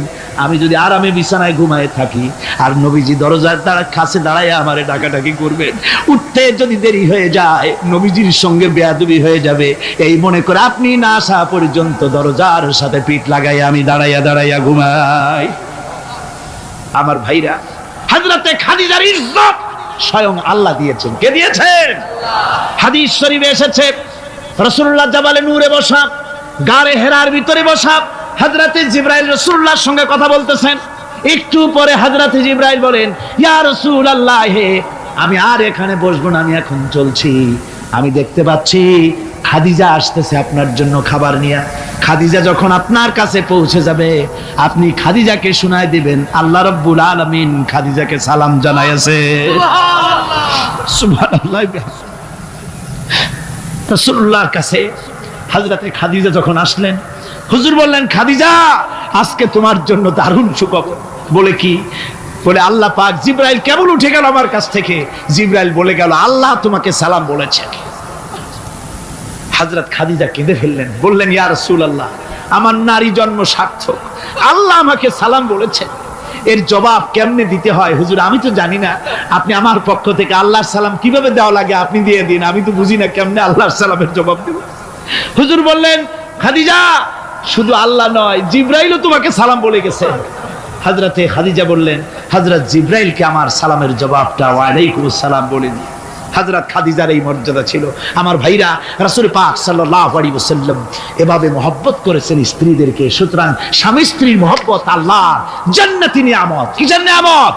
আমি যদি আরামে বিছানায় ঘুমায় থাকি আর নবীজি দরজার কাছে দাঁড়ায় আমারে ডাকাডাকি করবেন, উঠতে যদি দেরি হয়ে যায় নবীজির সঙ্গে বেয়াদবি হয়ে যাবে, এই মনে করে আপনি না আসা পর্যন্ত দরজার সাথে পিঠ লাগাই আমি দাঁড়াইয়া দাঁড়াইয়া ঘুমাই। আমার ভাইরা, হযরতে খাদিজার ইজ্জত স্বয়ং আল্লাহ দিয়েছেন। কে দিয়েছেন? হাদিস শরীফে এসেছে, রাসূলুল্লাহ জাবালে নূরে বসা, গারে হেরার ভিতরে বসা, হযরতে জিবরাইল রাসূলুল্লাহর সঙ্গে কথা বলতেছেন। একটু পরে হযরতে জিবরাইল বলেন, ইয়া রাসূলুল্লাহ, আমি আর এখানে বসবো না, আমি এখন চলছি। আমি দেখতে পাচ্ছি খাদিজা আসতেছে আপনার জন্য খাবার নিয়ে। খাদিজা যখন আপনার কাছে পৌঁছে যাবে, আপনি খাদিজাকে শোনায় দিবেন আল্লাহ রাব্বুল আলামিন খাদিজাকে সালাম জানাইছে। সুবহানাল্লাহ। রাসূলুল্লাহর কাছে হযরতে খাদিজা যখন আসলেন, হুজুর বললেন, খাদিজা, আজকে তোমার জন্য দারুণ সুখবর। বলে কি? বলে আল্লাহ পাক, জিবরাইল কেবল উঠে গেল আমার কাছ থেকে, জিবরাইল বলে গেল আল্লাহ তোমাকে সালাম বলেছে। হযরত খাদিজা কেঁদে ফেললেন, বললেন, ইয়া রাসূলুল্লাহ, আমার নারী জন্ম সার্থক, আল্লাহ আমাকে সালাম বলেছেন, এর জবাব কেমনে দিতে হয় হুজুর আমি তো জানি না, আপনি আমার পক্ষ থেকে আল্লাহর সালাম কিভাবে দেওয়া লাগে আপনি দিয়ে দিন, আমি তো বুঝি না কেমনে আল্লাহর সালামের জবাব দেব। হুজুর বললেন, খাদিজা, শুধু আল্লাহ নয়, জিবরাইলও তোমাকে সালাম বলে গেছে। হযরতে খাদিজা বললেন, হযরত জিবরাইলকে আমার সালামের জবাবটা ওয়ালাইকুমুস সালাম বলে দিন। হযরত খাদিজার এই মর্যাদা ছিল। আমার ভাইরা, রাসূল পাক সাল্লাল্লাহু আলাইহি ওয়াসাল্লাম এভাবে মহব্বত করেছেন স্ত্রীদেরকে। সুতরাং স্বামী স্ত্রীর মহব্বত আল্লাহর জান্নাতি নিয়ামত। কি নিয়ামত?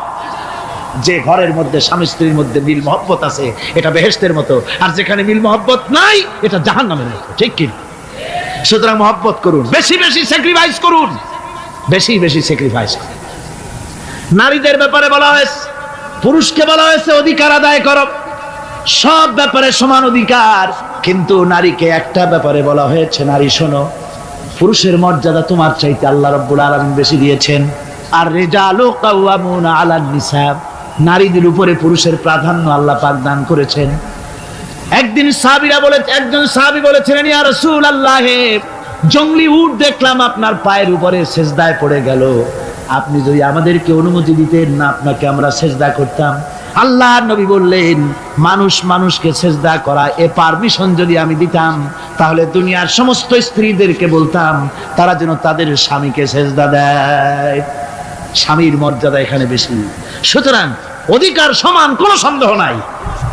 যে ঘরের মধ্যে স্বামী স্ত্রীর মধ্যে মিল মহব্বত আছে, এটা বেহেশতের মতো, আর যেখানে মিল মহব্বত নাই, এটা জাহান্নামের মতো। ঠিক কি? সুতরাং মহব্বত করুন, বেশি বেশি স্যাক্রিফাইস করুন, বেশি বেশি স্যাক্রিফাইস করুন। নারীদের ব্যাপারে বলা হয়েছে, পুরুষকে বলা হয়েছে অধিকার আদায় করো, সব ব্যাপারে সমান অধিকার, কিন্তু নারীকে একটা ব্যাপারে বলা হয়েছে, নারী শোনো, পুরুষের মর্যাদা তোমার চাইতে আল্লাহ রাব্বুল আলামিন বেশি দিয়েছেন। আর রিজালু কাওয়ামুনা আলান নিসা, নারীদের উপরে পুরুষের প্রাধান্য আল্লাহ পাক দান করেছেন। একদিন একজন সাহাবী বলেছিলেন, ইয়া রাসূলুল্লাহ, জঙ্গলি উট দেখলাম আপনার পায়ের উপরে সেজদায় পড়ে গেল, আপনি যদি আমাদেরকে অনুমতি দিতেন না, আপনাকে আমরা সেজদা করতাম। আল্লাহর নবী বললেন, মানুষ মানুষকে সেজদা করা, এ পারমিশন যদি আমি দিতাম, তাহলে দুনিয়ার সমস্ত স্ত্রীদেরকে বলতাম তারা যেন তাদের স্বামীকে সেজদা দেয়। স্বামীর মর্যাদা এখানে বেশি। সুতরাং অধিকার সমান, কোনো সন্দেহ নাই,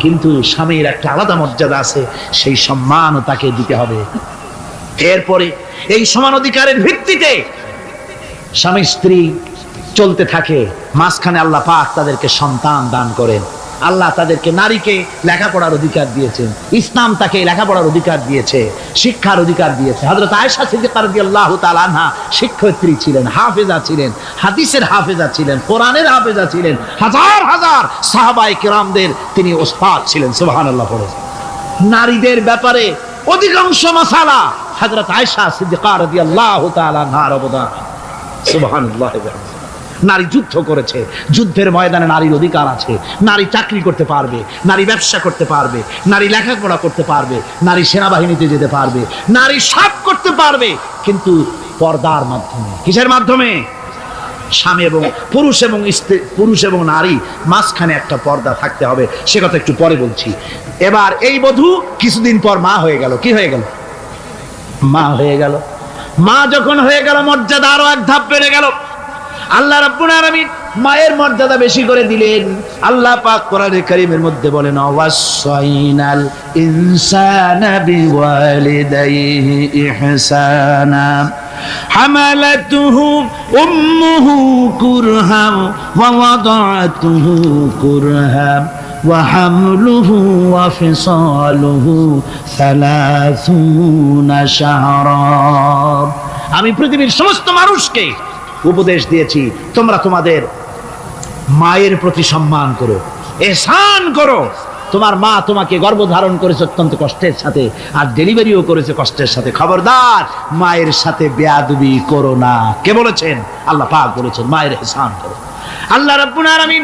কিন্তু স্বামীর একটা আলাদা মর্যাদা আছে, সেই সম্মানও তাকে দিতে হবে। এরপরে এই সমান অধিকারের ভিত্তিতে স্বামী স্ত্রী চলতে থাকে, মাঝখানে আল্লাহ পাক তাদেরকে সন্তান দান করেন। আল্লাহ তাদেরকে, নারীকে লেখাপড়ার অধিকার দিয়েছেন, ইসলাম তাকে লেখাপড়ার অধিকার দিয়েছে, শিক্ষার অধিকার দিয়েছে। হযরত আয়েশা সিদ্দিকা রাদিয়াল্লাহু তাআলা আনহা শিক্ষয়িত্রী ছিলেন, হাফেজা ছিলেন, হাদিসের হাফেজা ছিলেন, কোরআনের হাফেজা ছিলেন, হাজার হাজার সাহাবায়ে কেরামদের তিনি ওস্তাদ ছিলেন। সুবহানাল্লাহ। নারীদের ব্যাপারে অধিকাংশ মাসালা হযরত আয়েশা সিদ্দিকা রাদিয়াল্লাহু তাআলা আনহার অবদান। সুবহানাল্লাহ। নারী যুদ্ধ করেছে, যুদ্ধের ময়দানে নারীর অধিকার আছে। নারী চাকরি করতে পারবে, নারী ব্যবসা করতে পারবে, নারী লেখাপড়া করতে পারবে, নারী সেনাবাহিনীতে যেতে পারবে, নারী সব করতে পারবে, কিন্তু পর্দার মাধ্যমে। কিসের মাধ্যমে? স্বামী এবং পুরুষ এবং নারী মাঝখানে একটা পর্দা থাকতে হবে। সে কথা একটু পরে বলছি। এবার এই বধূ কিছুদিন পর মা হয়ে গেল। কি হয়ে গেল? মা হয়ে গেল। মা যখন হয়ে গেল, মর্যাদা আরো এক ধাপ বেড়ে গেল। আল্লাহ রাব্বুল আলামিন মায়ের মর্যাদা বেশি করে দিলেন। আল্লাহ পাক কোরআনে কারীমের মধ্যে বলেন, ওয়াসাইনাল ইনসানা বিওয়ালিদাইহি ইহসানা হামালাতুহু উম্মুহু কুরহাম ওয়া ওয়াদাআতুহু কুরহাম ওয়া হামলুহু ওয়া ফিসালুহু 30 শাহরা। আমি পৃথিবীর সমস্ত মানুষকে উপদেশ দিয়েছি, তোমরা তোমাদের মায়ের প্রতি সম্মান করো, এহসান করো। তোমার মা তোমাকে গর্ভধারণ করেছে অত্যন্ত কষ্টের সাথে, আর ডেলিভারিও করেছে কষ্টের সাথে। খবরদার মায়ের সাথে বেয়াদবি করো না। কে বলেছেন? আল্লাহ পাক বলেছেন মায়ের এহসান করো। আল্লাহ রাব্বুল আলামিন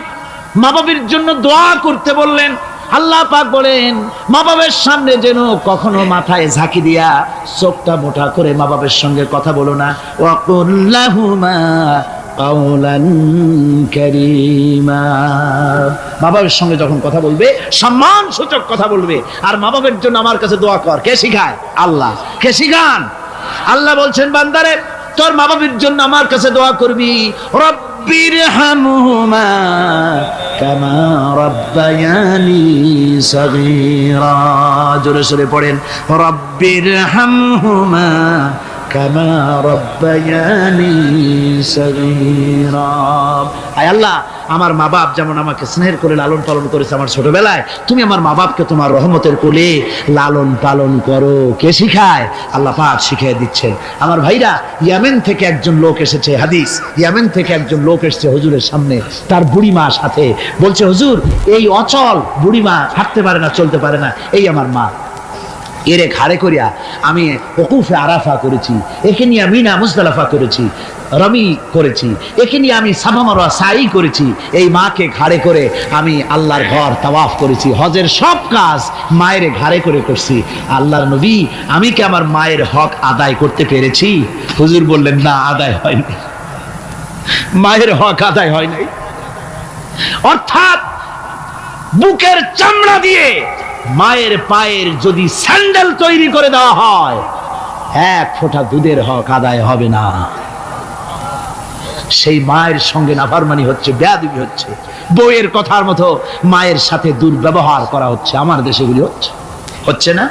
মা বাবার জন্য দোয়া করতে বললেন। আল্লাহ পাক বলেন মা বাবার সামনে যেন কখনো মাথায় ঝাঁকি দিয়া চোখটা মোটা করে মা বাবার সঙ্গে কথা বলো না। ওয়াকুল লাহুমা কাওলান কারীমা। মা বাবার সঙ্গে যখন কথা বলবে সম্মান সূচক কথা বলবে। আর মা বাবার জন্য আমার কাছে দোয়া কর। কে শিখায়? আল্লাহ। কে শিখান? আল্লাহ বলছেন বান্দারে তোর মা বাবার জন্য আমার কাছে দোয়া করবি। রব্বিরহামহুমা কামা রাব্বায়ানি সাগীরা। জোরে সোরে পড়েন রব্বিরহামহুমা কামা রাব্বায়ানি সাগীরা। আয় আল্লাহ, আমার মা বাপ যেমন আমাকে স্নেহ করে লালন পালন করেছে আমার ছোটবেলায়, তুমি আমার মা বাপকে তোমার রহমতের কোলে লালন পালন করো। কে শিখায়? আল্লাহ পাক শিখিয়ে দিচ্ছেন। আমার ভাইরা, ইয়ামেন থেকে একজন লোক এসেছে, হাদিস, ইয়ামেন থেকে একজন লোক এসেছে হুজুরের সামনে, তার বুড়িমা সাথে। বলছে হুজুর, এই অচল বুড়িমা, হাঁটতে পারে না, চলতে পারে না, এই আমার মা। এরে ঘাড়ে করিয়া আমি ওকুফে আরাফা করেছি, একে নিয়ে মিনা মুজদালিফা করেছি, রমি করেছি, একে নিয়ে আমি সাফা মারওয়া সাই করেছি। এই মাকে ঘাড়ে করে আমি আল্লাহর ঘর তাওয়াফ করেছি, হজের সব কাজ মায়ের ঘাড়ে করে করছি। আল্লাহর নবী, আমি কি আমার মায়ের হক আদায় করতে পেরেছি? হুজুর বললেন না, আদায় হয়নি, মায়ের হক আদায় হয় নাই। অর্থাৎ বুকের চামড়া দিয়ে মায়ের পায়ের যদি স্যান্ডেল তৈরি করে দেওয়া হয়, এক ফোঁটা দুধের হক আদায় হবে না। সেই মায়ের সঙ্গে নাফরমানি হচ্ছে, বেয়াদবি হচ্ছে, বউয়ের কথার মতো মায়ের সাথে দুর্ব্যবহার করা হচ্ছে। আমার দেশে এগুলি হচ্ছে, হচ্ছে না?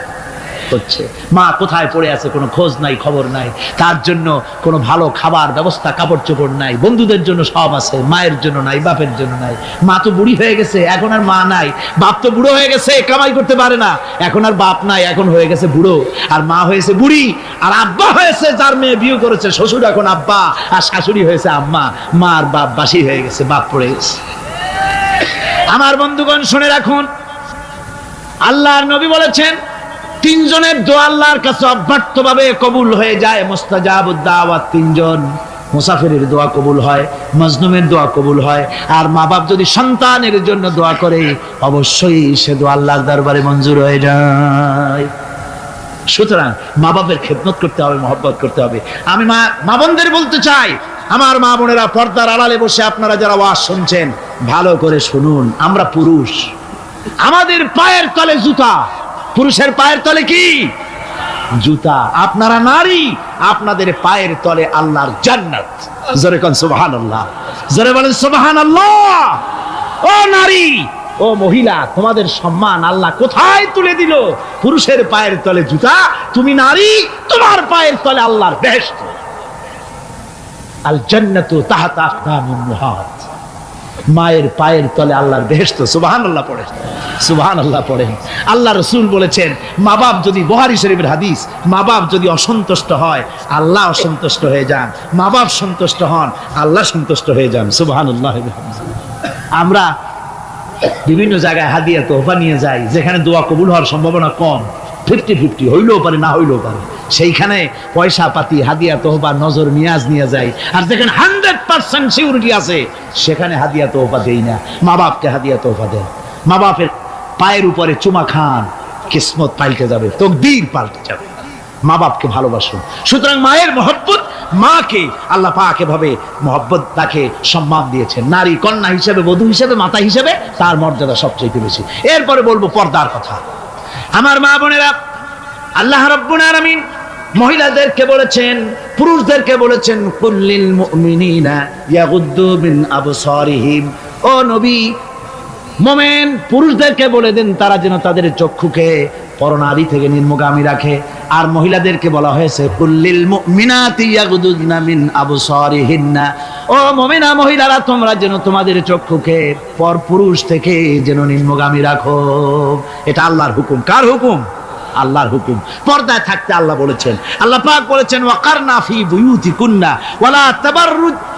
হচ্ছে। মা কোথায় পড়ে আছে কোনো খোঁজ নাই, খবর নাই। তার জন্য কোনো ভালো খাবার ব্যবস্থা, কাপড় চোপড় নাই। বন্ধুদের জন্য সব আছে, মায়ের জন্য নাই, বাপের জন্য নাই। মা তো বুড়ি হয়ে গেছে, এখন আর মা নাই। বাপ তো বুড়ো হয়ে গেছে, কামাই করতে পারে না, এখন আর বাপ নাই, এখন হয়ে গেছে বুড়ো। আর মা হয়েছে বুড়ি। আর আব্বা হয়েছে, যার মেয়ে বিয়ে করেছে শ্বশুর এখন আব্বা, আর শাশুড়ি হয়েছে আম্মা। মা আর বাপ বাসি হয়ে গেছে, বাপ পড়ে গেছে। আমার বন্ধুগণ শুনে রাখুন, আল্লাহর নবী বলেছেন তিনজনের দোয়া আল্লাহর কাছে অব্যর্থভাবে কবুল হয়ে যায়। মুস্তাজাবুদ দাওয়াত তিনজন। মুসাফিরের দোয়া কবুল হয়, মজলুমের দোয়া কবুল হয়, আর মা বাপ যদি সন্তানের জন্য দোয়া করে অবশ্যই সে দোয়া আল্লাহর দরবারে মঞ্জুর হয়ে যায়। সুতরাং মা বাপের খেদমত করতে হবে, মহব্বত করতে হবে। আমি মা বোনদের বলতে চাই, আমার মা বোনেরা পর্দার আড়ালে বসে আপনারা যারা ওয়াজ শুনছেন ভালো করে শুনুন। আমরা পুরুষ, আমাদের পায়ের তলে জুতা। পুরুষের পায়ের তলে কি? জুতা। আপনারা নারী, আপনাদের পায়ের তলে আল্লাহর জান্নাত। জোরে কোন সুবহানাল্লাহ, জোরে বলেন সুবহানাল্লাহ। ও নারী, ও মহিলা, তোমাদের সম্মান আল্লাহ কোথায় তুলে দিল? পুরুষের পায়ের তলে জুতা, তুমি নারী, তোমার পায়ের তলে আল্লাহর বেহেশত। আল জান্নাতু তাহতা আকদামিন মুহাত। মায়ের পায়ের তলে আল্লাহর বেহেশত। সুবহানাল্লাহ পড়েন, সুবহানাল্লাহ পড়েন। আল্লাহ রাসূল বলেছেন, মা বাপ যদি, বুখারী শরীফের হাদিস, মা বাপ যদি অসন্তুষ্ট হয় আল্লাহ অসন্তুষ্ট হয়ে যান, মা বাপ সন্তুষ্ট হন আল্লাহ সন্তুষ্ট হয়ে যান। সুবহানাল্লাহ। আমরা বিভিন্ন জায়গায় হাদিয়া তোহফা নিয়ে যাই, যেখানে দোয়া কবুল হওয়ার সম্ভাবনা কম, 50-50, হইলেও পারে না হইলেও পারে, সেইখানে পয়সা পাতি, হাদিয়া তোহফা, নজর নিয়াজ নিয়ে যাই। আর যেখানে 100% সিউরিটি আছে সেখানে হাদিয়া তোহফা দেই না। মা বাপকে হাদিয়া তোহফা দেন। মা বাপের পায়ের উপরে চুমা খান, কিসমত পাল্টে যাবে, তকদীর পাল্টে যাবে। মা বাপকে ভালোবাসুন। সুতরাং মায়ের মহব্বত, মাকে আল্লাহ পাক এভাবে মহব্বত তাকে সম্মান দিয়েছেন। নারী কন্যা হিসেবে, বধূ হিসেবে, মাতা হিসেবে তার মর্যাদা সবচেয়ে বেশি। এরপরে বলবো পর্দার কথা। আমার মা বোনেরা, আল্লাহ রাব্বুল আলামিন মহিলাদেরকে বলেছেন, পুরুষদেরকে বলেছেন, কুল্লিল মুমিনিনা ইয়াগুদ্দু মিন আবসারিহিম। ও নবী, মুমিন পুরুষদেরকে বলে দেন তারা যেন তাদের চক্ষুকে পরনারী থেকে নিম্নগামী রাখে। আর মহিলাদেরকে বলা হয়েছে কুল্লিল মুমিনাতি ইয়াগুদুনা মিন আবসারিহিন্না। ও মুমিনা মহিলারা, তোমরা যেন তোমাদের চক্ষুকে পর পুরুষ থেকে যেন নিম্নগামী রাখো। এটা আল্লাহর হুকুম। কার হুকুম? আল্লাহর হুকুম। পর্দায় থাকতে আল্লাহ বলেছেন, আল্লাহ পাক বলেছেন ওয়াকারনা ফি বুয়ুতিকুন্না ওয়ালা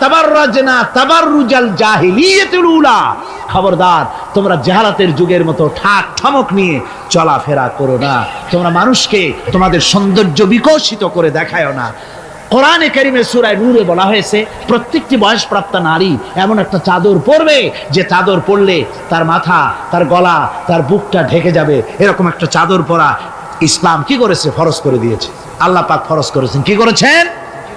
তাবাররাজনা তাবাররুজাল জাহিলিয়াতুল উলা। খবরদার, তোমরা জাহালাতের যুগের মতো ঠাক ঠমক নিয়ে চলাফেরা করো না, তোমরা মানুষকে তোমাদের সৌন্দর্য বিকশিত করে দেখায়ও না। কোরআনে কারিমে সূরা নূরে বলা হয়েছে প্রত্যেকটি বয়সপ্রাপ্ত নারী এমন একটা চাদর পরবে যে চাদর পরলে তার মাথা, তার গলা, তার বুকটা ঢেকে যাবে। এরকম একটা চাদর পরা ইসলাম কি করেছে? ফরজ করে দিয়েছে। আল্লাহ পাক ফরজ করেছেন। কি করেছেন?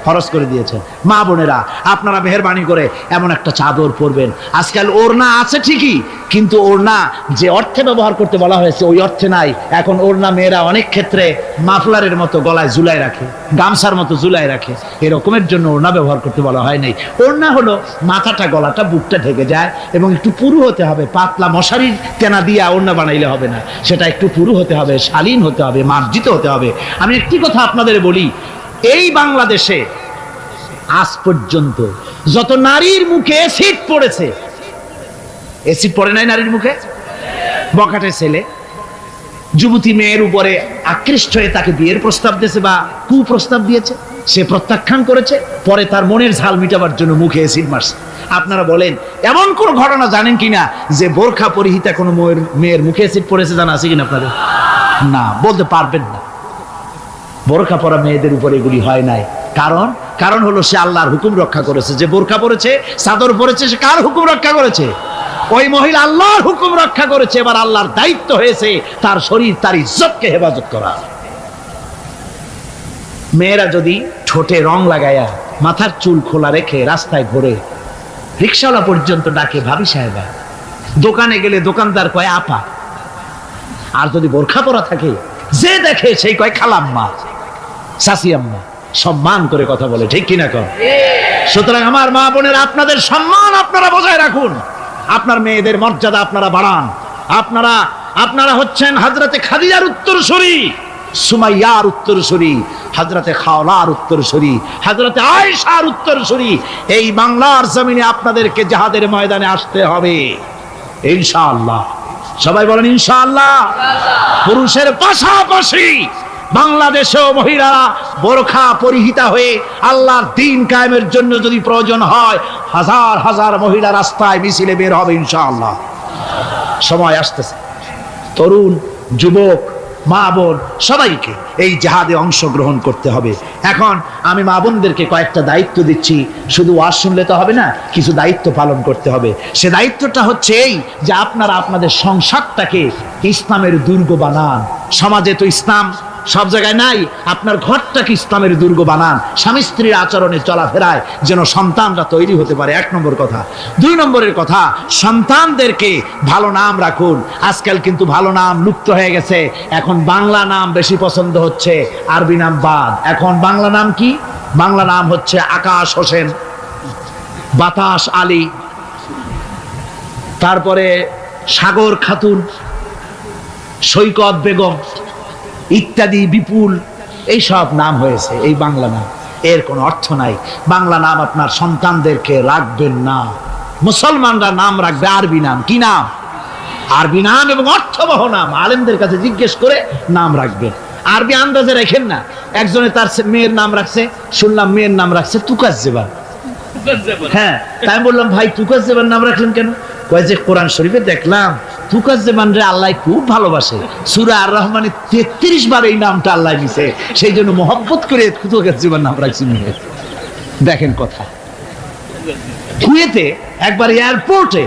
ফরজ করে দিয়েছেন। মা বোনেরা, আপনারা মেহেরবানি করে এমন একটা চাদর পরবেন। আজকাল ওড়না আছে ঠিকই, কিন্তু ওড়না যে অর্থে ব্যবহার করতে বলা হয়েছে ওই অর্থে নাই। এখন ওড়না মেয়েরা অনেক ক্ষেত্রে মাফলারের মতো গলায় ঝুলাই রাখে, গামছার মতো ঝুলাই রাখে, এরকমের জন্য ওড়না ব্যবহার করতে বলা হয় নাই। ওড়না হলো মাথাটা, গলাটা, বুকটা ঢেকে যায় এবং একটু পুরু হতে হবে। পাতলা মশারির তেনা দিয়া ওড়না বানাইলে হবে না, সেটা একটু পুরু হতে হবে, শালীন হতে হবে, মার্জিত হতে হবে। আমি একটি কথা আপনাদের বলি, এই বাংলাদেশে আজ পর্যন্ত যত নারীর মুখে অ্যাসিড পড়েছে, অ্যাসিড পড়ে নাই নারীর মুখে? বখাটে ছেলে যুবতী মেয়ের উপরে আকৃষ্ট হয়ে তাকে বিয়ের প্রস্তাব দিয়েছে বা কুপ্রস্তাব দিয়েছে, সে প্রত্যাখ্যান করেছে, পরে তার মনের ঝাল মিটাবার জন্য মুখে অ্যাসিড মারছে। আপনারা বলেন এমন কোন ঘটনা জানেন কিনা যে বোরখা পরিহিতা কোনো মেয়ের মুখে অ্যাসিড পড়েছে? জানা আছে কিনা আপনাদের? না, বলতে পারবেন না। বোরখা পরা মেয়েদের উপর এগুলি হয় নাই। কারণ হলো সে আল্লাহর হুকুম রক্ষা করেছে। যে বোরখা পরেছে, চাদর পরেছে, সে কার হুকুম রক্ষা করেছে? ওই মহিলা আল্লাহর হুকুম রক্ষা করেছে। এবার আল্লাহর দায়িত্ব হয়েছে তার শরীর, তার ইজ্জতকে হেফাজত করা। মেয়েরা যদি ঠোঁটে রং লাগায়া মাথার চুল খোলা রেখে রাস্তায় ঘোরে, রিকশাওয়ালা পর্যন্ত ডাকে ভাবি সাহেবা, দোকানে গেলে দোকানদার কয় আপা, আর যদি বোরখা পরা থাকে যে দেখে সেই কয় খালাম্মা, চাচি আম্মা, সম্মান করে কথা বলে। ঠিক কিনা কর? সুতরাং আমার মা বোনের, আপনাদের সম্মান আপনারা বজায় রাখুন, আপনার মেয়েদের মর্যাদা আপনারা বাড়ান। আপনারা হচ্ছেন হযরতে খাদিজার উত্তরসূরি, সুমাইয়ার উত্তরসূরি, হযরতে খাওলার উত্তরসূরি, হযরতে আয়েশার উত্তরসূরি। এই বাংলার জমিনে আপনাদেরকে জিহাদের ময়দানে আসতে হবে ইনশাআল্লাহ। সবাই বলেন ইনশাআল্লাহ। পুরুষের পাশাপাশি বাংলাদেশেও মহিলারা বোরখা পরিহিতা হয়ে আল্লাহর দ্বীন কায়েমের জন্য যদি প্রয়োজন হয়, হাজার হাজার মহিলা রাস্তায় মিছিলে বের হবে ইনশাআল্লাহ। সময় আসতেছে, তরুণ, যুবক, মা বোন সবাইকে এই জিহাদে অংশগ্রহণ করতে হবে। এখন আমি মা বোনদেরকে কয়েকটা দায়িত্ব দিচ্ছি। শুধু ওয়াজ শুনলে তো হবে না, কিছু দায়িত্ব পালন করতে হবে। সে দায়িত্বটা হচ্ছে এই যে আপনারা আপনাদের সংসারটাকে ইসলামের দুর্গ বানান। সমাজে তো ইসলাম সব জায়গায় নাই, আপনার ঘরটাকে ইসলামের দুর্গ বানান। স্বামী স্ত্রীর আচরণে চলাফেরায় যেন সন্তানরা তৈরি হতে পারে, 1 নম্বর কথা। 2 নম্বরের কথা, সন্তানদেরকে ভালো নাম রাখুন। আজকাল কিন্তু ভালো নাম লুপ্ত হয়ে গেছে। এখন বাংলা নাম বেশি পছন্দ হচ্ছে, আরবি নাম বাদ। এখন বাংলা নাম কি? বাংলা নাম হচ্ছে আকাশ হোসেন, বাতাস আলী, তারপরে সাগর খাতুন, সৈকত বেগম ইত্যাদি, বিপুল, এই সব নাম হয়েছে এই বাংলা নাম। এর কোনো অর্থ নাই। বাংলা নাম আপনার সন্তানদেরকে রাখবেন না। মুসলমানরা নাম রাখবে আরবি নাম। কি নাম? আরবি নাম এবং অর্থবহ নাম। আলেমদের কাছে জিজ্ঞেস করে নাম রাখবেন। আরবি আন্দাজে রাখেন না। একজনে তার মেয়ের নাম রাখছে, শুনলাম মেয়ের নাম রাখছে তুকাজ্জেবান। হ্যাঁ, তাই আমি বললাম ভাই তুকাজ্জেবান নাম রাখলেন কেন? কয় যে কোরআন শরীফে দেখলাম তুকাজ্জেবান রে আল্লাহ খুব ভালোবাসে, সূরা আর রহমানে 33 বার এই নামটা আল্লাহ নিছে, সেই জন্য মহব্বত করে তুকাজ্জেবান নাম রাখছি মেয়ের। দেখেন কথা। কুয়েতে একবার এয়ারপোর্টে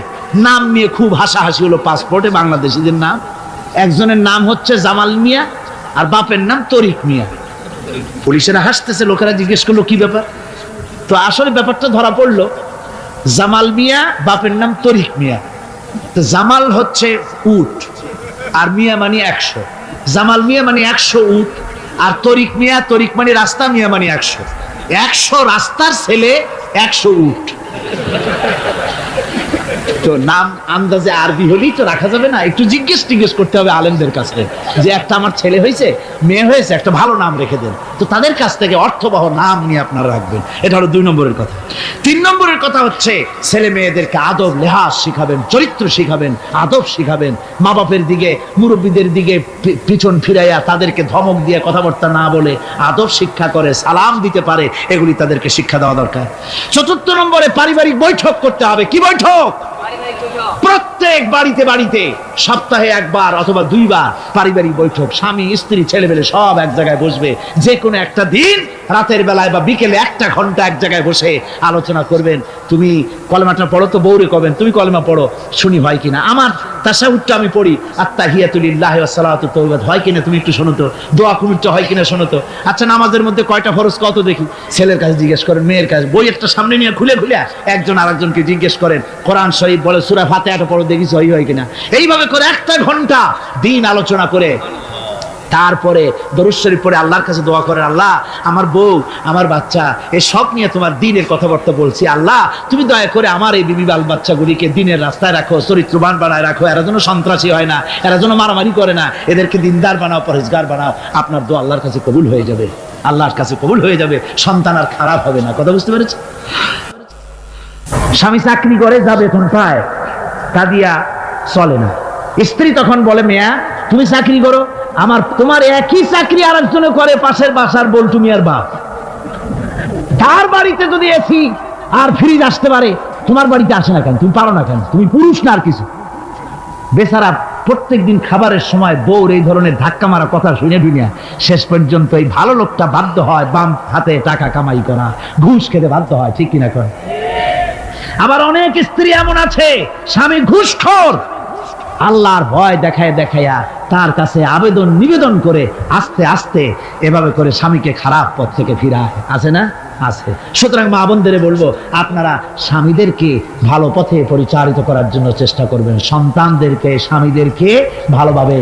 নাম নিয়ে খুব হাসাহাসি হলো। পাসপোর্টে বাংলাদেশিদের নাম, একজনের নাম হচ্ছে জামাল মিয়া আর বাপের নাম তরিক মিয়া। পুলিশেরা হাসতেছে, লোকেরা জিজ্ঞেস করলো কি ব্যাপার। তো আসলে ব্যাপারটা ধরা পড়লো, জামাল মিয়া, বাপের নাম তরিক মিয়া। তো জামাল হচ্ছে উট আর মিয়া মানে 100। জামাল মিয়া মানে 100 উট, আর তরিক মিয়া, তরিক মানে রাস্তা, মিয়া মানে 100। 100 রাস্তার ছেলে, 100 উট। তো নাম আন্দাজে আরবি হলেই তো রাখা যাবে না, একটু জিজ্ঞেস করতে হবে আলেমদের কাছে যে একটা আমার ছেলে হয়েছে, মেয়ে হয়েছে, একটা ভালো নাম রেখে দেন। তো তাদের কাছ থেকে অর্থবহ নাম নিয়ে আপনারা রাখবেন। এটা হলো 2 নম্বরের কথা। 3 নম্বরের কথা হচ্ছে ছেলে মেয়েদেরকে আদব লেহাজ শিখাবেন, চরিত্র শিখাবেন, আদব শিখাবেন। মা বাপের দিকে, মুরব্বীদের দিকে পিছন ফিরাইয়া তাদেরকে ধমক দিয়ে কথাবার্তা না বলে আদব শিক্ষা করে, সালাম দিতে পারে, এগুলি তাদেরকে শিক্ষা দেওয়া দরকার। 4 নম্বরে পারিবারিক বৈঠক করতে হবে। কি বৈঠক? প্রত্যেক বাড়িতে সপ্তাহে 1 বার অথবা 2 বার পারিবারিক বৈঠক। স্বামী স্ত্রী ছেলেমেয়ে সব এক জায়গায় বসবে, যে কোনো একটা দিন রাতের বেলায় বা বিকেলে 1 ঘন্টা এক জায়গায় বসে আলোচনা করবেন। তুমি কলেমাটা পড়ো তো, বউরে কবেন তুমি কলেমা পড়ো, শুনি হয় কিনা। আমার তাশাহুদটা আমি পড়ি, আত্তাহিয়াতু লিল্লাহি ওয়া সালাতু তাওয়াবাত হয় কিনা তুমি একটু শোনো তো, দোয়া কুনুতটা হয় কিনা শোনো তো। আচ্ছা নামাজের মধ্যে কয়টা ফরজ কত দেখি, ছেলের কাছে জিজ্ঞেস করেন, মেয়ের কাছে। বই একটা সামনে নিয়ে খুলে একজন আরেকজনকে জিজ্ঞেস করেন। কোরআন শরীফ বলে সূরা ফাতিহাটা পড়ো দেখি সহি হয় কিনা। এইভাবে করে 1 ঘন্টা দিন আলোচনা করে তারপরে দরুদ শরীফ পড়ে আল্লাহর কাছে দোয়া করেন, আল্লাহ আমার বউ আমার বাচ্চা এসব নিয়ে তোমার দ্বীনের কথাবার্তা বলছি, আল্লাহ তুমি দয়া করে আমার এই বিবি বাল বাচ্চাগুলিকে দ্বীনের রাস্তায় রাখো, চরিত্রবান বানায় রাখো, এরা যেন সন্ত্রাসী হয় না, এরা যেন মারামারি করে না, এদেরকে দিনদার বানাও, পরহেজগার বানাও। আপনার দোয়া আল্লাহর কাছে কবুল হয়ে যাবে, আল্লাহর কাছে কবুল হয়ে যাবে, সন্তান আর খারাপ হবে না। কথা বুঝতে পেরেছ? স্বামী চাকরি করে, যা বেতন পায় তা দিয়া চলে না। স্ত্রী তখন বলে, মেয়া তুমি চাকরি করো, তোমার একই চাকরি আরেকজনে করে, পাশের বাসার বল তুমি আর বাপ। তার বাড়িতে যদি এসি আর ফ্রিজ আসতে পারে, তোমার বাড়িতে আসে না কেন? তুমি পারো না কেন? তুমি পুরুষ না আর কিছু? বেচারা প্রত্যেকদিন খাবারের সময় বউর এই ধরনের ধাক্কা মারা কথা শুনে শুনে শেষ পর্যন্ত এই ভালো লোকটা বাধ্য হয় বাম হাতে টাকা কামাই করা, ঘুষ খেতে বাধ্য হয়। ঠিক কিনা কয়? আবার অনেক স্ত্রী এমন আছে, স্বামী ঘুষখোর, আল্লাহর ভয় দেখায়া তার কাছে আবেদন নিবেদন করে আস্তে আস্তে এভাবে করে স্বামীকে খারাপ পথ থেকে ফিরায়। আছে না? আছে। সুতরাং মা বোনদের বলবো, আপনারা স্বামীদেরকে ভালো পথে পরিচালিত করার জন্য চেষ্টা করবেন, সন্তানদেরকে স্বামীদেরকে ভালোভাবে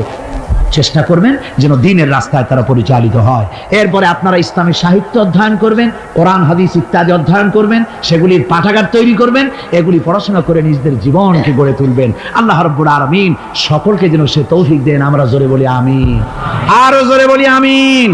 চেষ্টা করবেন যেন দ্বীনের রাস্তায় তারা পরিচালিত হয়। এরপরে আপনারা ইসলামী সাহিত্য অধ্যয়ন করবেন, কোরআন হাদিস ইত্যাদি অধ্যয়ন করবেন, সেগুলির পাঠাগার তৈরি করবেন, এগুলি পড়াশোনা করে নিজেদের জীবনকে গড়ে তুলবেন। আল্লাহ রাব্বুল আলামিন সকলকে যেন সে তৌফিক দেন। আমরা জোরে বলি আমিন, আরো জোরে বলি আমিন।